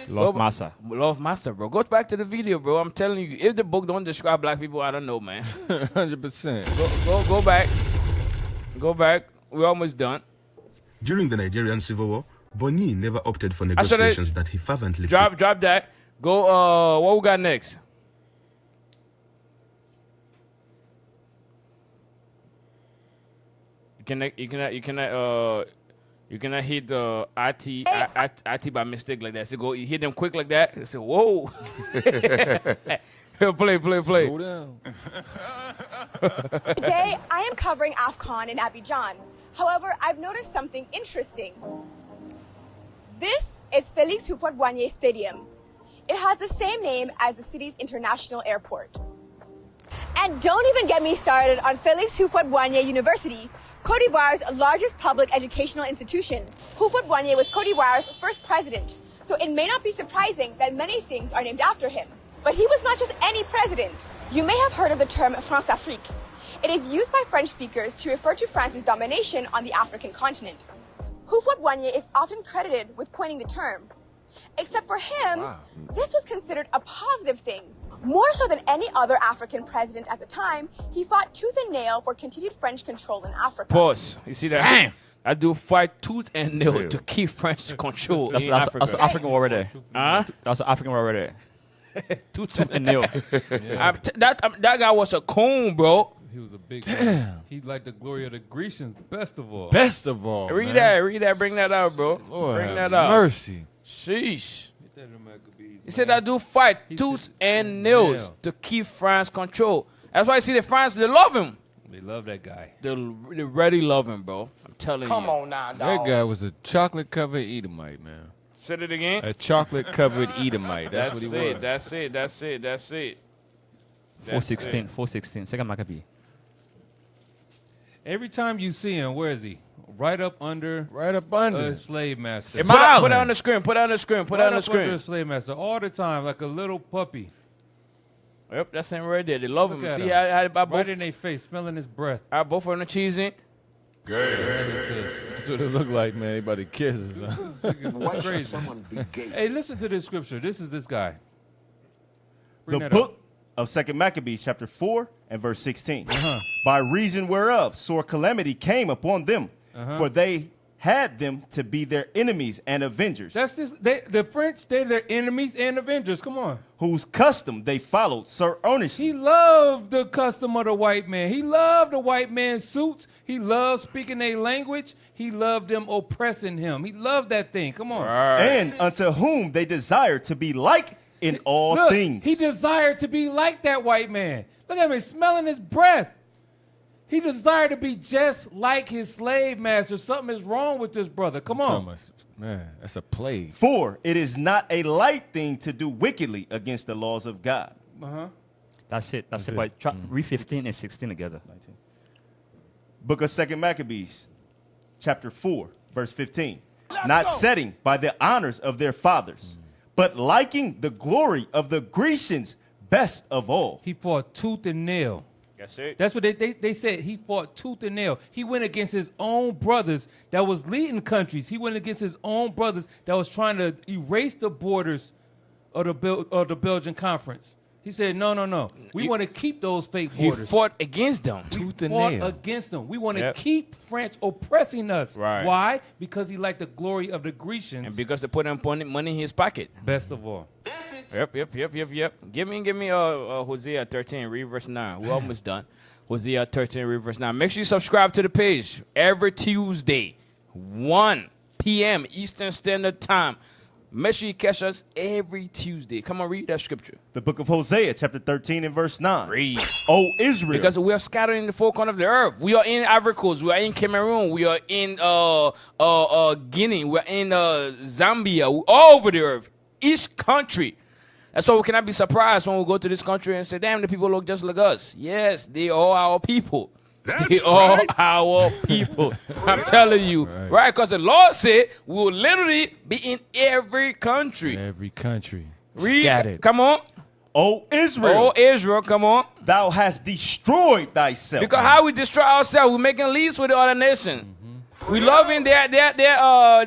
Love Massa. Love Master, bro. Go back to the video, bro. I'm telling you, if the book don't describe black people, I don't know, man. 100%. Go back. Go back. We're almost done. During the Nigerian Civil War, Boigny never opted for negotiations that he fervently drop that. Go. What we got next? You cannot hit the IT by mistake like that. So go, you hit them quick like that. Say, whoa. Play. Go down. Today, I am covering AFCON in Abidjan. However, I've noticed something interesting. This is FÉLIX Houphouët-Boigny Stadium. It has the same name as the city's international airport. And don't even get me started on FÉLIX Houphouët-Boigny University, Côte d'Ivoire's largest public educational institution. Houphouët-Boigny was Côte d'Ivoire's first president, so it may not be surprising that many things are named after him. But he was not just any president. You may have heard of the term France-Afrique. It is used by French speakers to refer to France's domination on the African continent. Houphouët-Boigny is often credited with coining the term. Except for him, this was considered a positive thing. More so than any other African president at the time, he fought tooth and nail for continued French control in Africa. Pause. You see that? Damn. I do fight tooth and nail to keep French control in Africa. That's African war right there. Huh? That's African war right there. Tooth and nail. That guy was a coon, bro. He was a big man. He liked the glory of the Grecians best of all. Best of all. Read man. that. Bring that out, bro. Lord Bring have that out. Mercy. Sheesh. He said that do fight tooth and nails to keep France control. That's why I see the France, they love him. They love that guy. They really love him, bro. I'm telling you. Come on now, dog. That guy was a chocolate-covered Edomite, man. Said it again. A chocolate-covered Edomite. That's what he was. That's it. 4:16. 4:16. Second Maccabee. Every time you see him, where is he? Right up under a slave master. Put that on the screen. Put that on the screen. Put that on the Right up under screen. a slave master all the time, like a little puppy. Yep, that's him right there. They love Look him. at See him. how both, Right in their face, smelling his breath. how both on the cheese in? That's what it looked like, man. He about to kiss us. Why should Crazy. someone be gay? Hey, listen to this scripture. This is this guy. Bring The that book of 2 Maccabees, chapter 4 and verse 16. By reason whereof sore calamity came upon them, for they had them to be their enemies and avengers, That's this. The French, they're their enemies and avengers. Come on. whose custom they followed so earnestly. He loved the custom of the white man. He loved the white man's suits. He loved speaking their language. He loved them oppressing him. He loved that thing. Come on. And unto whom they desired to be like in all Look, things. He desired to be like that white man. Look at him smelling his breath. He desired to be just like his slave master. Something is wrong with this brother. Come on. Thomas, man, that's a plague. For it is not a light thing to do wickedly against the laws of God. That's it. That's it. But read 15 and 16 together. Book of 2 Maccabees, chapter 4, verse 15. Not setting by the honors of their fathers, but liking the glory of the Grecians best of all. He fought tooth and nail. That's it. That's what they said. He fought tooth and nail. He went against his own brothers that was leading countries. He went against his own brothers that was trying to erase the borders of the Belgian conference. He said, no. We want to keep those fake He borders. fought against them. We Tooth and fought nail. against them. We want to Yep. keep French oppressing us. Right. Why? Because he liked the glory of the Grecians. And because they put him money in his pocket. Best of all. Yep. Give me Hosea 13, read verse 9. We're almost done. Hosea 13, read verse 9. Make sure you subscribe to the page every Tuesday, 1 p.m. Eastern Standard Time. Make sure you catch us every Tuesday. Come on, read that scripture. The book of Hosea, chapter 13 and verse 9. Read. O Israel. Because we are scattered in the four corners of the earth. We are in Ivory Coast. We are in Cameroon. We are in Guinea. We are in Zambia. We're all over the earth. Each country. That's why we cannot be surprised when we go to this country and say, damn, the people look just like us. Yes, they are our people. They are our people. I'm telling you. Right? Because the Lord said we will literally be in every country. Every country. Read. Scattered. Come on. O Israel. Oh, Israel, come on. Thou hast destroyed thyself. Because how we destroy ourselves, we're making leads with the other nation. We loving their Agenda?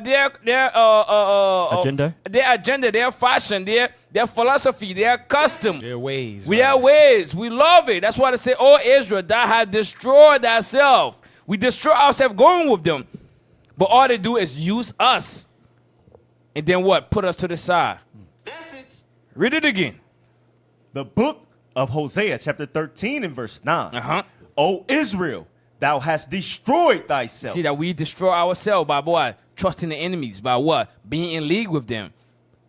their agenda, their fashion, their philosophy, their custom, Their ways. their ways. We love it. That's why they say, "Oh Israel, thou hast destroyed thyself." We destroy ourselves going with them, but all they do is use us, and then what? Put us to the side. Read it again. The book of Hosea, chapter 13 and verse 9. O Israel, thou hast destroyed thyself. See that we destroy ourselves by what? Trusting the enemies. By what? Being in league with them.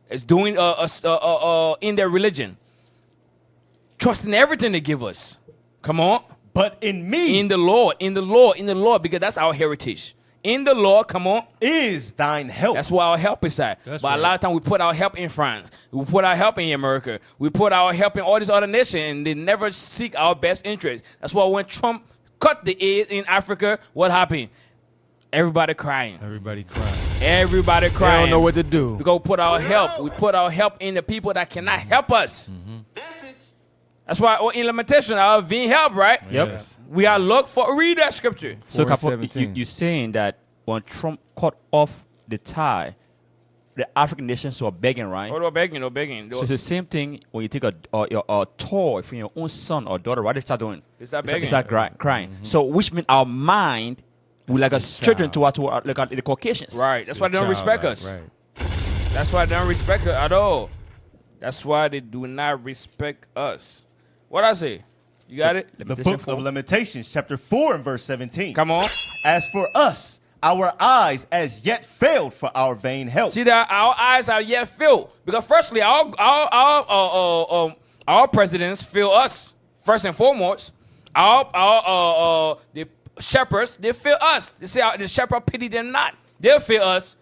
It's doing in their religion. Trusting everything they give us. Come on. But in me. In the Lord, because that's our heritage. In the Lord, come on. Is thine help. That's where our help is at. That's but right. a lot of times we put our help in France. We put our help in America. We put our help in all these other nations, and they never seek our best interest. That's why when Trump cut the aid in Africa, what happened? Everybody crying. Everybody crying. Everybody They crying. don't know what to do. We go put our help. We put our help in the people that cannot help us. That's why in lamentation, our being help, right? Yep. We are look for read that scripture. So, Capo, 4:17. you're saying that when Trump cut off the tie, the African nations were begging, right? Oh, no begging. So it's the same thing when you take a toy from your own son or daughter. What they start doing? They start begging. They start crying. So which means our mind will like a straighten toward the Caucasians. Right. That's why they don't respect us. Right. That's why they don't respect us at all. That's why they do not respect us. What I say? You got it? The book of Lamentations, chapter 4 and verse 17. Come on. As for us, our eyes as yet failed for our vain help. See that our eyes are yet filled. Because firstly, our presidents fill us first and foremost. The shepherds, they fill us. They say the shepherd pity them not. They'll fill us.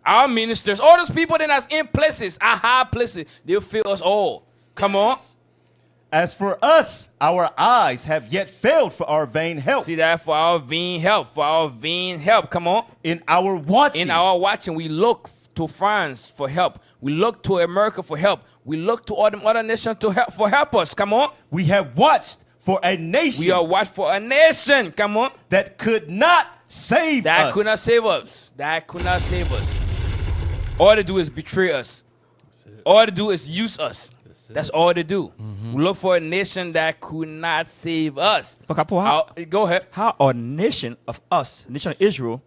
Our ministers, all those people that are in places, high places, they'll fill us all. Come on. As for us, our eyes have yet failed for our vain help. See that? For our vain help. For our vain help. Come on. In our watching. In our watching, we look to France for help. We look to America for help. We look to all them other nations to help us. Come on. We have watched for a nation. We are watched for a nation. Come on. That could not save us. That could not save us. That could not save us. All they do is betray us. All they do is use us. That's all they do. We look for a nation that could not save us. Go ahead. How a nation of us, nation of Israel,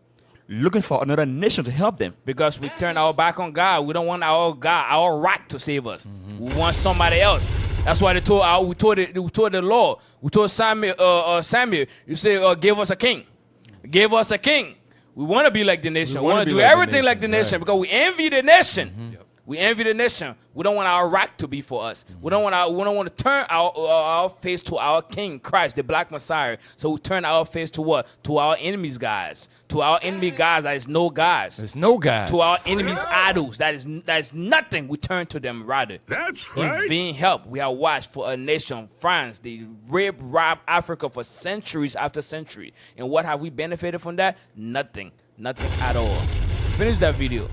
looking for another nation to help them? Because we turn our back on God. We don't want our God, our rock to save us. We want somebody else. That's why we told the Lord. We told Samuel, you say, give us a king. Give us a king. We want to be like the nation. We want to do everything like the nation because we envy the nation. We envy the nation. We don't want our rock to be for us. We don't want to turn our face to our King, Christ, the Black Messiah. So we turn our face to what? To our enemies, guys. To our enemy guys that is no guys. There's no guys. To our enemies' idols that is nothing. We turn to them rather. That's right. In vain help, we are watched for a nation, France. They robbed Africa for centuries after century. And what have we benefited from that? Nothing. Nothing at all. Finish that video.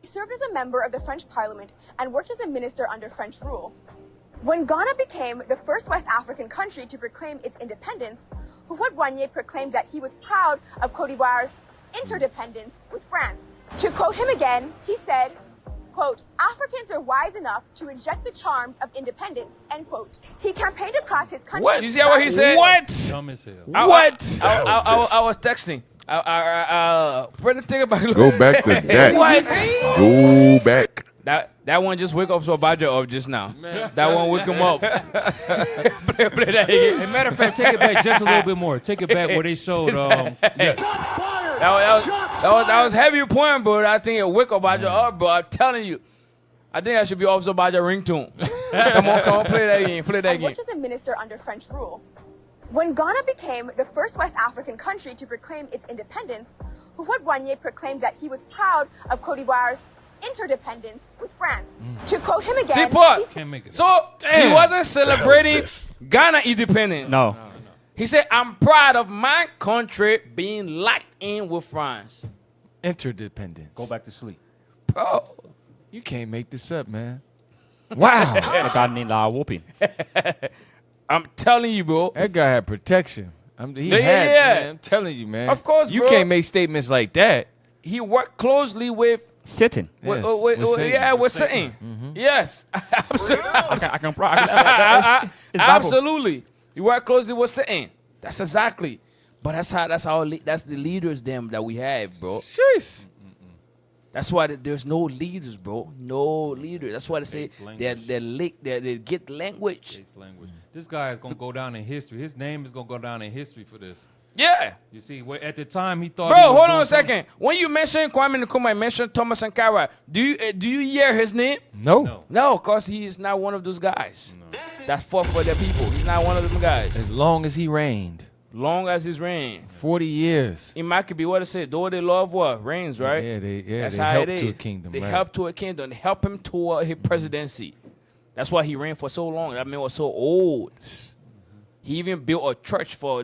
He served as a member of the French Parliament and worked as a minister under French rule. When Ghana became the first West African country to proclaim its independence, Houphouët-Boigny proclaimed that he was proud of Côte d'Ivoire's interdependence with France. To quote him again, he said, quote, Africans are wise enough to reject the charms of independence, end quote. He campaigned across his country. What? You see what he said? What? Dumb as hell. What? I was texting. Brendan, think about it. Go back to that. What? Go back. That one just wake up so bad up just now. That one wake him up. play that again. As a matter of fact, take it back just a little bit more. Take it back where they showed. Yes. That was heavy point, bro. I think it wake up Baja up, bro. I'm telling you. I think that should be Officer Baja ringtone. Come on, play that again. Play that again. Worked as a minister under French rule. When Ghana became the first West African country to proclaim its independence, Houphouët-Boigny proclaimed that he was proud of Côte d'Ivoire's interdependence with France. To quote him again, he wasn't celebrating Ghana independence. No. He said, I'm proud of my country being locked in with France. Interdependence. Go back to sleep. Bro. You can't make this up, man. Wow. I got named whooping. I'm telling you, bro. That guy had protection. He had, man. I'm telling you, man. Of course, you bro. can't make statements like that. He worked closely with Satan. with Satan. Satan. Yes. I can Absolutely. He worked closely with Satan. That's exactly. But that's the leaders them that we have, bro. Jeez. That's why there's no leaders, bro. No leaders. That's why they say they get language. This guy is going to go down in history. His name is going to go down in history for this. Yeah. You see, at the time he thought. Bro, he was hold doing on a something. second. When you mention Kwame Nkrumah, mention Thomas Sankara, do you hear his name? No. No, because he is not one of those guys that fought for their people. He's not one of them guys. As long as he reigned. Long as his reign. 40 years. It might be what it said. Though they love what? Reigns, right? Yeah, That's they how helped it is. to a kingdom. They right. helped to a kingdom. They helped him to his presidency. That's why he reigned for so long. That man was so old. He even built a church for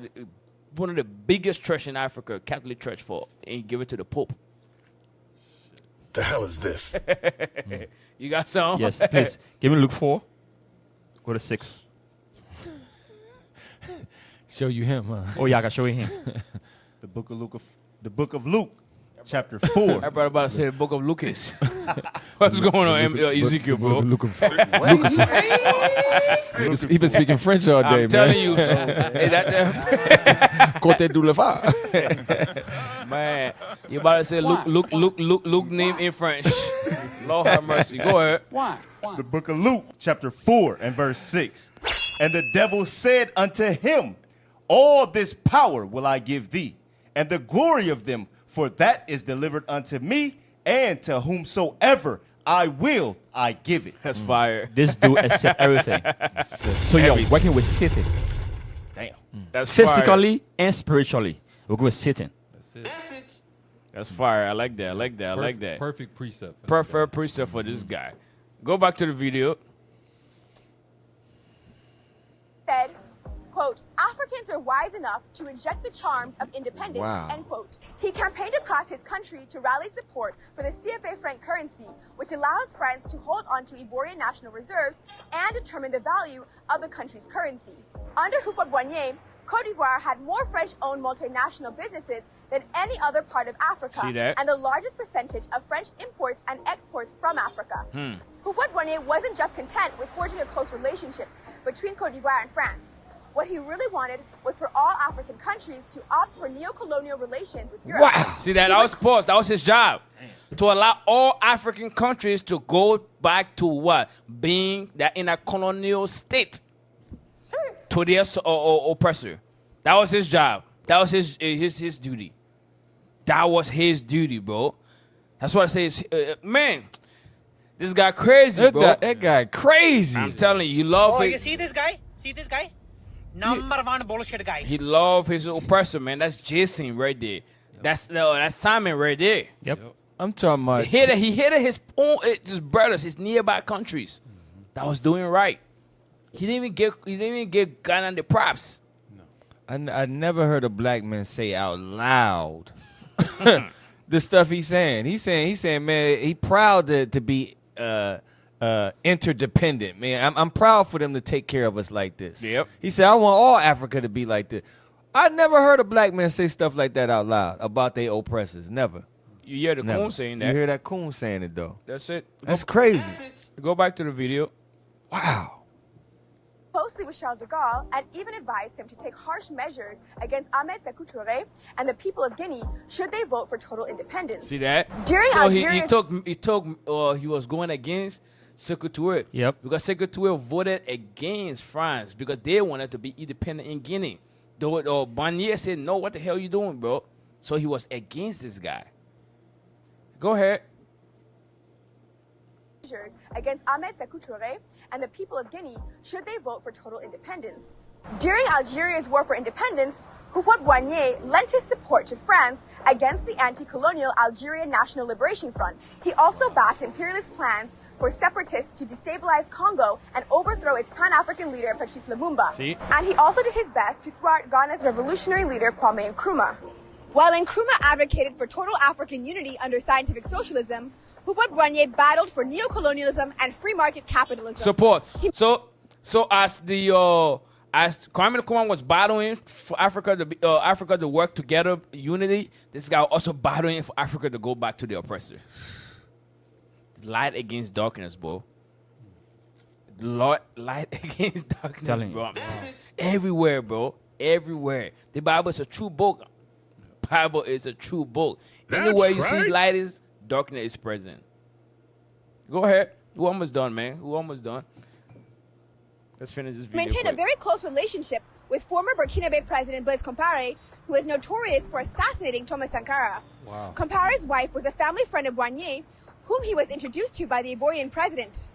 one of the biggest church in Africa, Catholic church, and give it to the Pope. The hell is this? You got some? Yes, please. Give me Luke 4. Go to 6. Show you him, huh? Oh, yeah, I can show you him. The book of Luke, chapter 4. I about to say the book of Lucas. What's going on, Ezekiel, bro? He been speaking French all day, man. I'm telling you. Côté du Leva. Man, you about to say Luke name in French. Lord have mercy. Go ahead. Why? The book of Luke, chapter 4 and verse 6. And the devil said unto him, all this power will I give thee, and the glory of them, for that is delivered unto me, and to whomsoever I will, I give it. That's fire. This dude accept everything. So you're working with Satan. Damn. That's Physically and spiritually. Working with Satan. That's it. That's fire. I like that. I like that. I like that. Perfect precept. Perfect precept for this guy. Go back to the video. Said, quote, Africans are wise enough to reject the charms of independence, Wow. end quote. He campaigned across his country to rally support for the CFA franc currency, which allows France to hold on to Ivorian national reserves and determine the value of the country's currency. Under Houphouët-Boigny, Côte d'Ivoire had more French-owned multinational businesses than any other part of Africa, See that? and the largest percentage of French imports and exports from Africa. Houphouët-Boigny wasn't just content with forging a close relationship between Côte d'Ivoire and France. What he really wanted was for all African countries to opt for neo-colonial relations with Europe. Wow. See that? That was pause. That was his job. To allow all African countries to go back to what? Being that in a colonial state to their oppressor. That was his job. That was his duty. That was his duty, bro. That's what I say. Man, this guy crazy, bro. That guy crazy. I'm telling you, he love it. You see this guy? See this guy? Number one bullshit guy. He love his oppressor, man. That's Jason right there. That's Simon right there. Yep. I'm talking about. He hit his brothers, his nearby countries. That was doing right. He didn't even give Ghana the props. I never heard a black man say out loud the stuff he's saying. He's saying, man, he proud to be interdependent, man. I'm proud for them to take care of us like this. Yep. He said, I want all Africa to be like this. I never heard a black man say stuff like that out loud about their oppressors. Never. You hear the Never. coon saying that. You hear that coon saying it, though. That's it. That's crazy. Go back to the video. Wow. Closely with Charles de Gaulle and even advised him to take harsh measures against Ahmed Sékou Touré and the people of Guinea should they vote for total independence. See that? During so Algeria's... he was going against Sékou Touré. Yep. Because Sékou Touré voted against France because they wanted to be independent in Guinea. Though Barnier said, no, what the hell are you doing, bro? So he was against this guy. Go ahead. Against Ahmed Sékou Touré and the people of Guinea should they vote for total independence. During Algeria's war for independence, Houphouët-Boigny lent his support to France against the anti-colonial Algerian National Liberation Front. He also backed imperialist plans for separatists to destabilize Congo and overthrow its Pan-African leader, Patrice Lumumba. See? And he also did his best to thwart Ghana's revolutionary leader, Kwame Nkrumah. While Nkrumah advocated for total African unity under scientific socialism, Houphouët-Boigny battled for neocolonialism and free market capitalism. Support. So as Kwame Nkrumah was battling for Africa to work together, unity, this guy also battling for Africa to go back to the oppressor. Light against darkness, bro. Light against darkness, Telling bro. Everywhere, bro. Everywhere. The Bible is a true book. Bible is a true book. Anywhere you see light is, darkness is present. Go ahead. We're almost done, man. We're almost done. Let's finish this video. Maintained a very close relationship with former Burkinabe President Blaise Compaoré, who is notorious for assassinating Thomas Sankara. Wow. Compaoré's wife was a family friend of Boigny, whom he was introduced to by the Ivorian president.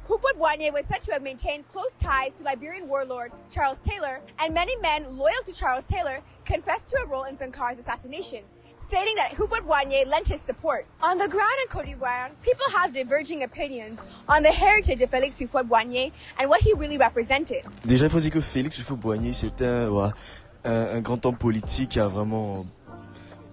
Houphouët-Boigny was said to have maintained close ties to Liberian warlord Charles Taylor, and many men loyal to Charles Taylor confessed to a role in Sankara's assassination, stating that Houphouët-Boigny lent his support. On the ground in Côte d'Ivoire, people have diverging opinions on the heritage of Félix Houphouët-Boigny and what he really represented. Déjà, il faut dire que Félix Houphouët-Boigny, c'est un grand homme politique qui a vraiment,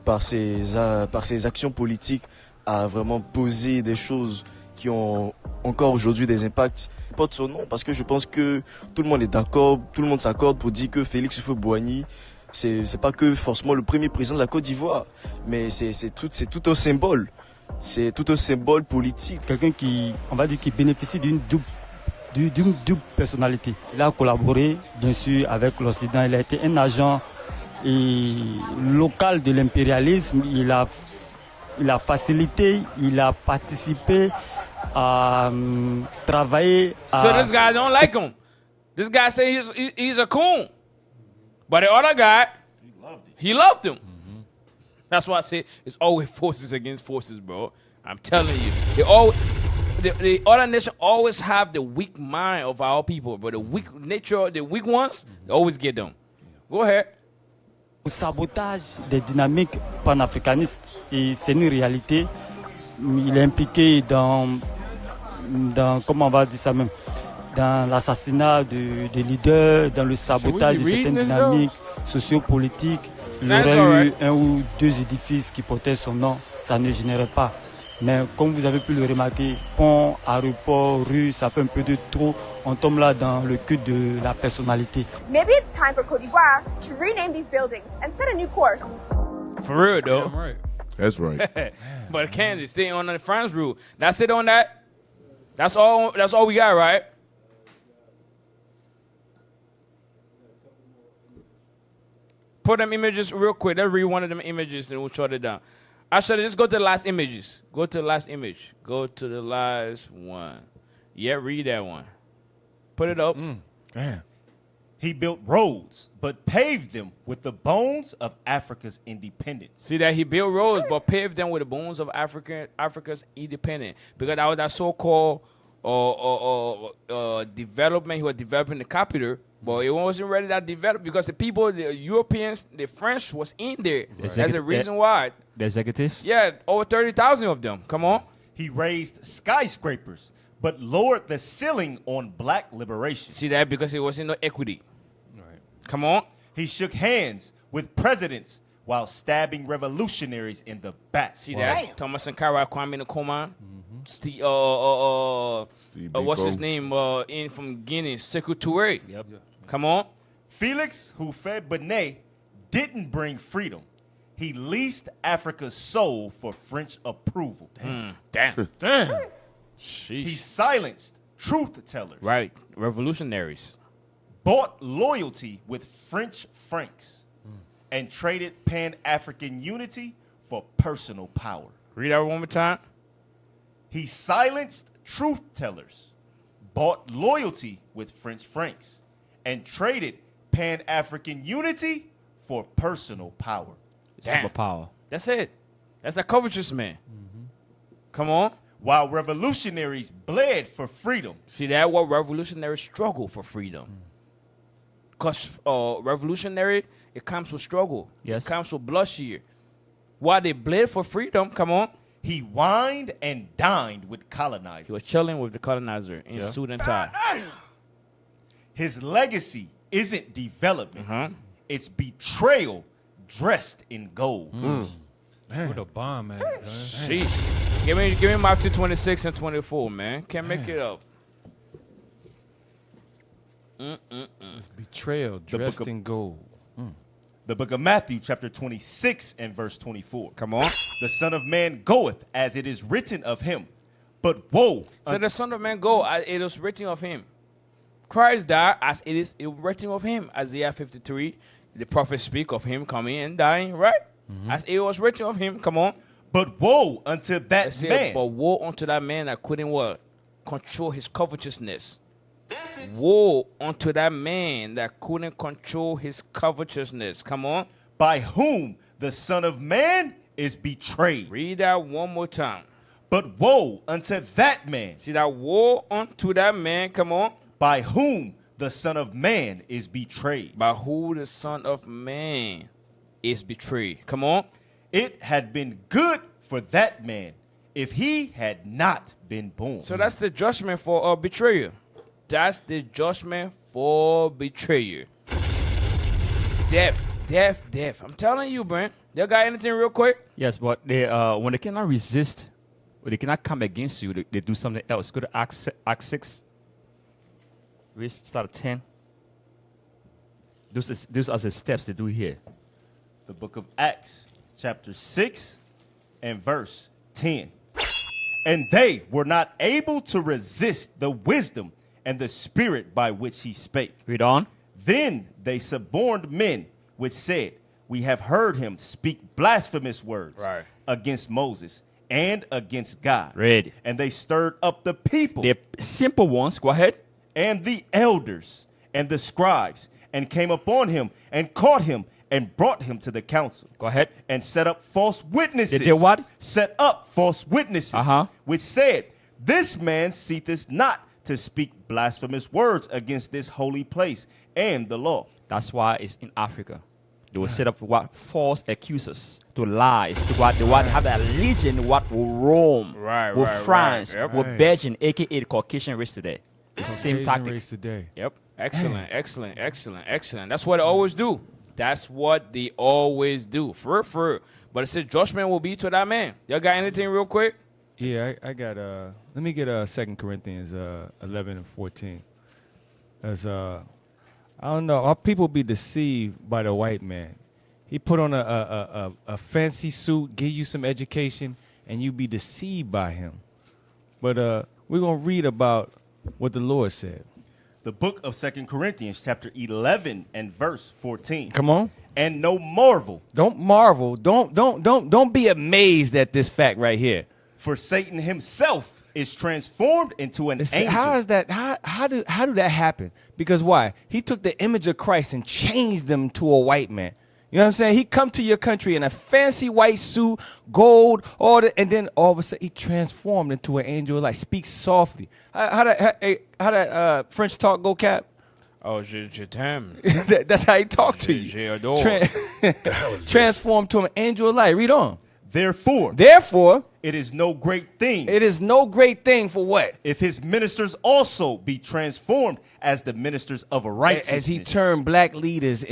par ses actions politiques, a vraiment posé des choses qui ont encore aujourd'hui des impacts. Porte son nom parce que je pense que tout le monde est d'accord, tout le monde s'accorde pour dire que Félix Houphouët-Boigny, c'est pas que forcément le premier président de la Côte d'Ivoire, mais c'est tout un symbole. C'est tout un symbole politique. Quelqu'un qui, on va dire, qui bénéficie d'une double personnalité. Il a collaboré, bien sûr, avec l'Occident. Il a été un agent local de l'impérialisme. Il a facilité, il a participé à travailler. So this guy don't like him. This guy say he's a coon. But the other guy, he loved him. That's why I say it's always forces against forces, bro. I'm telling you. The other nation always have the weak mind of our people, but the weak nature, the weak ones, they always get them. Go ahead. Le sabotage des dynamiques panafricanistes, et c'est une réalité. Il est impliqué dans comment on va dire ça même, dans l'assassinat des leaders, dans le sabotage de certaines dynamiques sociopolitiques. Il y aurait eu un ou deux édifices qui portaient son nom, ça ne générait pas. Mais comme vous avez pu le remarquer, pont, aéroport, rue, ça fait un peu de trop. On tombe là dans le culte de la personnalité. Maybe it's time for Côte d'Ivoire to rename these buildings and set a new course. For real, though. Yeah, right. That's right. But Kansas, stay on the France rule. That's it on that. That's all we got, right? Put them images real quick. Let's read one of them images and we'll shut it down. Actually, just go to the last images. Go to the last image. Go to the last one. Yeah, read that one. Put it up. Damn. He built roads, but paved them with the bones of Africa's independence. See that he built roads, but paved them with the bones of Africa's independence. Because that was that so-called development. He was developing the capital, but it wasn't ready to develop because the people, the Europeans, the French was in there. That's the reason why. The executives? Yeah, over 30,000 of them. Come on. He raised skyscrapers, but lowered the ceiling on black liberation. See that? Because it wasn't no equity. Right. Come on. He shook hands with presidents while stabbing revolutionaries in the back. See that? Thomas Sankara, Kwame Nkrumah, Steve, what's his name? In from Guinea, Sekou Touré. Yep. Come on. Félix Houphouët-Boigny didn't bring freedom. He leased Africa's soul for French approval. Damn. He silenced truth tellers. Right. Revolutionaries. Bought loyalty with French francs and traded Pan-African unity for personal power. Read that one more time. He silenced truth tellers, bought loyalty with French francs, and traded Pan-African unity for personal power. Damn. Power. That's it. That's a covetous man. Come on. While revolutionaries bled for freedom. See that? What revolutionaries struggle for freedom. Because revolutionary, it comes with struggle. Yes. It comes with bloodshed. While they bled for freedom, come on. He wined and dined with colonizers. He was chilling with the colonizer in suit and tie. His legacy isn't development. It's betrayal dressed in gold. What a bomb, man. Sheesh. Give me Matthew 26 and 24, man. Can't make it up. It's betrayal dressed in gold. The book of Matthew, chapter 26 and verse 24. Come on. The Son of Man goeth as it is written of him. But woe. So the Son of Man go as it is written of him. Christ died as it is written of him. Isaiah 53. The prophets speak of him coming and dying, right? As it was written of him. Come on. But woe unto that man. But woe unto that man that couldn't what? Control his covetousness. Woe unto that man that couldn't control his covetousness. Come on. By whom the Son of Man is betrayed. Read that one more time. But woe unto that man. See that? Woe unto that man. Come on. By whom the Son of Man is betrayed. By who the Son of Man is betrayed. Come on. It had been good for that man if he had not been born. So that's the judgment for betrayal. That's the judgment for betrayal. Death. I'm telling you, Brent. You got anything real quick? Yes, but they when they cannot resist, or they cannot come against you, they do something else. Go to Acts 6. We start at 10. Those are the steps they do here. The book of Acts, chapter 6 and verse 10. And they were not able to resist the wisdom and the spirit by which he spake. Read on. Then they suborned men, which said, we have heard him speak blasphemous words against Moses and against God. Read. And they stirred up the people. The simple ones, go ahead. And the elders and the scribes, and came upon him and caught him and brought him to the council. Go ahead. And set up false witnesses. They did what? Set up false witnesses, which said, this man ceaseth not to speak blasphemous words against this holy place and the law. That's why it's in Africa. They will set up what false accusers to lies. To what they want to have a legion. What will Rome, with France, with Belgium, aka the Caucasian race today. The same tactic. Race today. Yep. Excellent. That's what they always do. For. But it said judgment will be to that man. Y'all got anything real quick? Yeah, I got let me get 2 Corinthians 11 and 14. As I don't know, our people be deceived by the white man. He put on a fancy suit, give you some education, and you be deceived by him. But we're gonna read about what the Lord said. The book of 2 Corinthians, chapter 11 and verse 14. Come on. And no marvel. Don't marvel. Don't be amazed at this fact right here. For Satan himself is transformed into an angel. How is that? How do that happen? Because why? He took the image of Christ and changed them to a white man. You know what I'm saying? He come to your country in a fancy white suit, gold, and then all of a sudden he transformed into an angel of light. Speak softly. How that French talk go, Cap? Oh, je t'aime. That's how he talk to you. Transformed to an angel of light. Read on. Therefore, it is no great thing. It is no great thing for what? If his ministers also be transformed as the ministers of a righteousness. As he turned black leaders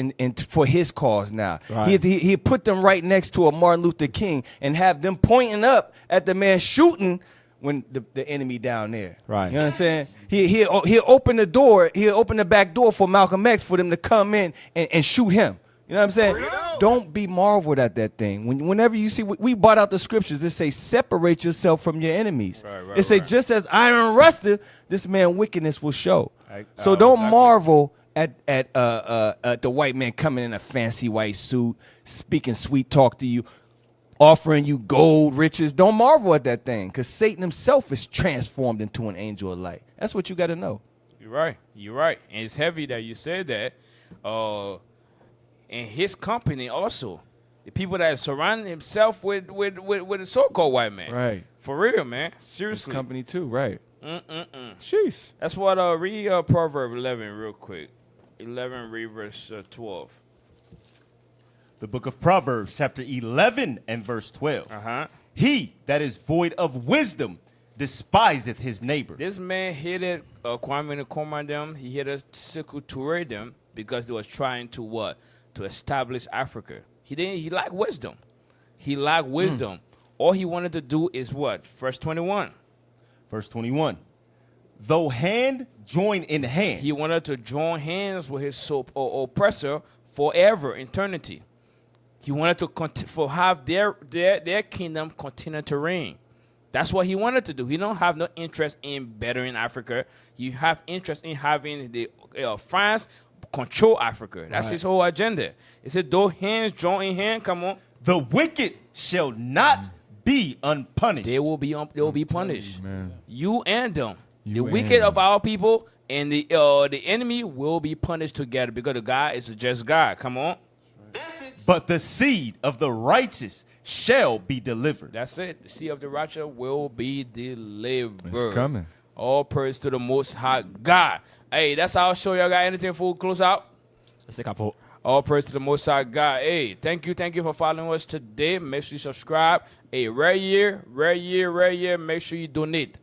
for his cause now. Right. He put them right next to a Martin Luther King and have them pointing up at the man shooting when the enemy down there. Right. You know what I'm saying? He'll open the door. He'll open the back door for Malcolm X for them to come in and shoot him. You know what I'm saying? Don't be marveled at that thing. Whenever you see, we brought out the scriptures. It say, separate yourself from your enemies. It say, just as iron rusted, this man wickedness will show. So don't marvel at the white man coming in a fancy white suit, speaking sweet talk to you, offering you gold riches. Don't marvel at that thing, because Satan himself is transformed into an angel of light. That's what you got to know. You're right. And it's heavy that you said that. And his company also, the people that surround himself with the so-called white man. Right. For real, man. Seriously. His company too, right. Jeez. That's what, read Proverb 11 real quick. 11, read verse 12. The book of Proverbs, chapter 11 and verse 12. He that is void of wisdom despiseth his neighbor. This man hated Kwame Nkrumah them. He hated Sekou Touré them because they was trying to what? To establish Africa. He lacked wisdom. All he wanted to do is what? Verse 21. Verse 21. Though hand join in hand. He wanted to join hands with his oppressor forever, eternity. He wanted to have their kingdom continue to reign. That's what he wanted to do. He don't have no interest in bettering Africa. You have interest in having the France control Africa. That's his whole agenda. It said, though hands join in hand, come on. The wicked shall not be unpunished. They will be punished. You and them. The wicked of our people and the enemy will be punished together because the God is a just God. Come on. But the seed of the righteous shall be delivered. That's it. The seed of the righteous will be delivered. It's coming. All praise to the Most High God. Hey, that's our show. Y'all got anything for close out? Let's take a vote. All praise to the Most High God. Hey, thank you for following us today. Make sure you subscribe. Hey, rare year. Make sure you donate.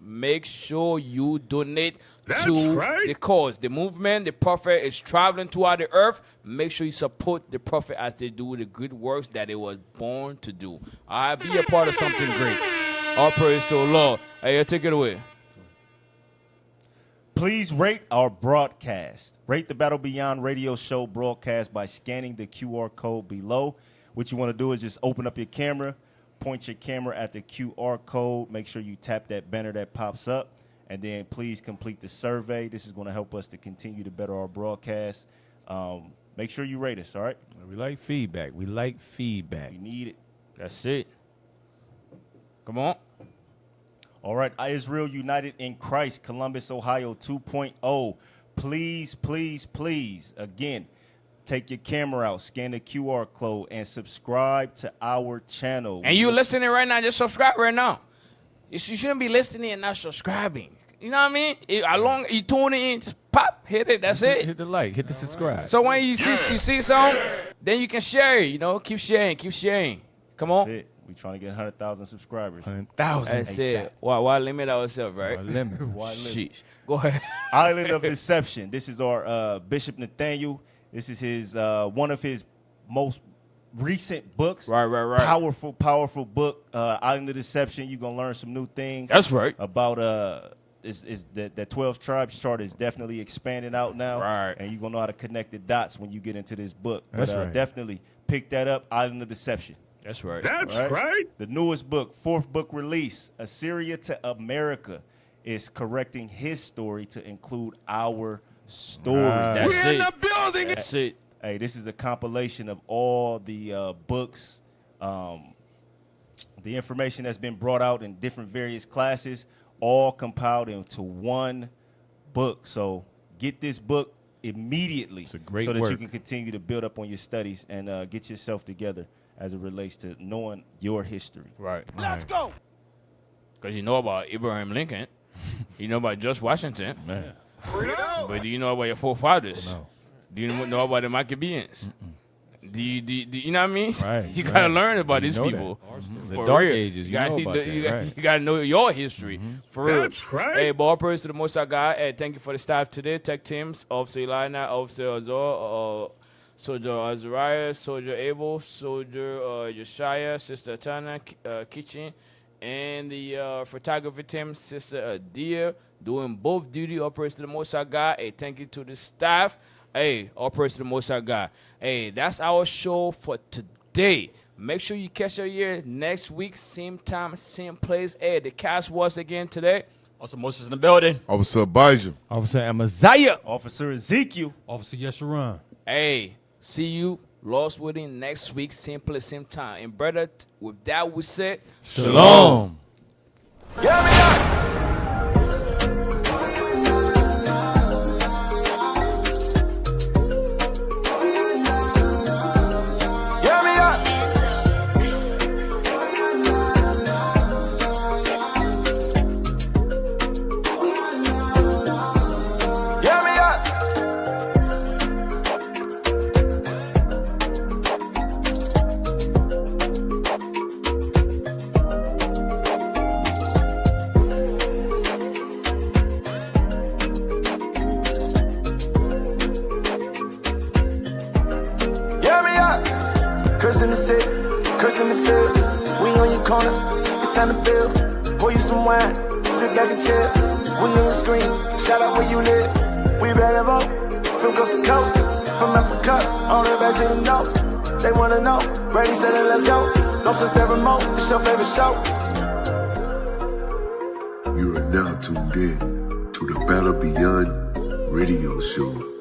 That's to right. the cause. The movement, the prophet is traveling throughout the earth. Make sure you support the prophet as they do the good works that they were born to do. All right, be a part of something great. All praise to the Lord. Hey, take it away. Please rate our broadcast. Rate the Battle Beyond radio show broadcast by scanning the QR code below. What you want to do is just open up your camera, point your camera at the QR code. Make sure you tap that banner that pops up, and then please complete the survey. This is going to help us to continue to better our broadcast. Make sure you rate us, all right? We like feedback. We need it. That's it. Come on. All right, Israel United in Christ, Columbus, Ohio 2.0. Please, again, take your camera out, scan the QR code, and subscribe to our channel. And you listening right now, just subscribe right now. You shouldn't be listening and not subscribing. You know what I mean? How long you tuning in, just pop, hit it. That's it. Hit the like, hit the subscribe. So when you see something, then you can share it. You know, keep sharing. Come on. That's it. We trying to get 100,000 subscribers. 100,000. That's it. Why limit ourselves, right? Why limit? Sheesh. Go ahead. Island of Deception. This is our Bishop Nathaniel. This is his one of his most recent books. Right. Powerful book. Island of Deception. You're gonna learn some new things. That's right. About is that 12 tribes chart is definitely expanding out now. Right. And you're gonna know how to connect the dots when you get into this book. That's but, right. Definitely pick that up. Island of Deception. That's right. That's right. The newest book, 4th book release, Assyria to America, is correcting his story to include our story. That's We're it. in the building. That's it. Hey, this is a compilation of all the books, the information that's been brought out in different various classes, all compiled into one book. So get this book immediately. It's a great so that work. you can continue to build up on your studies and get yourself together as it relates to knowing your history. Right. Let's go. Because you know about Abraham Lincoln. You know about George Washington. Man. But do you know about your forefathers? No. Do you know about the Maccabees? Do you know what I mean? Right, You gotta right. learn about You these know people. The For Dark real. Ages, you know about that, right. You gotta know your history. For real. That's right. Hey, but all praise to the Most High God. Hey, thank you for the staff today. Tech teams, Officer Elina, Officer Azor, Soldier Azariah, Soldier Abel, Soldier Yeshaya, Sister Tana Kitchen, and the photography team, Sister Adia, doing both duty. All praise to the Most High God. Hey, thank you to the staff. Hey, all praise to the Most High God. Hey, that's our show for today. Make sure you catch our ear next week, same time, same place. Hey, the cast was again today. Also, Moses in the building. Officer Abijah. Officer Amaziah. Officer Ezekiel. Officer Yesharon. Hey, see you, Lost Within, next week, same place, same time. And brother, with that we said, Shalom. Yeah, me up. Cursing the city, cursing the field. We on your corner, it's time to build. Pour you some wine, sit back and chill. We on your screen, shout out where you live. We better vote, from coast to coast. From Africa, on the back to the north. They wanna know, Brady said it, let's go. Don't touch that remote, it's your favorite show. You are now tuned in to the Battle Beyond radio show.